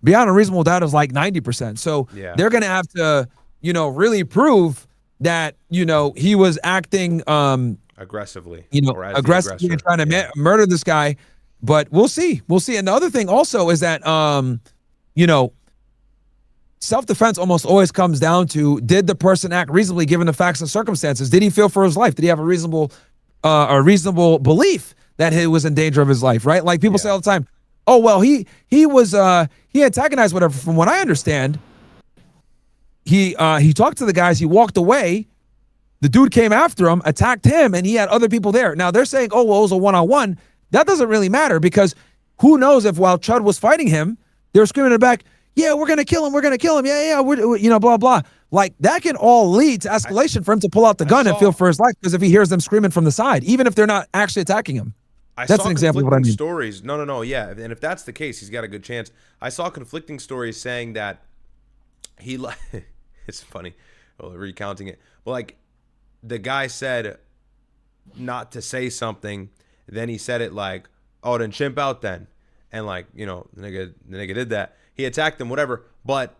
Beyond a reasonable doubt is like 90%. So they're gonna have to really prove that he was acting aggressively, aggressively and trying to murder this guy. But we'll see. And the other thing also is that self-defense almost always comes down to, did the person act reasonably given the facts and circumstances? Did he fear for his life? Did he have a reasonable belief that he was in danger of his life, right? Like people say all the time, oh, well, he antagonized whatever. From what I understand, he talked to the guys, he walked away, the dude came after him, attacked him, and he had other people there. Now they're saying, oh, well, it was a one-on-one. That doesn't really matter, because who knows if while Chud was fighting him, they were screaming in the back, yeah, we're gonna kill him. Yeah, we're blah blah. Like that can all lead to escalation for him to pull out the gun and feel for his life, because if he hears them screaming from the side, even if they're not actually attacking him. That's an example of what I mean. Stories. No, yeah. And if that's the case, he's got a good chance. I saw conflicting stories saying that it's funny, recounting it. Well, like the guy said not to say something, then he said it like, oh, then chimp out then. And like, the nigga did that. He attacked him, whatever. But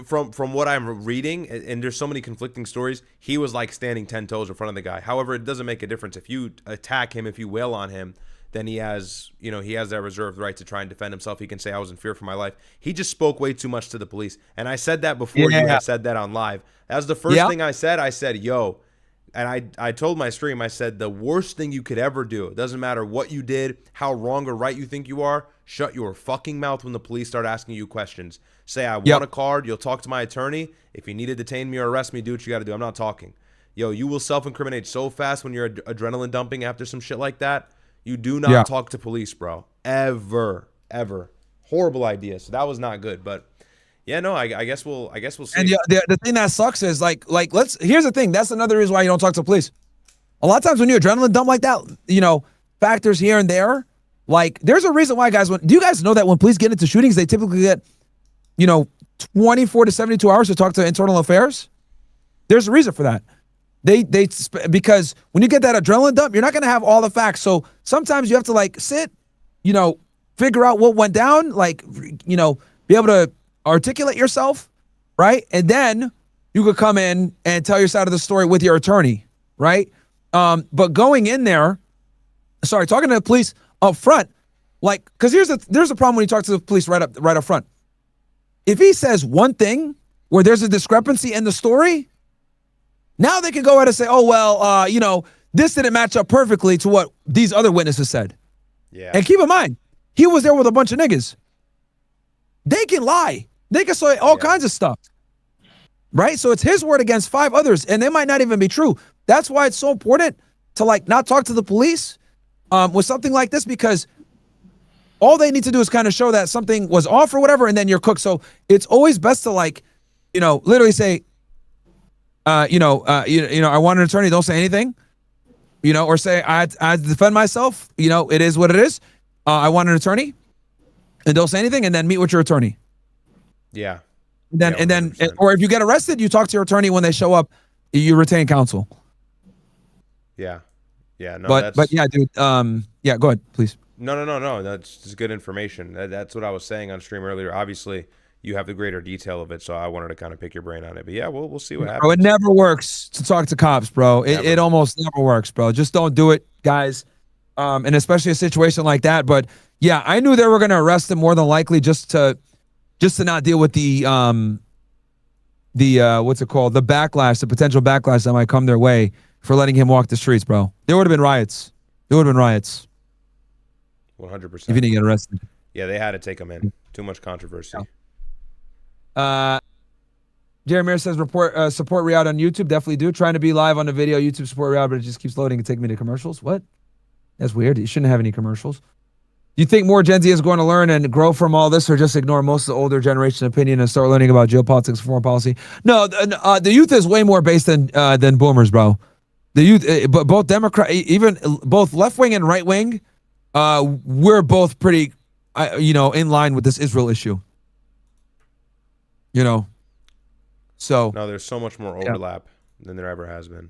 from what I'm reading, and there's so many conflicting stories, he was like standing 10 toes in front of the guy. However, it doesn't make a difference. If you attack him, if you wail on him, then he has that reserved right to try and defend himself. He can say, I was in fear for my life. He just spoke way too much to the police. And I said that before you had said that on live. That was the first thing I said. I said, yo, and I told my stream, I said, the worst thing you could ever do, it doesn't matter what you did, how wrong or right you think you are, shut your fucking mouth when the police start asking you questions. Say, I want a card, you'll talk to my attorney. If you need to detain me or arrest me, do what you got to do. I'm not talking. Yo, you will self-incriminate so fast when you're adrenaline dumping after some shit like that. You do not talk to police, bro. Ever. Horrible idea. So that was not good. But yeah, no, I guess we'll see. And the thing that sucks is like here's the thing. That's another reason why you don't talk to police. A lot of times when you adrenaline dump like that, factors here and there, like there's a reason why guys, do you guys know that when police get into shootings, they typically get 24 to 72 hours to talk to internal affairs? There's a reason for that. Because when you get that adrenaline dump, you're not going to have all the facts. So sometimes you have to like sit, figure out what went down, be able to articulate yourself, right? And then you could come in and tell your side of the story with your attorney, right? But going in there, talking to the police up front, like, because there's a problem when you talk to the police right up front. If he says one thing where there's a discrepancy in the story, now they can go ahead and say, oh, well, this didn't match up perfectly to what these other witnesses said. Yeah. And keep in mind, he was there with a bunch of niggas. They can lie. They can say all kinds of stuff. Right? So it's his word against 5 others, and they might not even be true. That's why it's so important to like not talk to the police with something like this, because all they need to do is kind of show that something was off or whatever, and then you're cooked. So it's always best to like, literally say, I want an attorney, don't say anything, or say I defend myself, it is what it is. I want an attorney, and don't say anything, and then meet with your attorney. Yeah. And then, or if you get arrested, you talk to your attorney when they show up. You retain counsel. Yeah. Yeah. No. But yeah, dude. Yeah. Go ahead, please. No. That's just good information. That's what I was saying on stream earlier. Obviously, you have the greater detail of it, so I wanted to kind of pick your brain on it. But yeah, we'll see what happens. Bro, it never works to talk to cops, bro. It almost never works, bro. Just don't do it, guys. And especially a situation like that. But yeah, I knew they were going to arrest him more than likely just to not deal with the what's it called? The backlash, the potential backlash that might come their way for letting him walk the streets, bro. There would have been riots. 100%. If he didn't get arrested. Yeah, they had to take him in. Too much controversy. Jeremy says support Ryad on YouTube. Definitely do. Trying to be live on the video. YouTube support Ryad, but it just keeps loading and taking me to commercials. What? That's weird. You shouldn't have any commercials. Do you think more Gen Z is going to learn and grow from all this, or just ignore most of the older generation opinion and start learning about geopolitics and foreign policy? No, the youth is way more based than boomers, bro. The youth, but both Democrat, even both left wing and right wing, we're both pretty, in line with this Israel issue. So no, there's so much more overlap than there ever has been.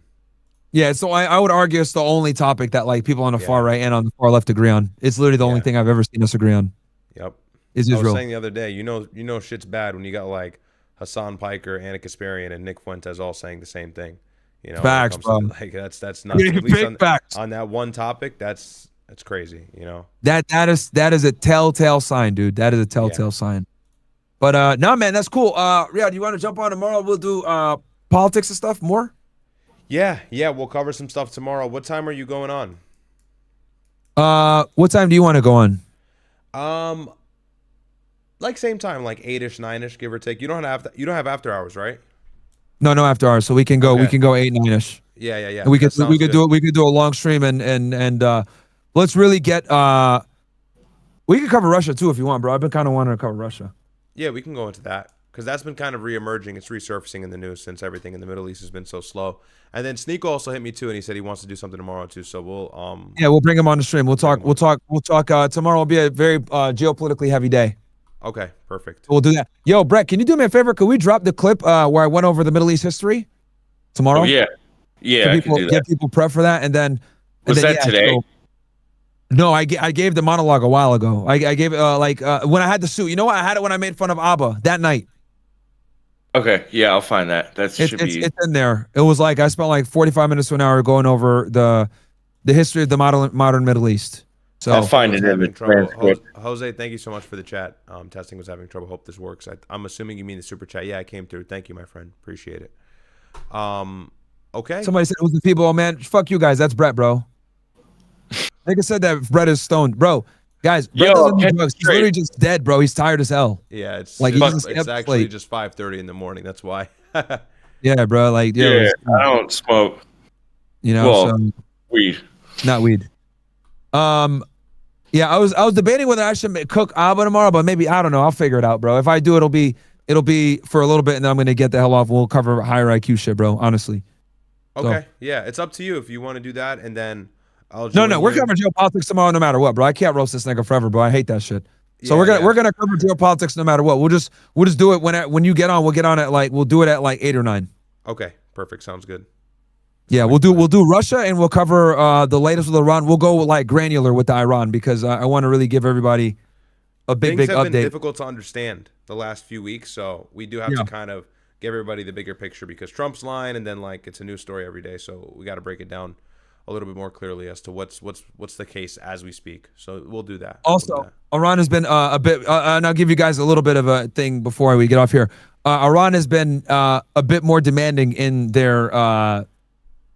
Yeah, so I would argue it's the only topic that like people on the far right and on the far left agree on. It's literally the only thing I've ever seen us agree on. Yep. Is Israel. I was saying the other day, you know shit's bad when you got like Hassan Piker, Anna Kasparian, and Nick Fuentes all saying the same thing. Facts, bro. Like that's not at least on that one topic. That's crazy. That is a telltale sign, dude. That is a telltale sign. But no, man, that's cool. Ryad, you want to jump on tomorrow? We'll do politics and stuff more. Yeah, we'll cover some stuff tomorrow. What time are you going on? What time do you want to go on? Like same time, like 8ish, 9ish, give or take. You don't have after hours, right? No after hours. So we can go. Okay. We can go 8, 9ish. Yeah. And we could do it. We could do a long stream and let's really get. We could cover Russia too if you want, bro. I've been kind of wanting to cover Russia. Yeah, we can go into that because that's been kind of reemerging. It's resurfacing in the news since everything in the Middle East has been so slow. And then Sneeko also hit me too, and he said he wants to do something tomorrow too. So we'll we'll bring him on the stream. We'll talk. Tomorrow will be a very geopolitically heavy day. Okay, perfect. We'll do that. Yo, Brett, can you do me a favor? Could we drop the clip where I went over the Middle East history tomorrow? Oh, yeah. I can do that. Get people prep for that, and then was that today? So, no, I gave the monologue a while ago. I gave it when I had the suit. You know what? I had it when I made fun of Abba that night. Okay, yeah, I'll find that. It's in there. It was like I spent like 45 minutes to an hour going over the history of the modern Middle East. So I'll find it in the transcript. Jose, thank you so much for the chat. Testing was having trouble. Hope this works. I'm assuming you mean the super chat. Yeah, I came through. Thank you, my friend. Appreciate it. Okay. Somebody said it was the people. Oh man, fuck you guys. That's Brett, bro. Nigga said that Brett is stoned, bro. Guys, Brett doesn't do drugs. He's literally just dead, bro. He's tired as hell. Yeah, it's like it's actually just 5:30 in the morning. That's why. Yeah, bro. Like I don't smoke. Weed. Not weed. Yeah, I was debating whether I should cook Abba tomorrow, but maybe I don't know. I'll figure it out, bro. If I do, it'll be for a little bit, and then I'm gonna get the hell off. We'll cover higher IQ shit, bro. Honestly. Okay. So. Yeah, it's up to you if you want to do that, and then I'll. No, we're covering geopolitics tomorrow, no matter what, bro. I can't roast this nigga forever, bro. I hate that shit. So we're gonna cover geopolitics no matter what. We'll just do it when you get on. We'll get on at we'll do it at 8 or 9. Okay, perfect. Sounds good. Yeah, we'll do Russia, and we'll cover the latest with Iran. We'll go granular with the Iran because I want to really give everybody a big Things have update. been difficult to understand the last few weeks, so we do have to kind of give everybody the bigger picture because Trump's lying, and then it's a new story every day, so we got to break it down a little bit more clearly as to what's the case as we speak. So we'll do that. Also, Iran has been a bit, and I'll give you guys a little bit of a thing before we get off here. Iran has been a bit more demanding in their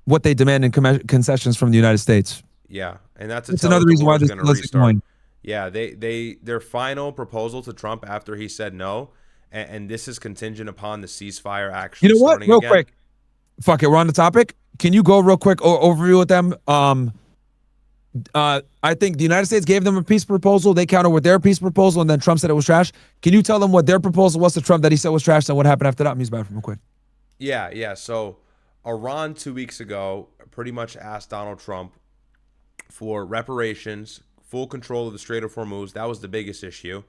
what they demand in concessions from the United States. Yeah, and that's another reason why this is going. Yeah, their final proposal to Trump after he said no, and this is contingent upon the ceasefire actually. You know what? Starting Real again. quick, fuck it, we're on the topic. Can you go real quick overview with them? I think the United States gave them a peace proposal. They countered with their peace proposal, and then Trump said it was trash. Can you tell them what their proposal was to Trump that he said was trash, and what happened after that? I'm using real quick. Yeah. So Iran 2 weeks ago pretty much asked Donald Trump for reparations, full control of the Strait of Hormuz. That was the biggest issue.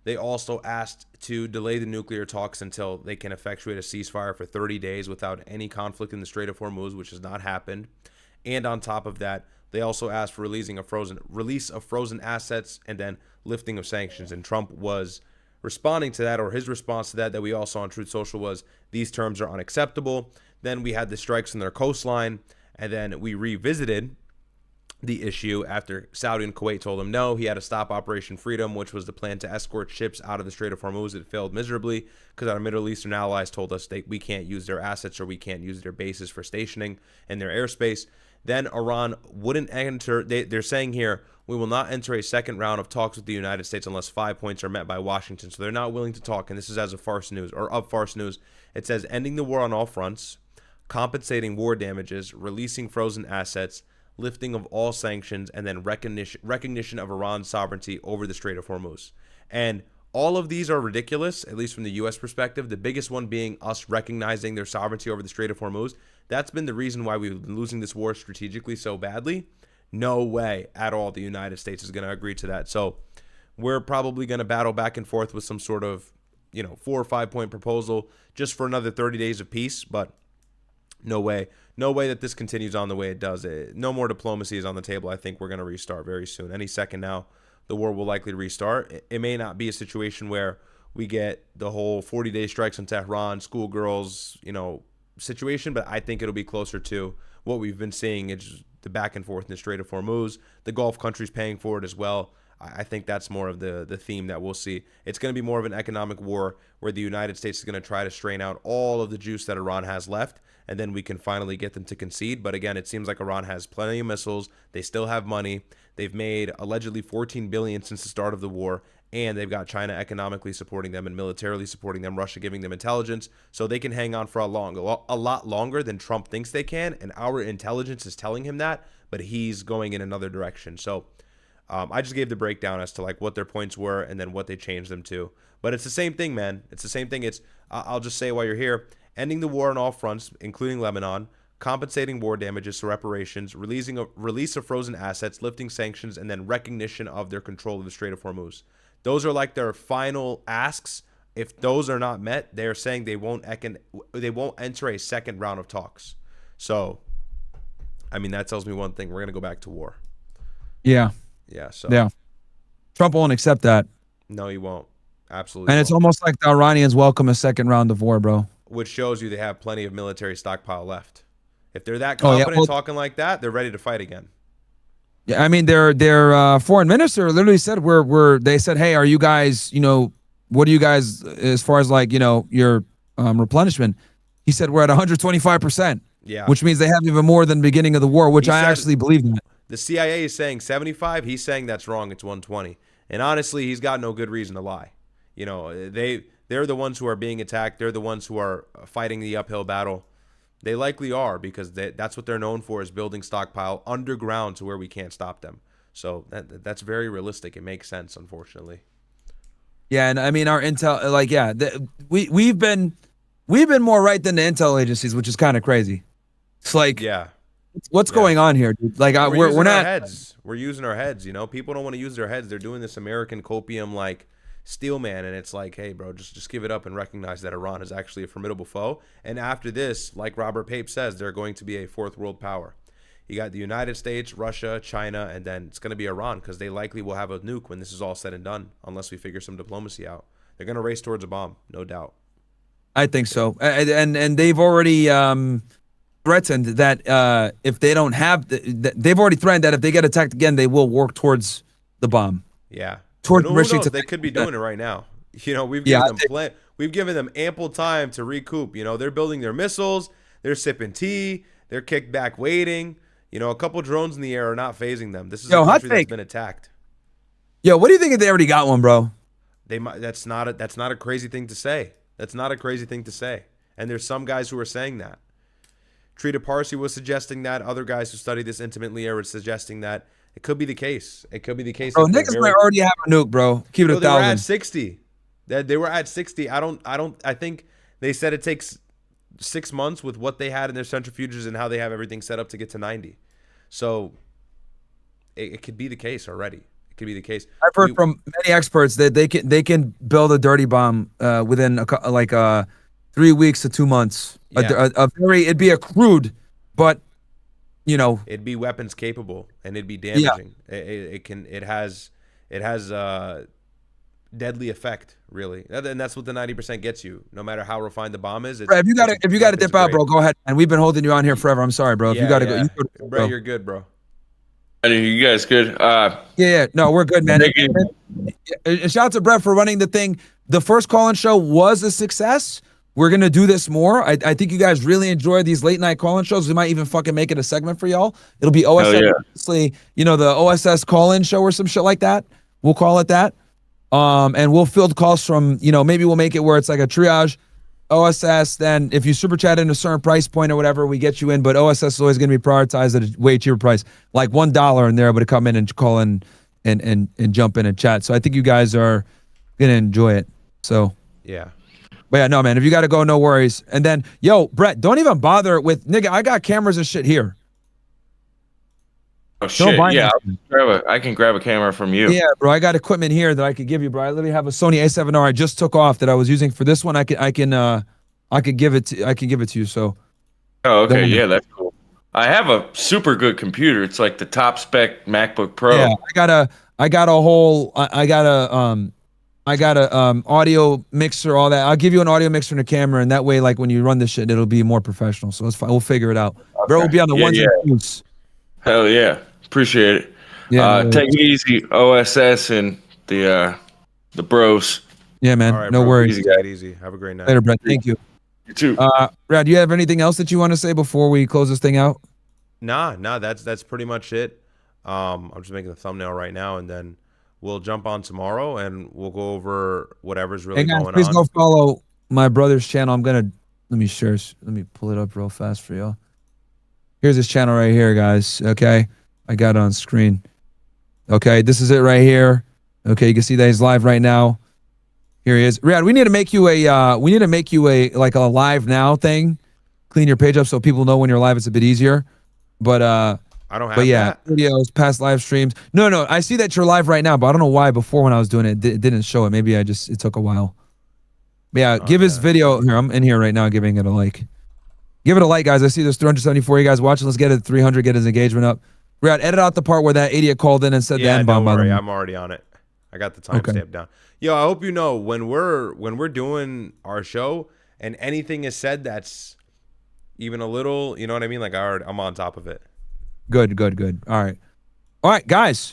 They also asked to delay the nuclear talks until they can effectuate a ceasefire for 30 days without any conflict in the Strait of Hormuz, which has not happened. And on top of that, they also asked for release of frozen assets and then lifting of sanctions. And Trump was responding to that, or his response to that we all saw on Truth Social was, these terms are unacceptable. Then we had the strikes on their coastline, and then we revisited the issue after Saudi and Kuwait told him no. He had to stop Operation Freedom, which was the plan to escort ships out of the Strait of Hormuz. It failed miserably because our Middle Eastern allies told us we can't use their assets or we can't use their bases for stationing in their airspace. Then Iran wouldn't enter. They're saying here, we will not enter a second round of talks with the United States unless 5 points are met by Washington. So they're not willing to talk. And this is as of Farce News, or of Farce News. It says ending the war on all fronts, compensating war damages, releasing frozen assets, lifting of all sanctions, and then recognition of Iran's sovereignty over the Strait of Hormuz. And all of these are ridiculous, at least from the U.S. perspective. The biggest one being us recognizing their sovereignty over the Strait of Hormuz. That's been the reason why we've been losing this war strategically so badly. No way at all the United States is going to agree to that. So we're probably going to battle back and forth with some sort of, 4 or 5 point proposal just for another 30 days of peace. But no way that this continues on the way it does. No more diplomacy is on the table. I think we're going to restart very soon. Any second now, the war will likely restart. It may not be a situation where we get the whole 40-day strikes in Tehran, schoolgirls, situation, but I think it'll be closer to what we've been seeing. It's the back and forth in the Strait of Hormuz. The Gulf countries paying for it as well. I think that's more of the theme that we'll see. It's going to be more of an economic war where the United States is going to try to strain out all of the juice that Iran has left, and then we can finally get them to concede. But again, it seems like Iran has plenty of missiles. They still have money. They've made allegedly $14 billion since the start of the war, and they've got China economically supporting them and militarily supporting them, Russia giving them intelligence, so they can hang on for a lot longer than Trump thinks they can, and our intelligence is telling him that, but he's going in another direction. So I just gave the breakdown as to what their points were and then what they changed them to. But it's the same thing, man. It's the same thing. It's I'll just say while you're here, ending the war on all fronts, including Lebanon, compensating war damages to reparations, release of frozen assets, lifting sanctions, and then recognition of their control of the Strait of Hormuz. Those are their final asks. If those are not met, they're saying they won't enter a second round of talks. So, that tells me one thing: we're gonna go back to war. Yeah. Yeah. So. Yeah. Trump won't accept that. No, he won't. Absolutely. And it's almost like the Iranians welcome a second round of war, bro. Which shows you they have plenty of military stockpile left. If they're that confident talking like that, they're ready to fight again. Yeah, their foreign minister literally said they said, hey, are you guys, what do you guys as far as your replenishment? He said we're at 125%. Yeah. Which means they have even more than the beginning of the war, which I actually believe in. The CIA is saying 75. He's saying that's wrong. It's 120. And honestly, he's got no good reason to lie. They're the ones who are being attacked. They're the ones who are fighting the uphill battle. They likely are, because that's what they're known for, is building stockpile underground to where we can't stop them. So that's very realistic. It makes sense, unfortunately. Yeah, and our intel, we've been more right than the intel agencies, which is kind of crazy. It's what's going on here, dude? We're not. Heads. We're using our heads. People don't want to use their heads. They're doing this American copium steelman, and it's hey, bro, just give it up and recognize that Iran is actually a formidable foe. And after this, like Robert Pape says, they're going to be a fourth world power. You got the United States, Russia, China, and then it's going to be Iran, because they likely will have a nuke when this is all said and done, unless we figure some diplomacy out. They're going to race towards a bomb, no doubt. I think so. And they've already threatened that if they don't have, they've already threatened that if they get attacked again, they will work towards the bomb. Yeah. Towards Who wishing knows? to They could be doing it right now. You know, we've Yeah, given them we've given them ample time to recoup. You know, they're building their missiles, they're sipping tea, they're kicked back waiting. You know, a couple drones in the air are not phasing them. This is a country that's been attacked. Yo, what do you think if they already got one, bro? They might. That's not a crazy thing to say. That's not a crazy thing to say. And there's some guys who are saying that. Trita Parsi was suggesting that. Other guys who study this intimately are suggesting that it could be the case. It could be the case. Bro, niggas might already have a nuke, bro. Keep it 1,000. They were at 60. They were at 60. I think they said it takes 6 months with what they had in their centrifuges and how they have everything set up to get to 90. So it could be the case already. It could be the case. I've heard from many experts that they can build a dirty bomb within 3 weeks to 2 months. Yeah. It'd be a crude, but you know, it'd be weapons capable and it'd be damaging. It has deadly effect, really, and that's what the 90% gets you. No matter how refined the bomb is. Brett, if you got to dip out, bro, go ahead. And we've been holding you on here forever. I'm sorry, bro. If you got to go, Brett, you're good, bro. You guys good? Yeah, no, we're good, man. And shout out to Brett for running the thing. The first call-in show was a success. We're gonna do this more. I think you guys really enjoy these late night call-in shows. We might even fucking make it a segment for y'all. It'll be OSS, obviously, you know, the OSS call-in show or some shit like that. We'll call it that. And we'll field calls from, you know, maybe we'll make it where it's like a triage. OSS, then if you super chat in a certain price point or whatever, we get you in. But OSS is always going to be prioritized at a way cheaper price, like $1, and they're able to come in and call in and jump in and chat. So I think you guys are going to enjoy it. So yeah. But yeah, no, man, if you got to go, no worries. And then, yo, Brett, don't even bother with, nigga, I got cameras and shit here. Oh, shit. Yeah, I can grab a camera from you. Yeah, bro, I got equipment here that I could give you, bro. I literally have a Sony A7R I just took off that I was using for this one. I could give it to you. So. Oh, okay. Yeah, that's cool. I have a super good computer. It's like the top spec MacBook Pro. Yeah, I got a audio mixer, all that. I'll give you an audio mixer and a camera, and that way, like when you run this shit, it'll be more professional. So it's fine. We'll figure it out. Okay. Bro, we'll be on the ones and twos. Hell yeah. Appreciate it. Yeah, take it easy, OSS and the bros. Yeah, man. All right, no bro. worries. Easy, take it easy. Have a great night. Later, Brett. Thank you. You too. Brad, do you have anything else that you want to say before we close this thing out? Nah, that's pretty much it. I'm just making the thumbnail right now, and then we'll jump on tomorrow and we'll go over whatever's really going on. Please go follow my brother's channel. Let me pull it up real fast for y'all. Here's his channel right here, guys. Okay. I got it on screen. Okay, this is it right here. Okay, you can see that he's live right now. Here he is. Ryad, we need to make you a like a live now thing. Clean your page up so people know when you're live. It's a bit easier. But I don't have that. Videos, past live streams. No, I see that you're live right now, but I don't know why before when I was doing it, it didn't show it. Maybe it took a while. But yeah, give his video here. I'm in here right now giving it a like. Give it a like, guys. I see there's 374 of you guys watching. Let's get it to 300, get his engagement up. Ryad, edit out the part where that idiot called in and said the N-bomb. Don't worry, I'm already on it. I got the timestamp down. Yo, I hope you know when we're doing our show and anything is said that's even a little, you know what I mean? Like I'm on top of it. Good. All right, guys.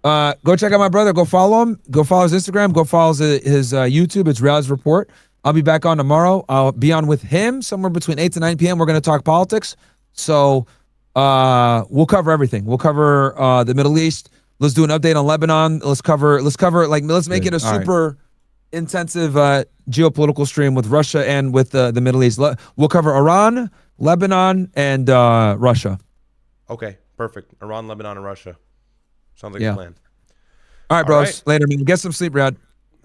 Go check out my brother. Go follow him. Go follow his Instagram. Go follow his YouTube. It's Ryad's Report. I'll be back on tomorrow. I'll be on with him somewhere between 8 to 9 p.m. We're going to talk politics. So we'll cover everything. We'll cover the Middle East. Let's do an update on Lebanon. Let's make it a super intensive geopolitical stream with Russia and with the Middle East. We'll cover Iran, Lebanon, and Russia. Okay, perfect. Iran, Lebanon, and Russia. Sounds like a plan. All right, bros. Later, man. Get some sleep, Ryad.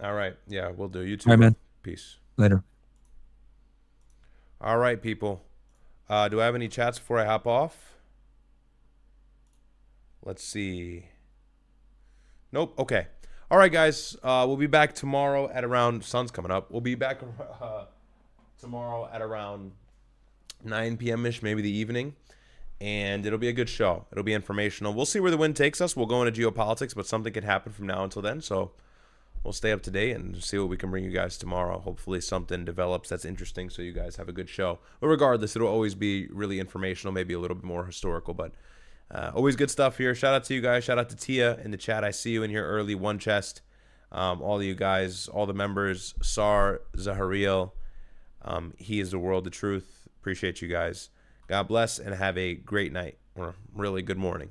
All right. Yeah, we'll do. You too. All right, man. Peace. Later. All right, people. Do I have any chats before I hop off? Let's see. Nope. Okay. All right, guys. We'll be back tomorrow at around, sun's coming up. We'll be back tomorrow at around 9 p.m.-ish, maybe the evening. And it'll be a good show. It'll be informational. We'll see where the wind takes us. We'll go into geopolitics, but something could happen from now until then. So we'll stay up to date and see what we can bring you guys tomorrow. Hopefully something develops that's interesting so you guys have a good show. But regardless, it'll always be really informational, maybe a little bit more historical, but always good stuff here. Shout out to you guys. Shout out to Tia in the chat. I see you in here early. One Chest. All of you guys, all the members, Sar, Zahariel. He is the world, the truth. Appreciate you guys. God bless and have a great night or really good morning.